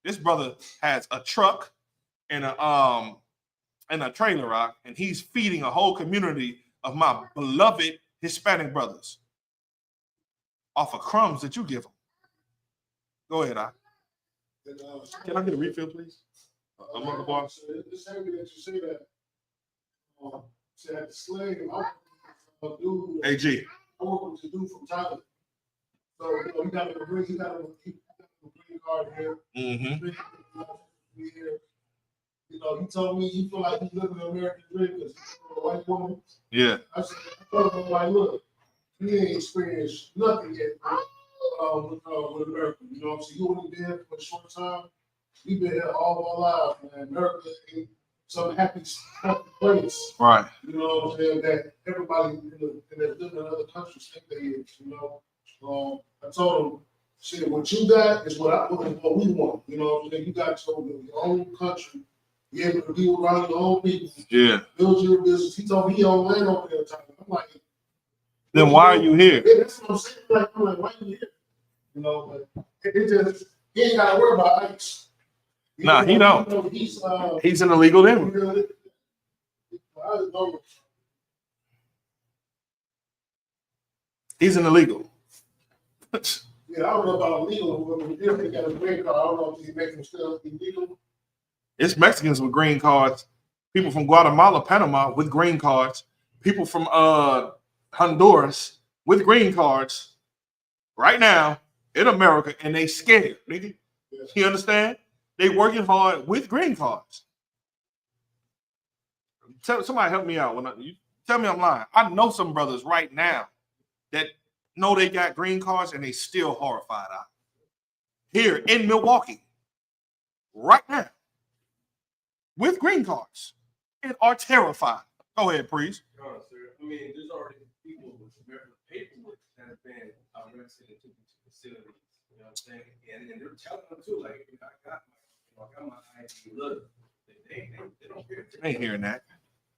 This brother has a truck and a trailer rock, and he's feeding a whole community of my beloved Hispanic brothers off of crumbs that you give them. Go ahead, I. Can I get a refill, please? I'm on the bar. It's heavy that you say that. Say at the slave, I dude. AG. I work with the dude from Thailand. So he got a green card here. Mm-hmm. You know, he told me he feel like he's living an American dream because he's a white woman. Yeah. I told him, like, look, he ain't experienced nothing yet with America. You know what I'm saying? You only been here for a short time. We've been here all our lives, man. America ain't some happy place. Right. You know what I'm saying? That everybody that live in other countries think they is, you know. I told him, shit, what you got is what we want. You know what I'm saying? You got your own country. You able to be around your own people. Yeah. Build your business. He told me he owned land over there. I'm like, then why are you here? Yeah, that's what I'm saying. I'm like, why are you here? You know, but it just, he ain't got to worry about ICE. Nah, he don't. He's an illegal immigrant. He's an illegal. Yeah, I don't know about illegal. If he got a green card, I don't know if he makes him still illegal. It's Mexicans with green cards, people from Guatemala, Panama with green cards, people from Honduras with green cards right now in America, and they scared, nigga. Yeah. You understand? They working hard with green cards. Somebody help me out. You tell me I'm lying. I know some brothers right now that know they got green cards and they still horrified out here in Milwaukee right now with green cards and are terrified. Go ahead, priest. No, sir. I mean, there's already people with American paperwork that have been arrested and taken to facilities. You know what I'm saying? And they're telling them too, like, I got my ID. Look, they don't care. I ain't hearing that.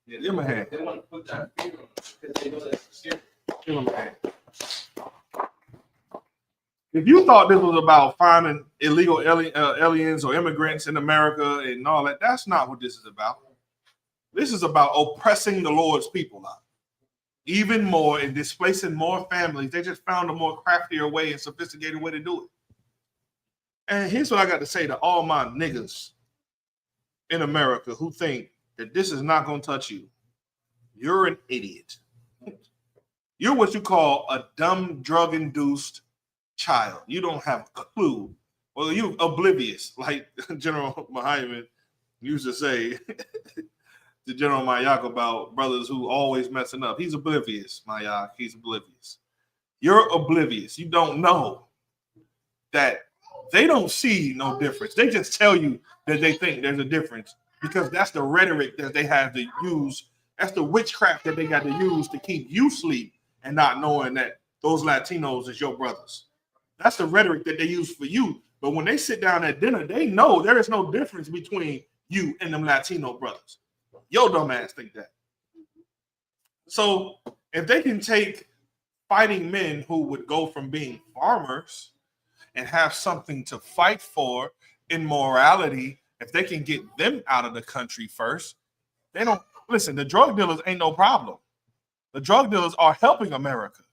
Yeah, Give him a hand. They want to put that fear on them because they know that's scary. Give him a hand. If you thought this was about finding illegal aliens or immigrants in America and all that, that's not what this is about. This is about oppressing the Lord's people out even more and displacing more families. They just found a more craftier way and sophisticated way to do it. And here's what I got to say to all my niggas in America who think that this is not going to touch you. You're an idiot. You're what you call a dumb, drug-induced child. You don't have a clue. Well, you're oblivious, like General Muhammad used to say to General Mayak about brothers who always messing up. He's oblivious, Mayak. He's oblivious. You're oblivious. You don't know that they don't see no difference. They just tell you that they think there's a difference because that's the rhetoric that they have to use. That's the witchcraft that they got to use to keep you asleep and not knowing that those Latinos is your brothers. That's the rhetoric that they use for you. But when they sit down at dinner, they know there is no difference between you and them Latino brothers. Your dumb ass think that. So if they can take fighting men who would go from being farmers and have something to fight for in morality, if they can get them out of the country first, they don't listen. The drug dealers ain't no problem. The drug dealers are helping America,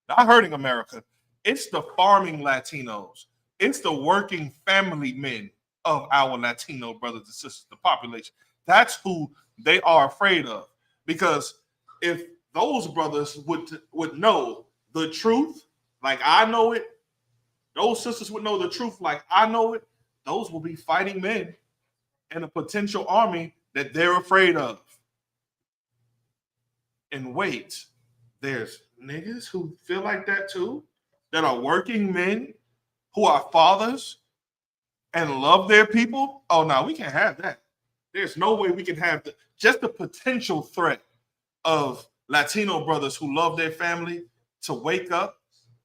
not hurting America. It's the farming Latinos. It's the working family men of our Latino brothers and sisters, the population. That's who they are afraid of. Because if those brothers would know the truth like I know it. Those sisters would know the truth like I know it. Those will be fighting men and a potential army that they're afraid of. And wait, there's niggas who feel like that too, that are working men who are fathers and love their people. Oh no, we can't have that. There's no way we can have just the potential threat of Latino brothers who love their family to wake up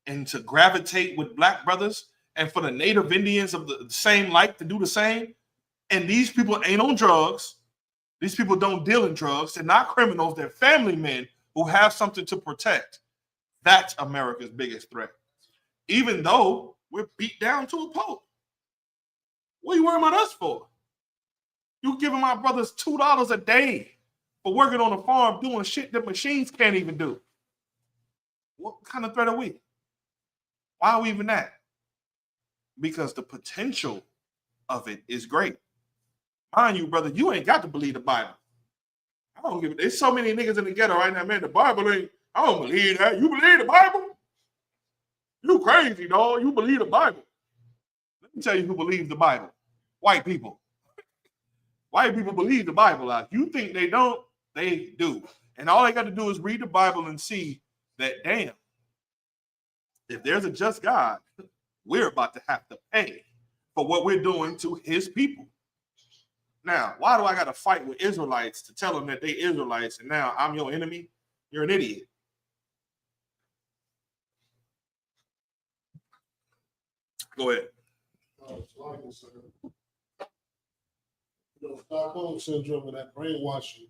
and to gravitate with black brothers, and for the native Indians of the same like to do the same. And these people ain't on drugs. These people don't deal in drugs. They're not criminals. They're family men who have something to protect. That's America's biggest threat. Even though we're beat down to a pulp. What are you worrying about us for? You giving my brothers $2 a day for working on a farm doing shit that machines can't even do. What kind of threat are we? Why are we even that? Because the potential of it is great. Mind you, brother, you ain't got to believe the Bible. I don't give it. There's so many niggas in the ghetto right now, man. The Bible ain't, I don't believe that. You believe the Bible? You crazy, dog. You believe the Bible. Let me tell you who believes the Bible. White people. White people believe the Bible. Like, you think they don't, they do. And all they got to do is read the Bible and see that, damn, if there's a just God, we're about to have to pay for what we're doing to his people. Now, why do I got to fight with Israelites to tell them that they Israelites and now I'm your enemy? You're an idiot. Go ahead. Stockholm syndrome and that brainwashing,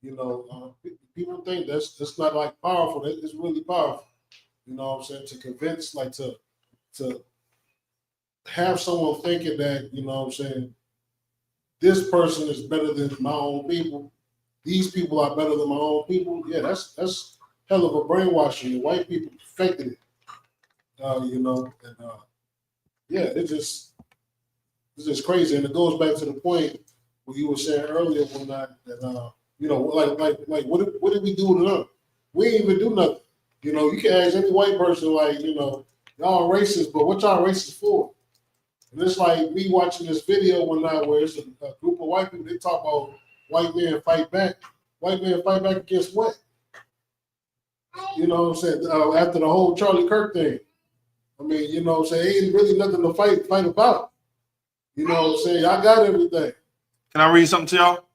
people think that's not like powerful. It's really powerful. You know what I'm saying? To convince, like to have someone thinking that, you know what I'm saying, this person is better than my own people. These people are better than my own people. Yeah, that's hell of a brainwashing. The white people perfected it. Yeah, it's just crazy. And it goes back to the point what you were saying earlier one night that like what did we do to them? We ain't even do nothing. You can ask any white person, like, y'all racist, but what y'all racist for? And it's like me watching this video one night where it's a group of white people, they talk about white men fight back. White men fight back against what? You know what I'm saying? After the whole Charlie Kirk thing. I mean, you know what I'm saying? Ain't really nothing to fight about. You know what I'm saying? I got everything. Can I read something to y'all?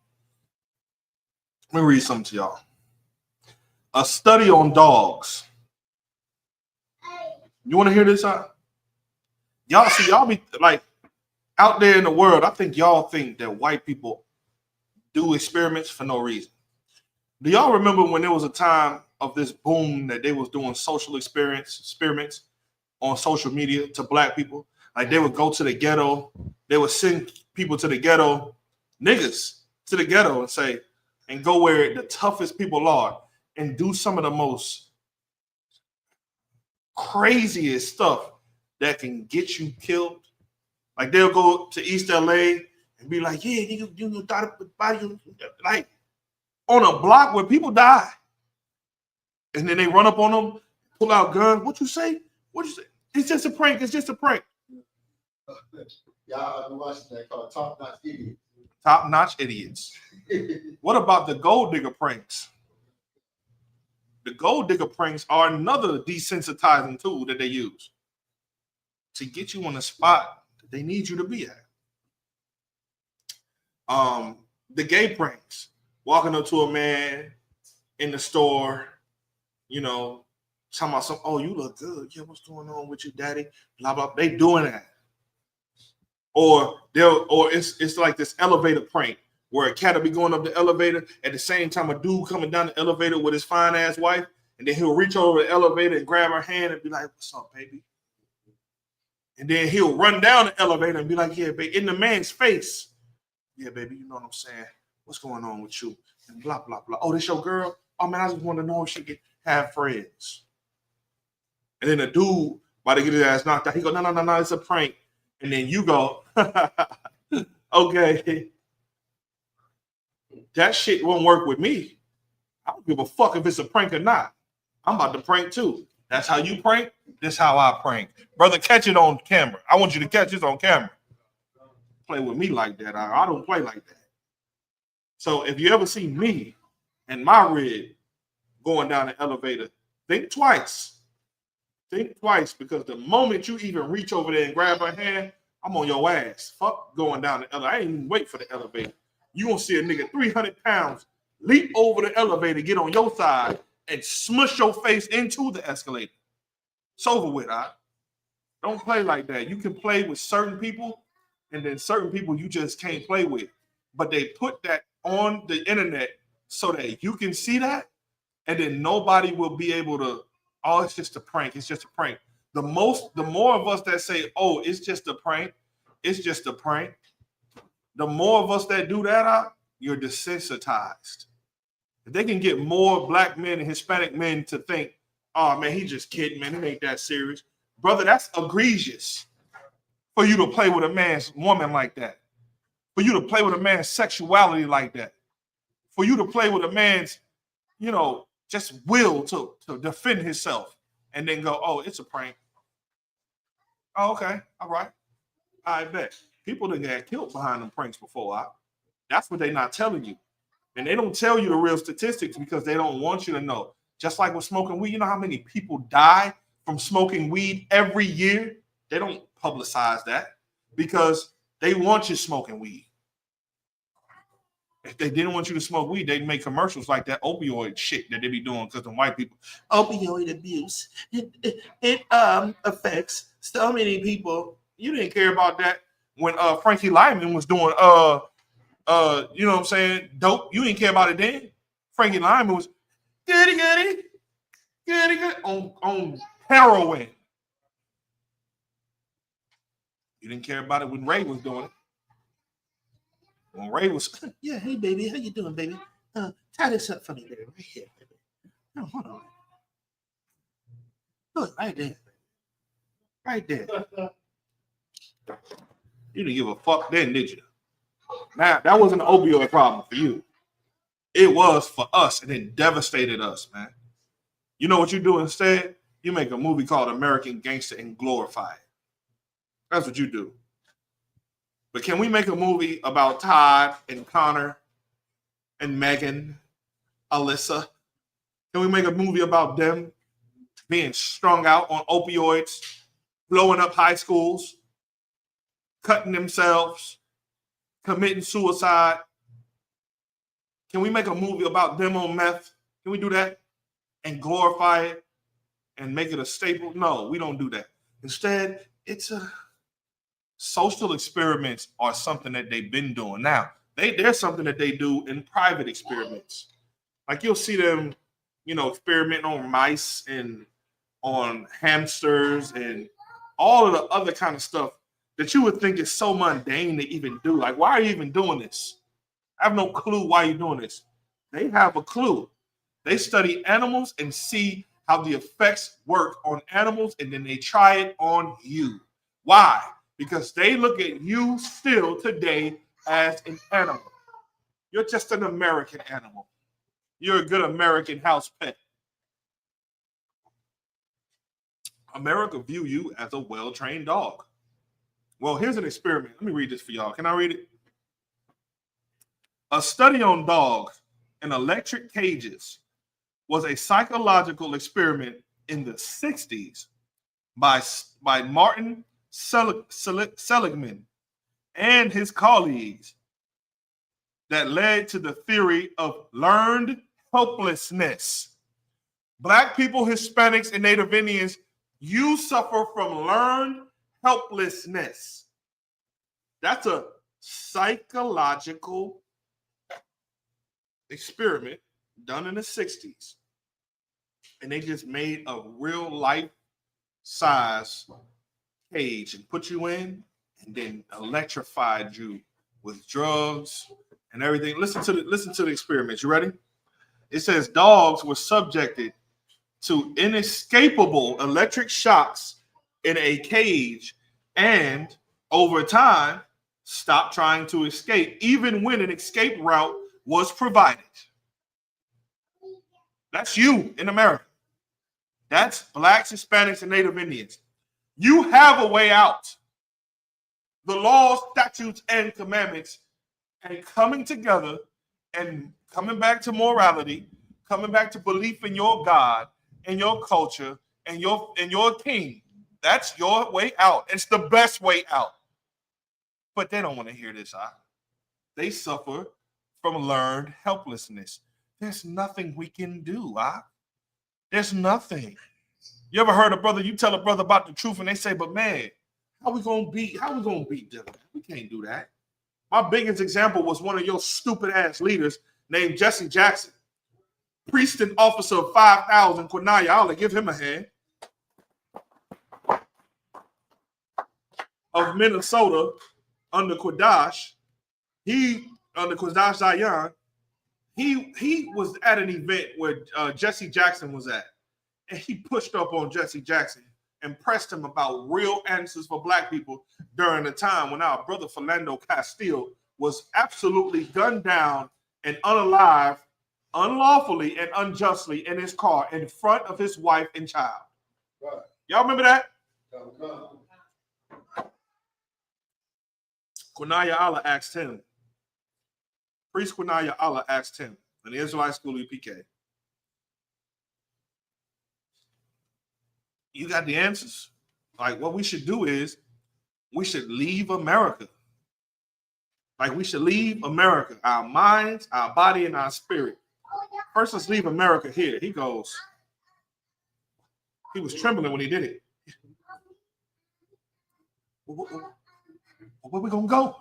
Let me read something to y'all. A study on dogs. You want to hear this? Y'all be like out there in the world. I think y'all think that white people do experiments for no reason. Do y'all remember when there was a time of this boom that they was doing social experiments on social media to black people? Like they would go to the ghetto, they would send people to the ghetto, niggas to the ghetto and say, and go where the toughest people are and do some of the most craziest stuff that can get you killed. Like they'll go to East LA and be like, yeah, you thought about you, like on a block where people die. And then they run up on them, pull out guns. What you say? It's just a prank. It's just a prank. Y'all I've been watching that called Top Notch Idiots. Top notch idiots. What about the gold digger pranks? The gold digger pranks are another desensitizing tool that they use to get you on a spot that they need you to be at. The gay pranks, walking up to a man in the store, talking about some, oh, you look good. Yeah, what's going on with you, daddy? Blah, blah. They doing that. Or it's like this elevator prank where a cat will be going up the elevator at the same time a dude coming down the elevator with his fine ass wife, and then he'll reach over the elevator and grab her hand and be like, what's up, baby? And then he'll run down the elevator and be like, yeah, baby, in the man's face. Yeah, baby, you know what I'm saying? What's going on with you? And blah, blah, blah. Oh, this your girl? Oh, man, I just want to know if she can have friends. And then the dude, about to get his ass knocked out, he go, no, it's a prank. And then you go, okay, that shit won't work with me. I'm give a fuck if it's a prank or not. I'm about to prank too. That's how you prank. This how I prank. Brother, catch it on camera. I want you to catch this on camera. Play with me like that. I don't play like that. So if you ever see me and my rig going down the elevator, think twice. Think twice, because the moment you even reach over there and grab her hand, I'm on your ass. Fuck going down the elevator. I ain't even wait for the elevator. You gonna see a nigga 300 pounds leap over the elevator, get on your side, and smush your face into the escalator. It's over with, all right? Don't play like that. You can play with certain people, and then certain people you just can't play with. But they put that on the internet so that you can see that, and then nobody will be able to, oh, it's just a prank. It's just a prank. The more of us that say, oh, it's just a prank, it's just a prank, the more of us that do that, you're desensitized. If they can get more black men and Hispanic men to think, oh, man, he just kidding, man, it ain't that serious. Brother, that's egregious for you to play with a man's woman like that, for you to play with a man's sexuality like that, for you to play with a man's, just will to defend himself, and then go, oh, it's a prank. Oh, okay, all right. I bet. People that got killed behind them pranks before. That's what they're not telling you. And they don't tell you the real statistics because they don't want you to know. Just like with smoking weed, you know how many people die from smoking weed every year? They don't publicize that because they want you smoking weed. If they didn't want you to smoke weed, they'd make commercials like that opioid shit that they be doing because the white people. Opioid abuse. It affects so many people. You didn't care about that when Frankie Lyman was doing you know what I'm saying, dope. You didn't care about it then. Frankie Lyman was goody on heroin. You didn't care about it when Ray was doing it. When Ray was, yeah, hey baby, how you doing, baby? Tie this up for me, baby, right here, baby. No, hold on. Look, right there. Right there. You didn't give a fuck then, did you? Now, that wasn't an opioid problem for you. It was for us, and it devastated us, man. You know what you do instead? You make a movie called American Gangster and glorify it. That's what you do. But can we make a movie about Todd and Connor and Megan, Alyssa? Can we make a movie about them being strung out on opioids, blowing up high schools, cutting themselves, committing suicide? Can we make a movie about them on meth? Can we do that and glorify it and make it a staple? No, we don't do that. Instead, it's a social experiments are something that they've been doing. Now, there's something that they do in private experiments. Like you'll see them, experimenting on mice and on hamsters and all of the other kind of stuff that you would think is so mundane to even do. Like, why are you even doing this? I have no clue why you're doing this. They have a clue. They study animals and see how the effects work on animals, and then they try it on you. Why? Because they look at you still today as an animal. You're just an American animal. You're a good American house pet. America view you as a well-trained dog. Well, here's an experiment. Let me read this for y'all. Can I read it? A study on dogs in electric cages was a psychological experiment in the 60s by Martin Seligman and his colleagues that led to the theory of learned helplessness. Black people, Hispanics, and Native Indians, you suffer from learned helplessness. That's a psychological experiment done in the 60s. And they just made a real life size cage and put you in and then electrified you with drugs and everything. Listen to the experiment. You ready? It says dogs were subjected to inescapable electric shocks in a cage and over time stopped trying to escape even when an escape route was provided. That's you in America. That's blacks, Hispanics, and Native Indians. You have a way out. The laws, statutes, and commandments, and coming together and coming back to morality, coming back to belief in your God and your culture and your king. That's your way out. It's the best way out. But they don't want to hear this. They suffer from learned helplessness. There's nothing we can do. There's nothing. You ever heard a brother, you tell a brother about the truth and they say, but man, how we gonna beat them? We can't do that. My biggest example was one of your stupid ass leaders named Jesse Jackson, priest and officer of 5,000, Quinaya. I'll give him a hand. Of Minnesota under Quadash. Under Quadash Zion, he was at an event where Jesse Jackson was at. And he pushed up on Jesse Jackson and pressed him about real answers for black people during the time when our brother Philando Castile was absolutely gunned down and unalive, unlawfully and unjustly in his car in front of his wife and child. Right. Y'all remember that? Quinaya Allah asked him, Priest Quinaya Allah asked him in the Israelite school UPK, you got the answers? Like, what we should do is we should leave America. Like, we should leave America, our minds, our body, and our spirit. First, let's leave America here. He goes, he was trembling when he did it. Where we gonna go?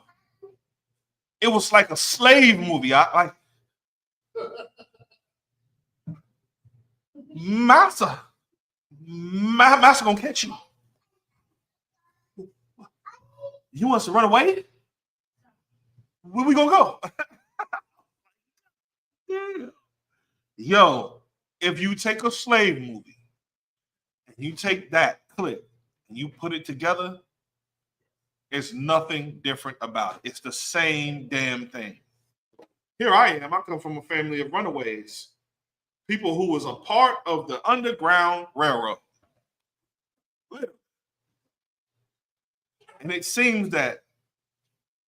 It was like a slave movie. Master gonna catch you. You want us to run away? Where we gonna go? Yeah. Yo, if you take a slave movie and you take that clip and you put it together, it's nothing different about it. It's the same damn thing. Here I am. I come from a family of runaways. People who was a part of the Underground Railroad. And it seems that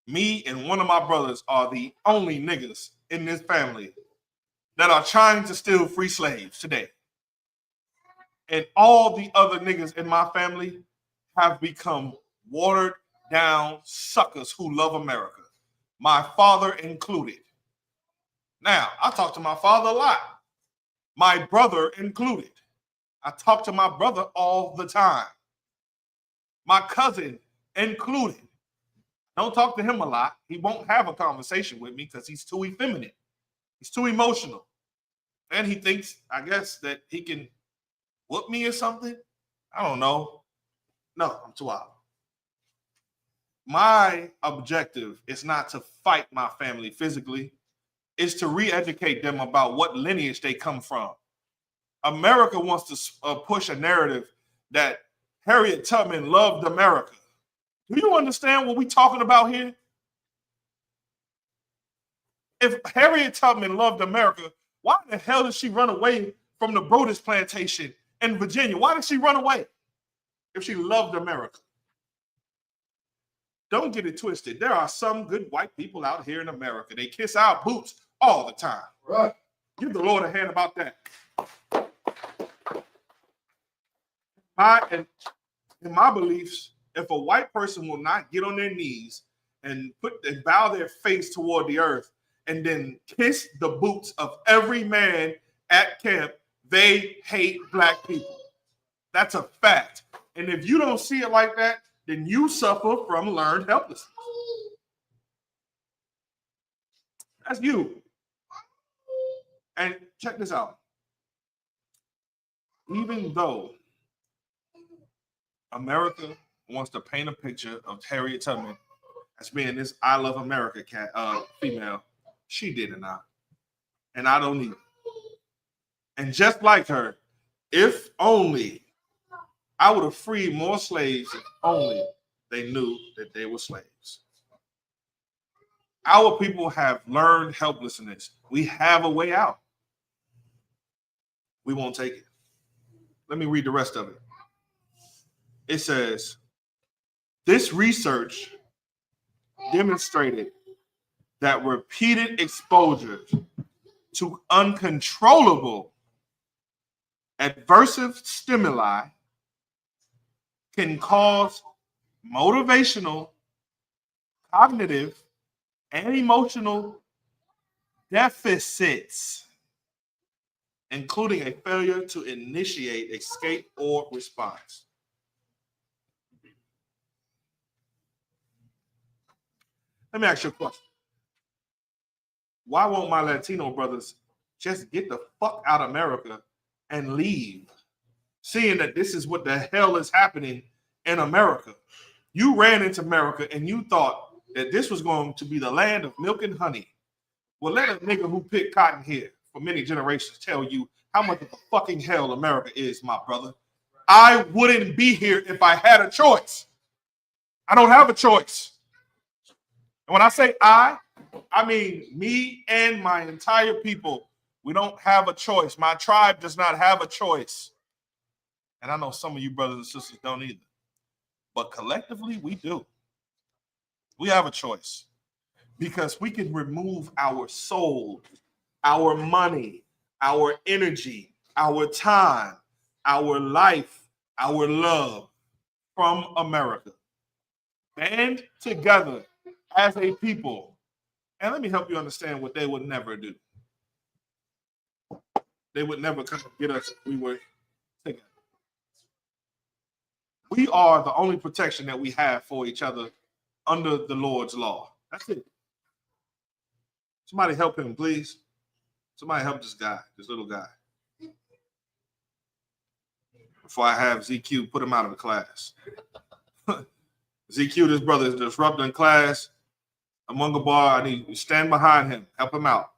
me and one of my brothers are the only niggas in this family that are trying to steal free slaves today. And all the other niggas in my family have become watered down suckers who love America, my father included. Now, I talk to my father a lot, my brother included. I talk to my brother all the time, my cousin included. Don't talk to him a lot. He won't have a conversation with me because he's too effeminate. He's too emotional. And he thinks, I guess, that he can whoop me or something. I don't know. No, I'm too out. My objective is not to fight my family physically. It's to re-educate them about what lineage they come from. America wants to push a narrative that Harriet Tubman loved America. Do you understand what we're talking about here? If Harriet Tubman loved America, why the hell did she run away from the Brodus plantation in Virginia? Why did she run away if she loved America? Don't get it twisted. There are some good white people out here in America. They kiss our boots all the time. Right. Give the Lord a hand about that. In my beliefs, if a white person will not get on their knees and bow their face toward the earth and then kiss the boots of every man at camp, they hate black people. That's a fact. And if you don't see it like that, then you suffer from learned helplessness. That's you. And check this out. Even though America wants to paint a picture of Harriet Tubman as being this I love America female, she did it not. And I don't need it. And just like her, if only I would have freed more slaves if only they knew that they were slaves. Our people have learned helplessness. We have a way out. we won't take it. Let me read the rest of it. It says, this research demonstrated that repeated exposure to uncontrollable adversive stimuli can cause motivational, cognitive, and emotional deficits, including a failure to initiate escape or response. Let me ask you a question. Why won't my Latino brothers just get the fuck out of America and leave, seeing that this is what the hell is happening in America? You ran into America and you thought that this was going to be the land of milk and honey. Well, let a nigga who picked cotton here for many generations tell you how much of a fucking hell America is, my brother. I wouldn't be here if I had a choice. I don't have a choice. And when I say I mean me and my entire people. We don't have a choice. My tribe does not have a choice. And I know some of you brothers and sisters don't either. But collectively, we do. We have a choice. Because we can remove our soul, our money, our energy, our time, our life, our love from America. Band together as a people. And let me help you understand what they would never do. They would never come and get us if we were together. We are the only protection that we have for each other under the Lord's law. That's it. Somebody help him, please. Somebody help this guy, this little guy. Before I have ZQ put him out of the class. ZQ, this brother is disrupting class. Among a bar, I need you to stand behind him. Help him out.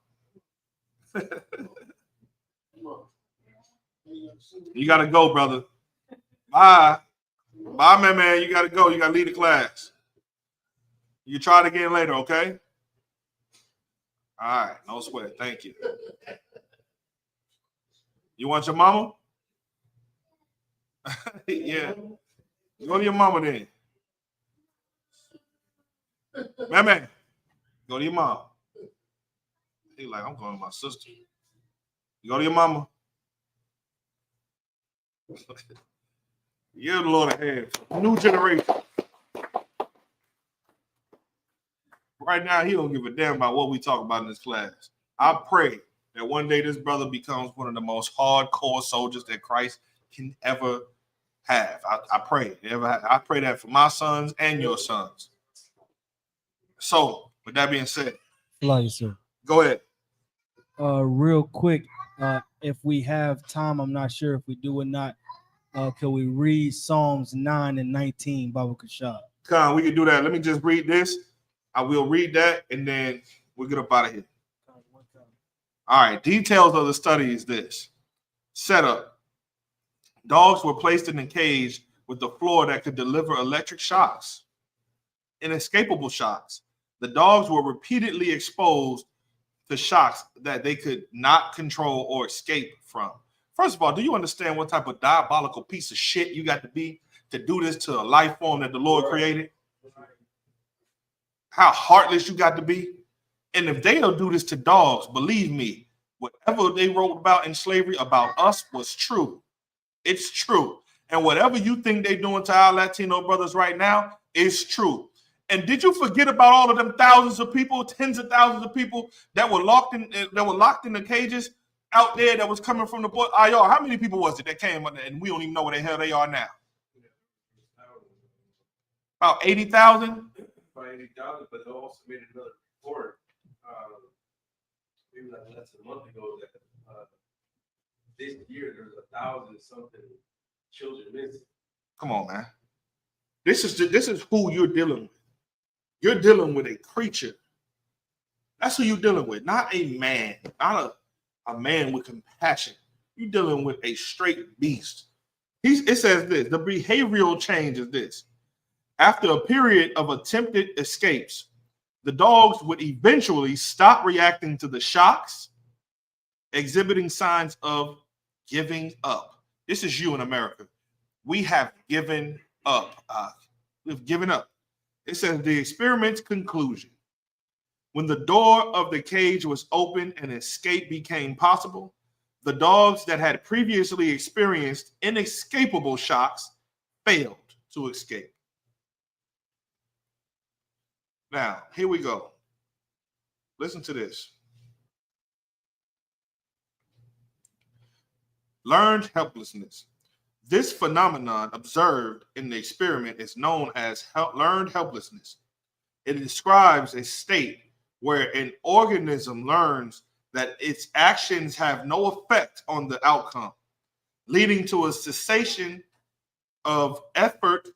You got to go, brother. Bye. Bye, man. You got to go. You got to leave the class. You try it again later, okay? All right. No sweat. Thank you. You want your mama? Yeah. Go to your mama then. Man. Go to your mom. He like, I'm going to my sister. You go to your mama. You're the Lord of hands. New generation. Right now, he don't give a damn about what we talk about in this class. I pray that one day this brother becomes one of the most hardcore soldiers that Christ can ever have. I pray. I pray that for my sons and your sons. So, with that being said, Love you, sir. Go ahead. Real quick, if we have time, I'm not sure if we do or not. Can we read Psalms 9 and 19, Baba Kashab? Come on, we can do that. Let me just read this. I will read that, and then we'll get up out of here. All right. Details of the study is this. Setup. Dogs were placed in a cage with a floor that could deliver electric shocks, inescapable shocks. The dogs were repeatedly exposed to shocks that they could not control or escape from. First of all, do you understand what type of diabolical piece of shit you got to be to do this to a life form that the Lord created? How heartless you got to be? And if they don't do this to dogs, believe me, whatever they wrote about in slavery about us was true. It's true. And whatever you think they're doing to our Latino brothers right now is true. And did you forget about all of them thousands of people, tens of thousands of people that were locked in the cages out there that was coming from the boy? Y'all, how many people was it that came and we don't even know where the hell they are now? About 80,000? About 80,000, but they also made another report, maybe like less than a month ago, that this year there's 1,000 something children missing. Come on, man. This is who you're dealing with. You're dealing with a creature. That's who you're dealing with, not a man, not a man with compassion. You're dealing with a straight beast. It says this, the behavioral change is this. After a period of attempted escapes, the dogs would eventually stop reacting to the shocks, exhibiting signs of giving up. This is you in America. We have given up. We've given up. It says the experiment's conclusion. When the door of the cage was open and escape became possible, the dogs that had previously experienced inescapable shocks failed to escape. Now, here we go. Listen to this. Learned helplessness. This phenomenon observed in the experiment is known as learned helplessness. It describes a state where an organism learns that its actions have no effect on the outcome, leading to a cessation of effort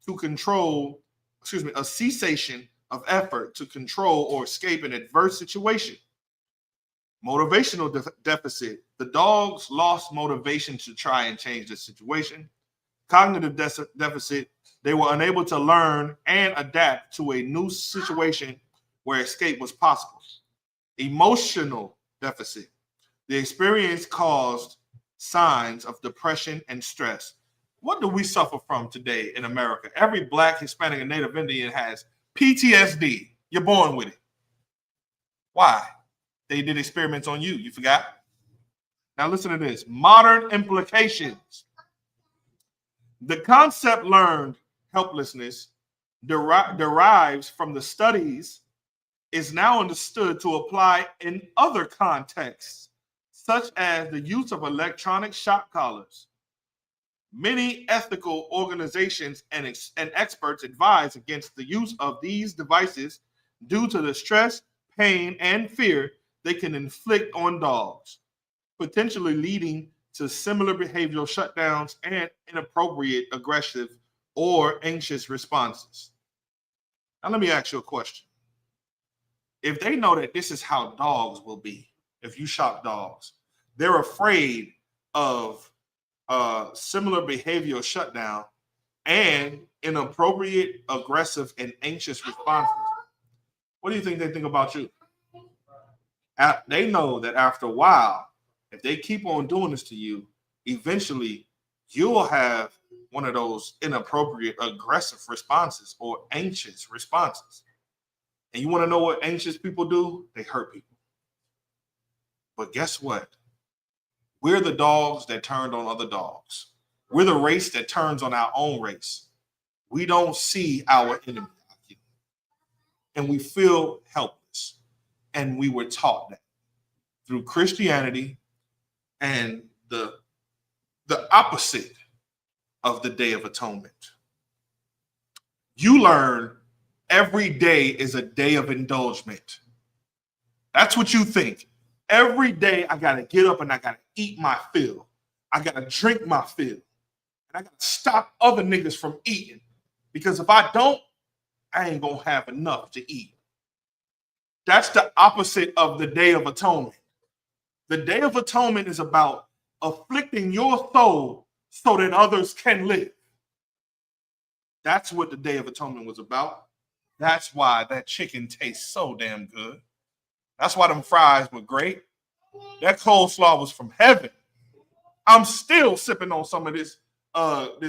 to control, a cessation of effort to control or escape an adverse situation. Motivational deficit. The dogs lost motivation to try and change the situation. Cognitive deficit. They were unable to learn and adapt to a new situation where escape was possible. Emotional deficit. The experience caused signs of depression and stress. What do we suffer from today in America? Every Black, Hispanic, and Native Indian has PTSD. You're born with it. Why? They did experiments on you. You forgot? Now listen to this. Modern implications. The concept learned helplessness derives from the studies is now understood to apply in other contexts, such as the use of electronic shock collars. Many ethical organizations and experts advise against the use of these devices due to the stress, pain, and fear they can inflict on dogs, potentially leading to similar behavioral shutdowns and inappropriate, aggressive, or anxious responses. Now, let me ask you a question. If they know that this is how dogs will be, if you shock dogs, they're afraid of similar behavioral shutdown and inappropriate, aggressive, and anxious responses. What do you think they think about you? They know that after a while, if they keep on doing this to you, eventually you'll have one of those inappropriate, aggressive responses or anxious responses. And you want to know what anxious people do? They hurt people. But guess what? We're the dogs that turned on other dogs. We're the race that turns on our own race. We don't see our enemy. And we feel helpless. And we were taught that through Christianity and the opposite of the Day of Atonement. You learn every day is a day of indulgence. That's what you think. Every day I got to get up and I got to eat my fill. I got to drink my fill. And I got to stop other niggas from eating. Because if I don't, I ain't going to have enough to eat. That's the opposite of the Day of Atonement. The Day of Atonement is about afflicting your soul so that others can live. That's what the Day of Atonement was about. That's why that chicken tastes so damn good. That's why them fries were great. That coleslaw was from heaven. I'm still sipping on some of this pop,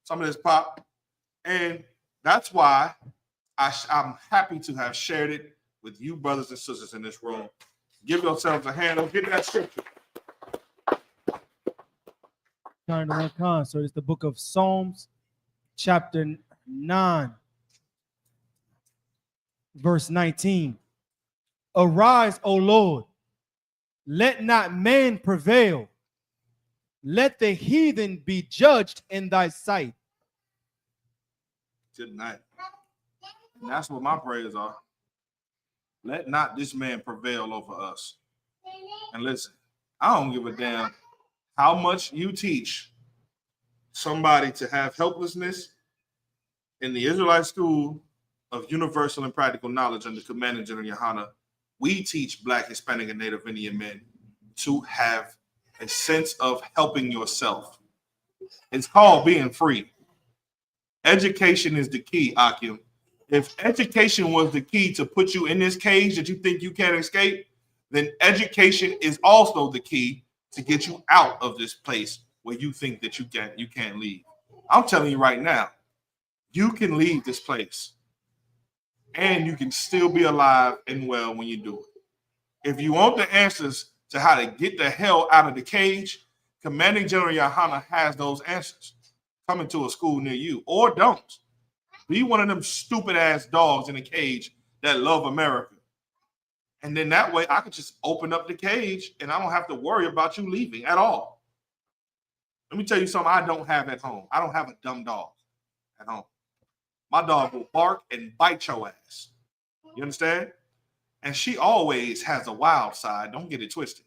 some of this pop. And that's why I'm happy to have shared it with you brothers and sisters in this room. Give yourselves a hand up. Get that scripture. Turn to one con. So it's the book of Psalms, chapter 9, verse 19. Arise, O Lord, let not man prevail. Let the heathen be judged in thy sight. Good night. And that's what my prayers are. Let not this man prevail over us. And listen, I don't give a damn how much you teach somebody to have helplessness in the Israelite School of Universal and Practical Knowledge under Commander General Yohana. We teach Black, Hispanic, and Native Indian men to have a sense of helping yourself. It's called being free. Education is the key, Akim. If education was the key to put you in this cage that you think you can't escape, then education is also the key to get you out of this place where you think that you can't leave. I'm telling you right now, you can leave this place and you can still be alive and well when you do it. If you want the answers to how to get the hell out of the cage, Commanding General Yohana has those answers. Coming to a school near you, or don't. Be one of them stupid ass dogs in a cage that love America. And then that way I could just open up the cage and I don't have to worry about you leaving at all. Let me tell you something I don't have at home. I don't have a dumb dog at home. My dog will bark and bite your ass. You understand? And she always has a wild side. Don't get it twisted.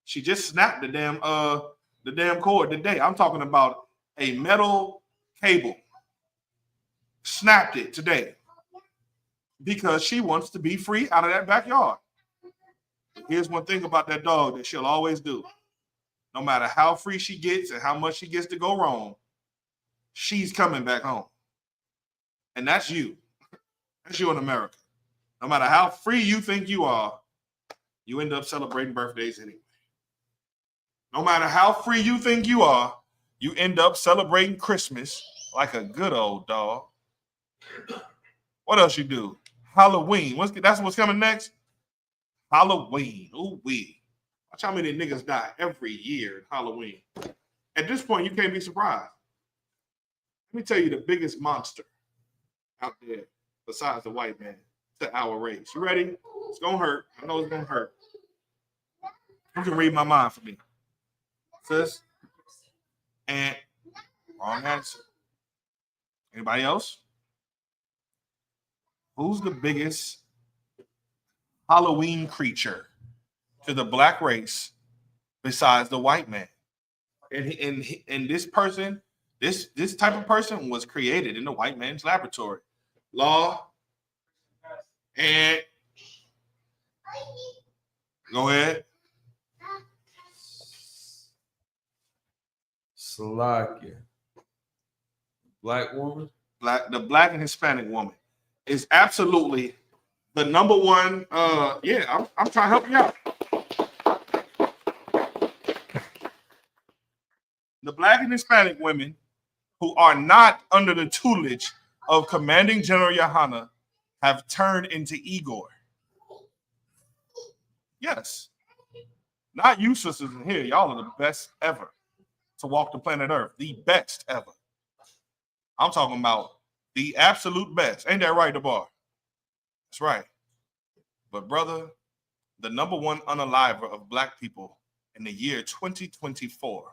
She just snapped the damn cord today. I'm talking about a metal cable. Snapped it today because she wants to be free out of that backyard. Here's one thing about that dog that she'll always do. No matter how free she gets and how much she gets to go wrong, she's coming back home. And that's you. That's you in America. No matter how free you think you are, you end up celebrating birthdays anyway. No matter how free you think you are, you end up celebrating Christmas like a good old dog. What else you do? Halloween. That's what's coming next? Halloween. Ooh wee. Watch how many niggas die every year in Halloween. At this point, you can't be surprised. Let me tell you the biggest monster out there besides the white man to our race. You ready? It's gonna hurt. I know it's gonna hurt. You can read my mind for me. Sis? And wrong answer. Anybody else? Who's the biggest Halloween creature to the black race besides the white man? And this person, this type of person was created in the white man's laboratory. Law and go ahead. Salakia. Black woman? The black and Hispanic woman is absolutely the number one. I'm trying to help you out. The black and Hispanic women who are not under the tutelage of Commanding General Yohana have turned into Igor. Yes. Not you sisters in here. Y'all are the best ever to walk the planet Earth. The best ever. I'm talking about the absolute best. Ain't that right, DeBar? That's right. But brother, the number one unaliver of black people in the year 2024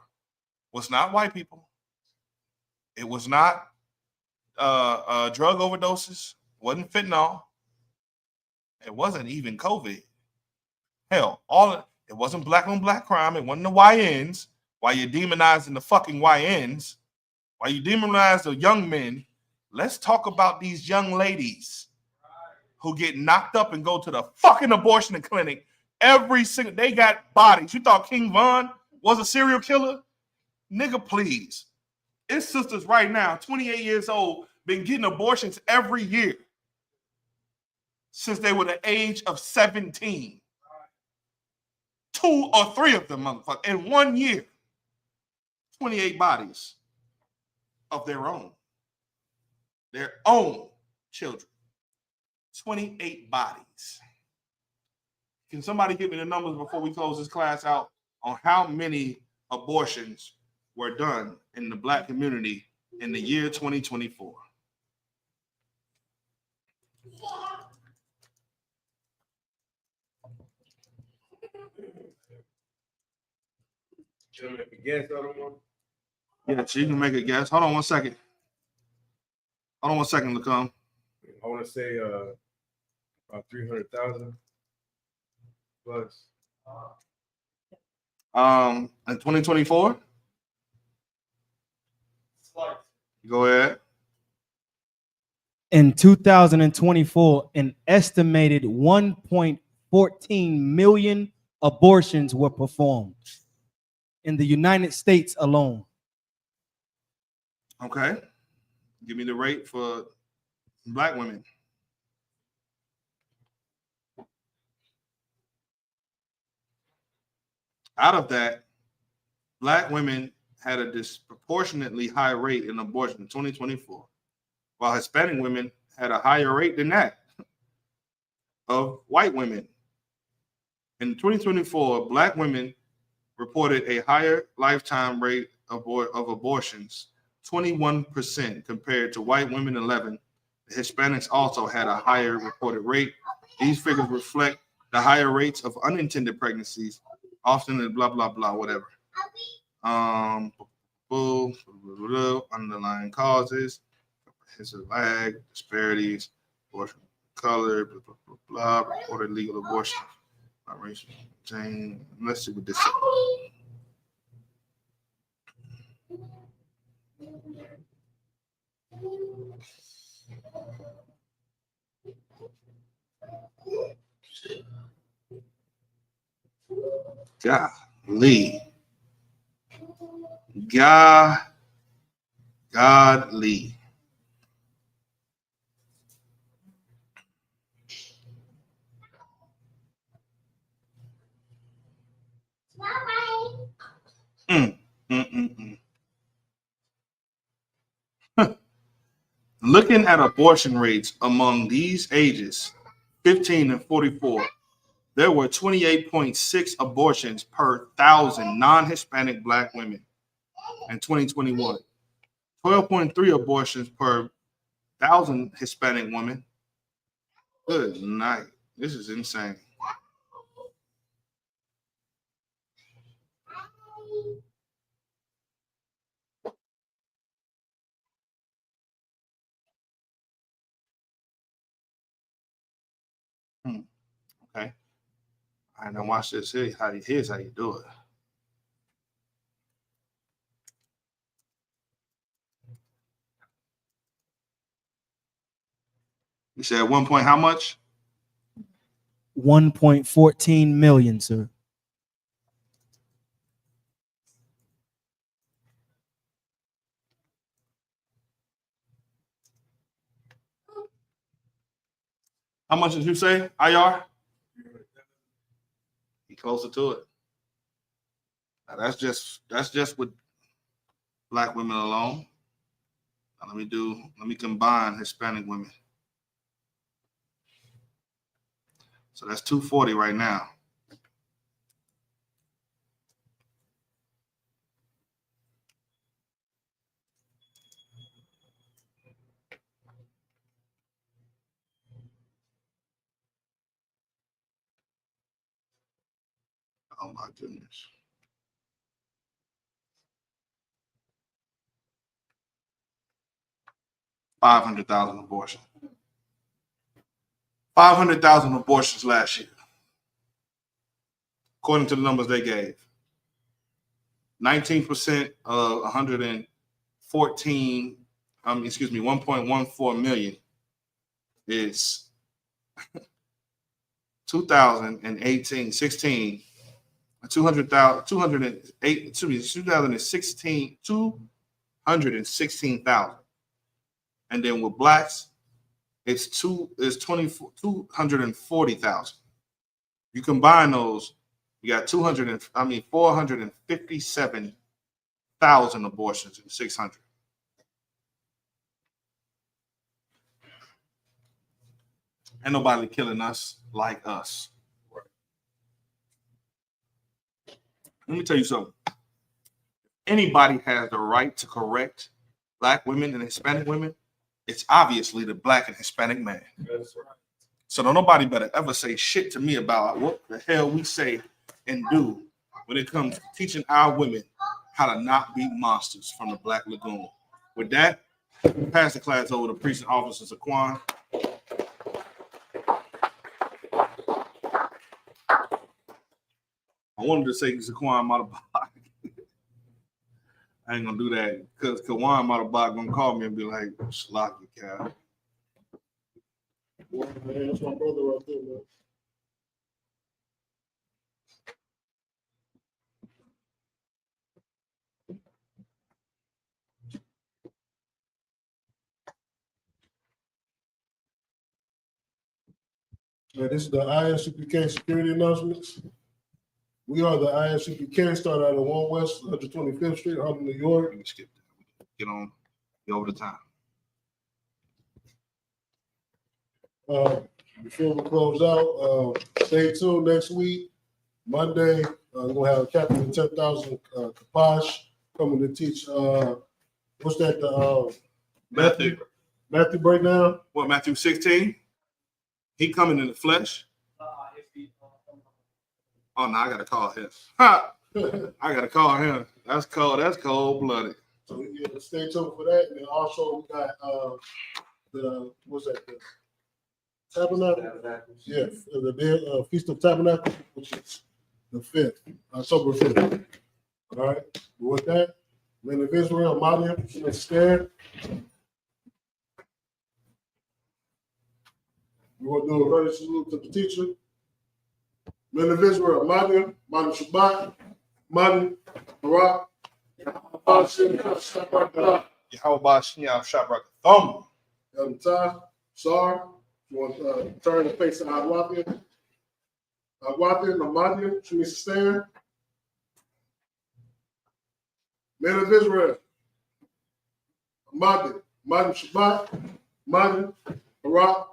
was not white people. It was not drug overdoses. It wasn't fentanyl. It wasn't even COVID. Hell, it wasn't black on black crime. It wasn't the YNs. Why you demonizing the fucking YNs? Why you demonize the young men? Let's talk about these young ladies who get knocked up and go to the fucking abortion clinic every single. They got bodies. You thought King Von was a serial killer? Nigga, please. His sisters right now, 28 years old, been getting abortions every year since they were the age of 17. 2 or 3 of them, motherfuckers, in 1 year. 28 bodies of their own. Their own children. 28 bodies. Can somebody give me the numbers before we close this class out on how many abortions were done in the black community in the year 2024? Can I make a guess on one? Yeah, so you can make a guess. Hold on one second. Hold on one second, Lacombe. I want to say about 300,000 plus. In 2024? Go ahead. In 2024, an estimated 1.14 million abortions were performed in the United States alone. Okay. Give me the rate for black women. Out of that, Black women had a disproportionately high rate in abortion in 2024, while Hispanic women had a higher rate than that of white women. In 2024, Black women reported a higher lifetime rate of abortions, 21% compared to white women, 11%. The Hispanics also had a higher reported rate. These figures reflect the higher rates of unintended pregnancies, often in blah, blah, blah, whatever. Underlying causes, comprehensive lag, disparities, abortion color, blah, blah, blah, blah, reported legal abortion, racial change. Let's see what this is. Godly. Godly. Looking at abortion rates among these ages, 15 and 44, there were 28.6 abortions per 1,000 non-Hispanic Black women in 2021, 12.3 abortions per 1,000 Hispanic women. Good night. This is insane. Okay. All right, now watch this. Here's how you do it. You said 1 point how much? 1.14 million, sir. How much did you say, IR? He closer to it. Now that's just with Black women alone. Now let me combine Hispanic women. So that's 240 right now. Oh my goodness. $500,000 abortions. 500,000 abortions last year, according to the numbers they gave. 19% of 1.14 million is 2016, 216,000. And then with Blacks, it's 240,000. You combine those, you got 457,000 abortions and 600. Ain't nobody killing us like us. Let me tell you something. Anybody has the right to correct Black women and Hispanic women. It's obviously the Black and Hispanic man. That's right. So nobody better ever say shit to me about what the hell we say and do when it comes to teaching our women how to not be monsters from the Black Lagoon. With that, pass the class over to Precinct Officer Zaquan. I wanted to say Zaquan Matabak. I ain't gonna do that because Kawan Matabak gonna call me and be like, "Slocky, Cal." Well, man, that's my brother right there, man. This is the Isupk security announcements. We are the ISUPK, start out at 1 West 125th Street, Harlem, New York. Let me skip that. Get over the time. Before we close out, stay tuned next week. Monday, we're going to have Captain 10,000 Kapash coming to teach, what's that, Matthew breakdown? What, Matthew 16? He coming in the flesh? Oh, no, I got to call him. I got to call him. That's cold. That's cold-blooded. So, yeah, stay tuned for that. And then also, we got what's that? The Tabernacle? Yeah, the day, Feast of Tabernacle, which is the 5th, October 5th. All right, with that, men of Israel, Madia, stand. We're going to do a ready salute to the teacher. Men of Israel, Madia, Madia Shabbat, Madia, Barak, Yahweh Bashiach Shabrak Thumb. Elmtai, Sar. You want to turn the face to Agwathian? Agwathian, Madia, Shemi stand. Men of Israel, Madia, Madia Shabbat, Madia, Barak,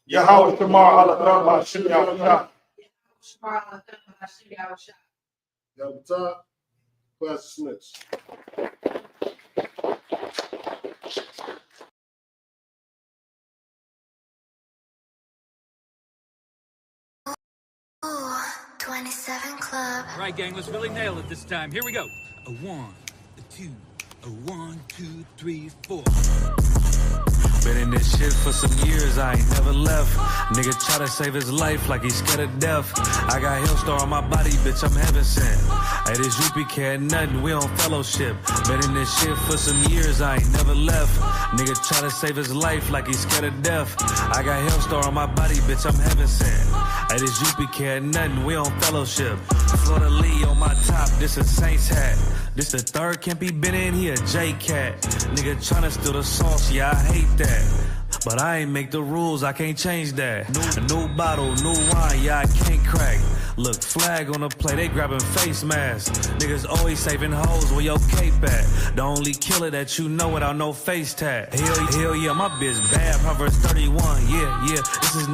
Yahweh Shamar Alatham Bashiach. Elmtai, class dismissed. Ooh, 27 Club. All right, gang, let's really nail it this time. Here we go. A 1, a 2, a 1, 2, 3, 4. Been in this shit for some years, I ain't never left. Nigga try to save his life like he's scared of death. I got Hellstar on my body, bitch, I'm heaven sent. Hey, this UPK ain't nothing, we on fellowship. Been in this shit for some years, I ain't never left. Nigga try to save his life like he's scared of death. I got Hellstar on my body, bitch, I'm heaven sent. Hey, this UPK ain't nothing, we on fellowship. Florida Lee on my top, this a Saints hat. This the third can't be been in, he a J-Cat. Nigga tryna steal the sauce, yeah, I hate that. But I ain't make the rules, I can't change that. New bottle, new wine, yeah, I can't crack. Look, flag on the play, they grabbing face masks. Niggas always saving hoes, where your cape at? The only killer that you know without no face tag. Hell yeah, my bitch bad, Proverbs 31, yeah, this is